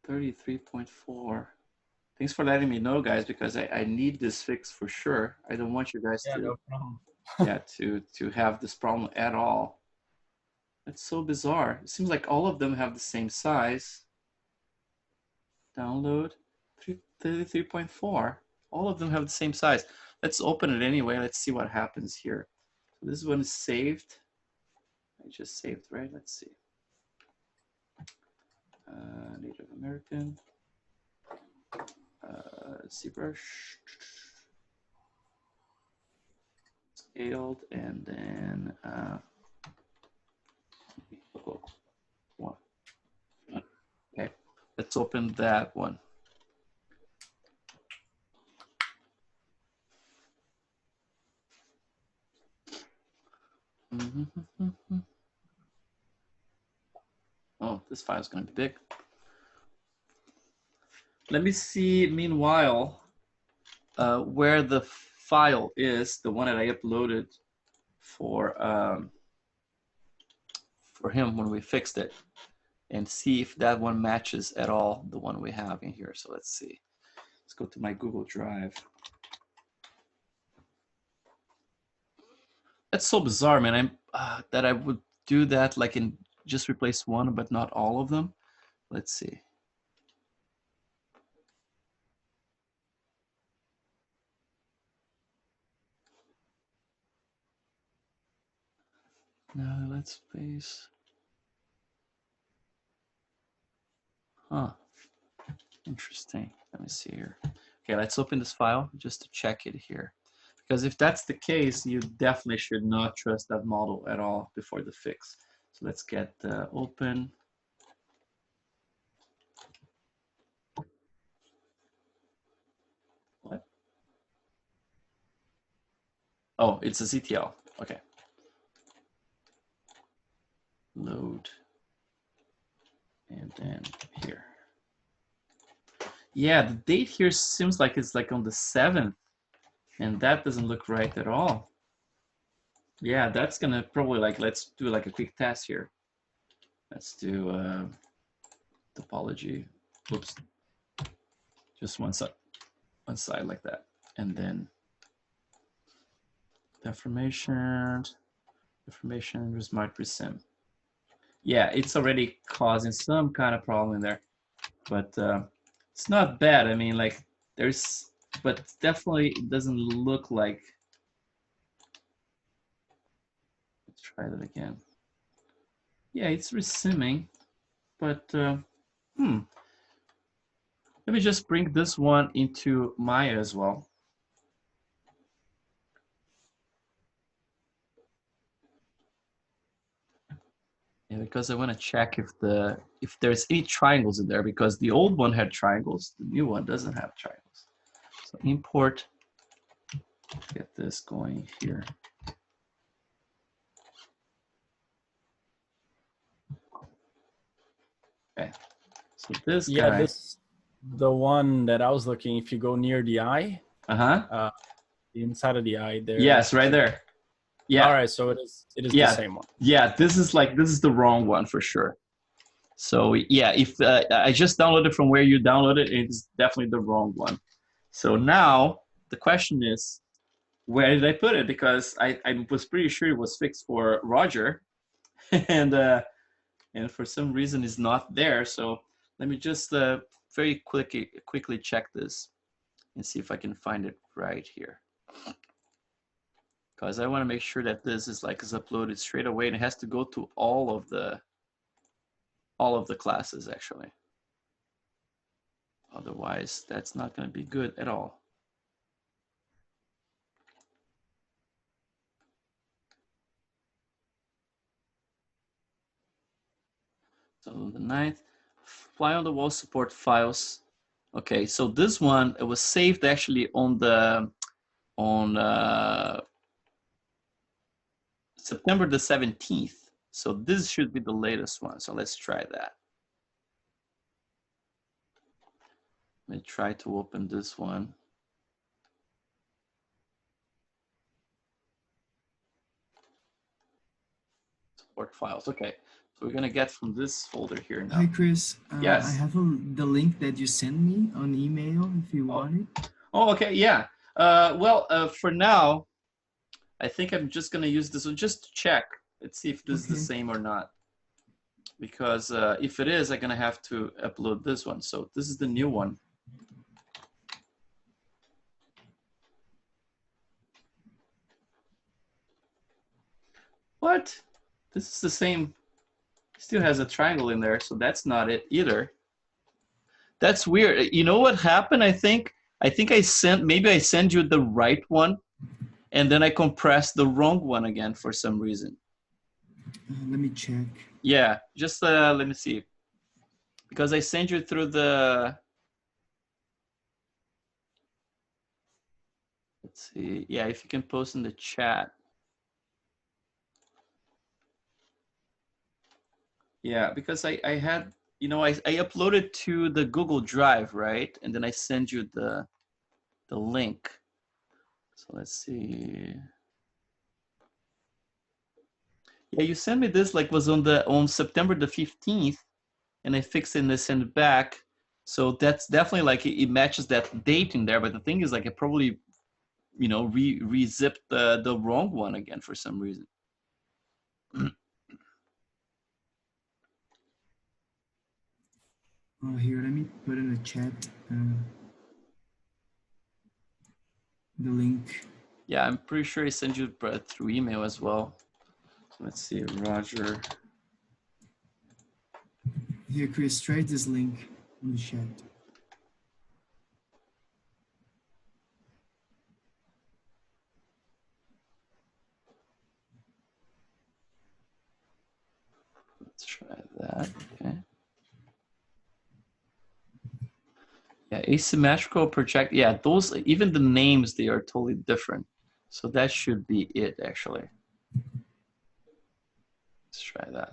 33.4. Thanks for letting me know, guys, because I need this fix for sure. I don't want you guys no problem. to have this problem at all. That's so bizarre. It seems like all of them have the same size. Download 33.4. All of them have the same size. Let's open it anyway. Let's see what happens here. So this one is saved. I just saved, right? Let's see. Native American. ZBrush. Scaled, and then one. Okay, let's open that one. Oh, this file is going to be big. Let me see, meanwhile, where the file is, the one that I uploaded for him when we fixed it, and see if that one matches at all the one we have in here. So let's see. Let's go to my Google Drive. That's so bizarre, man. That I would do that, like in just replace one, but not all of them. Let's see. Now let's paste. Huh. Interesting. Let me see here. Okay, let's open this file just to check it here. Because if that's the case, you definitely should not trust that model at all before the fix. So let's get open. What? Oh, it's a ZTL. Okay. Load. And then here. Yeah, the date here seems like it's like on the 7th. And that doesn't look right at all. Yeah, that's gonna probably like, let's do like a quick test here. Let's do topology. Oops. Just one side like that. And then deformation, smart presim. Yeah, it's already causing some kind of problem in there, but it's not bad. I mean, like there's, but definitely it doesn't look like. Let's try that again. Yeah, it's resimming, but let me just bring this one into Maya as well. Yeah, because I want to check if there's any triangles in there, because the old one had triangles, the new one doesn't have triangles. So import, get this going here. Okay, so this guy. This the one that I was looking. If you go near the eye, the inside of the eye there. Yes, right there. Yeah. All right, so it is the same one. Yeah, this is the wrong one for sure. So yeah, if I just downloaded from where you downloaded, it's definitely the wrong one. So now the question is, where did I put it? Because I was pretty sure it was fixed for Roger, and for some reason it's not there. So let me just very quickly check this and see if I can find it right here. Because I want to make sure that this is uploaded straight away, and it has to go to all of the classes actually. Otherwise, that's not going to be good at all. So the 9th, fly on the wall support files. Okay, so this one, it was saved actually on September the 17th. So this should be the latest one. So let's try that. Let me try to open this one. Support files. Okay. So we're gonna get from this folder here now. Hi, Chris. Yes. I have the link that you sent me on email if you want it. Oh, okay. Yeah. For now, I think I'm just gonna use this one just to check. Let's see if this is the same or not. Because if it is, I'm gonna have to upload this one. So this is the new one. What? This is the same. Still has a triangle in there, so that's not it either. That's weird. You know what happened? I think maybe I sent you the right one, and then I compressed the wrong one again for some reason. Let me check. Yeah, just let me see. Because I sent you through the. Let's see. Yeah, if you can post in the chat. Yeah, because I had, I uploaded to the Google Drive, right? And then I send you the link. So let's see. Yeah, you sent me this was on September the 15th, and I fixed it and I sent it back. So that's definitely it matches that date in there. But the thing is, I probably you know, re-zip the wrong one again for some reason. Oh, here, let me put in the chat the link. Yeah, I'm pretty sure he sent you through email as well. So let's see, Roger. Here, Chris, try this link in the chat. Let's try that. Okay. Yeah, asymmetrical project. Yeah, those, even the names, they are totally different. So that should be it, actually. Let's try that.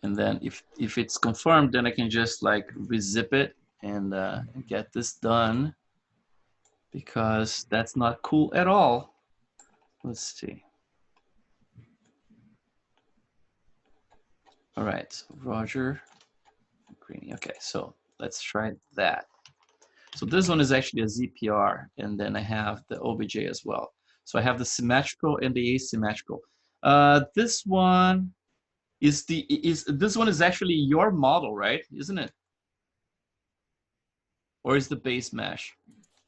And then if it's confirmed, then I can just like rezip it and get this done, because that's not cool at all. Let's see. All right, so Roger Greeny. Okay, so let's try that. So this one is actually a ZPR, and then I have the OBJ as well. So I have the symmetrical and the asymmetrical. This one is this one is actually your model, right? Isn't it? Or is the base mesh?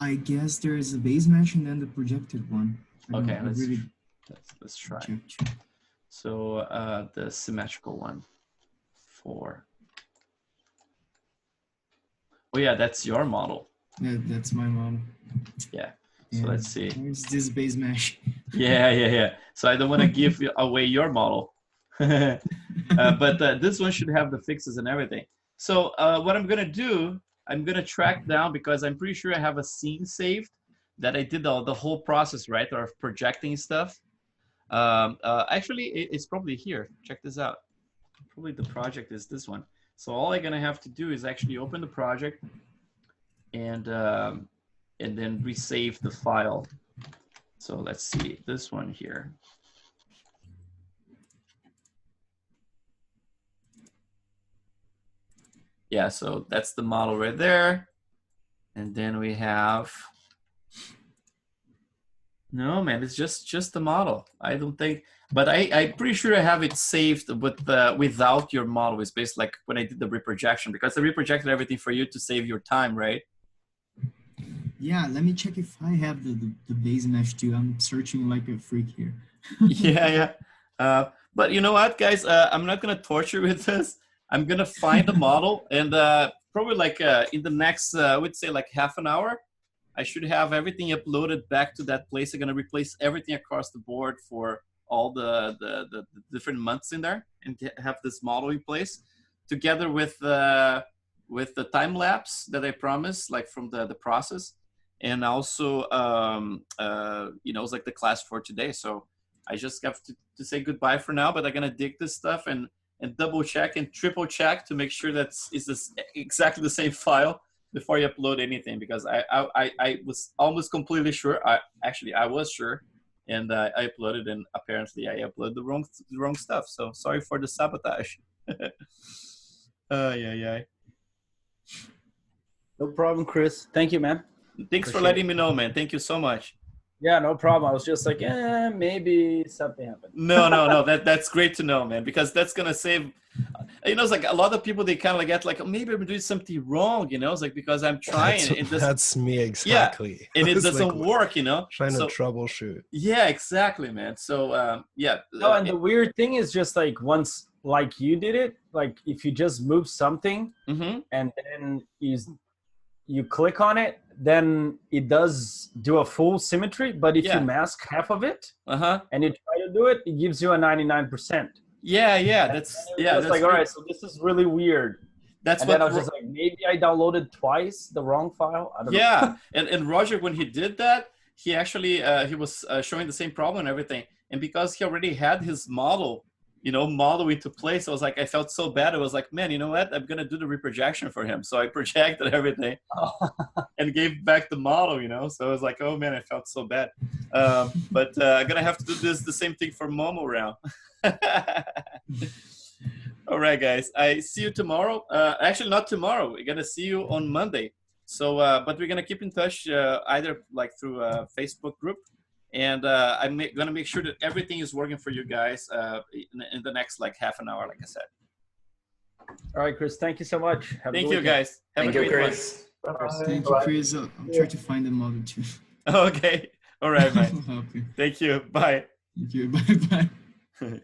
I guess there is a base mesh and then the projected one. Okay, let's try. So the symmetrical one. 4. Oh yeah, that's your model. Yeah, that's my model. Yeah. So let's see. Where's this base mesh? Yeah. So I don't want to give away your model. But this one should have the fixes and everything. So what I'm going to do, I'm going to track down, because I'm pretty sure I have a scene saved that I did the whole process, right, of projecting stuff. Actually, it's probably here. Check this out. Probably the project is this one. So all I'm going to have to do is actually open the project and then resave the file. So let's see this one here. Yeah, so that's the model right there. And then we have, no man, it's just the model. I don't think, but I'm pretty sure I have it saved with without your model. It's basically like when I did the reprojection, because I reprojected everything for you to save your time, right? Yeah, let me check if I have the base mesh too. I'm searching like a freak here. Yeah. But you know what, guys? I'm not gonna torture you with this. I'm gonna find the model, and probably like in the next, I would say like half an hour, I should have everything uploaded back to that place. I'm gonna replace everything across the board for all the different months in there, and have this model in place, together with the time lapse that I promised, like from the process, and also you know, it's like the class for today. So I just have to say goodbye for now, but I'm gonna dig this stuff and double check and triple check to make sure that it's exactly the same file before you upload anything, because I was almost completely sure. I was sure, and I uploaded, and apparently I uploaded the wrong stuff. So sorry for the sabotage. Yeah. No problem, Chris. Thank you, man. Thanks for letting me know, man. Thank you so much. Yeah, no problem. I was just like, maybe something happened. No. That's great to know, man, because that's gonna save. You know, it's like a lot of people, they kind of like get like, oh, maybe I'm doing something wrong. You know, it's like, because I'm trying. That's me exactly. Yeah, and it doesn't work. You know, trying to troubleshoot. Yeah, exactly, man. So yeah. No, and the weird thing is just like once, like you did it, like if you just move something and then you click on it, then it does do a full symmetry. But if you mask half of it and you try to do it, it gives you a 99%. Yeah. That's like, all right, so this is really weird. That's what I was just like, maybe I downloaded twice the wrong file. I don't know. and Roger, when he did that, he actually he was showing the same problem and everything. And because he already had his model, you know, model into place, I was like, I felt so bad. I was like, man, you know what? I'm gonna do the reprojection for him. So I projected everything and gave back the model, you know. So I was like, oh man, I felt so bad. But I'm gonna have to do the same thing for Momo round. All right, guys. I see you tomorrow. Actually, not tomorrow. We're gonna see you on Monday. So, but we're gonna keep in touch either like through a Facebook group, and I'm gonna make sure that everything is working for you guys in the next like half an hour, like I said. All right, Chris. Thank you so much. Thank you, guys. Have a great Chris. one. Thank you, Chris. I'll try to find the model too. Okay. All right, man. Thank you. Bye. Thank you. Bye. Bye.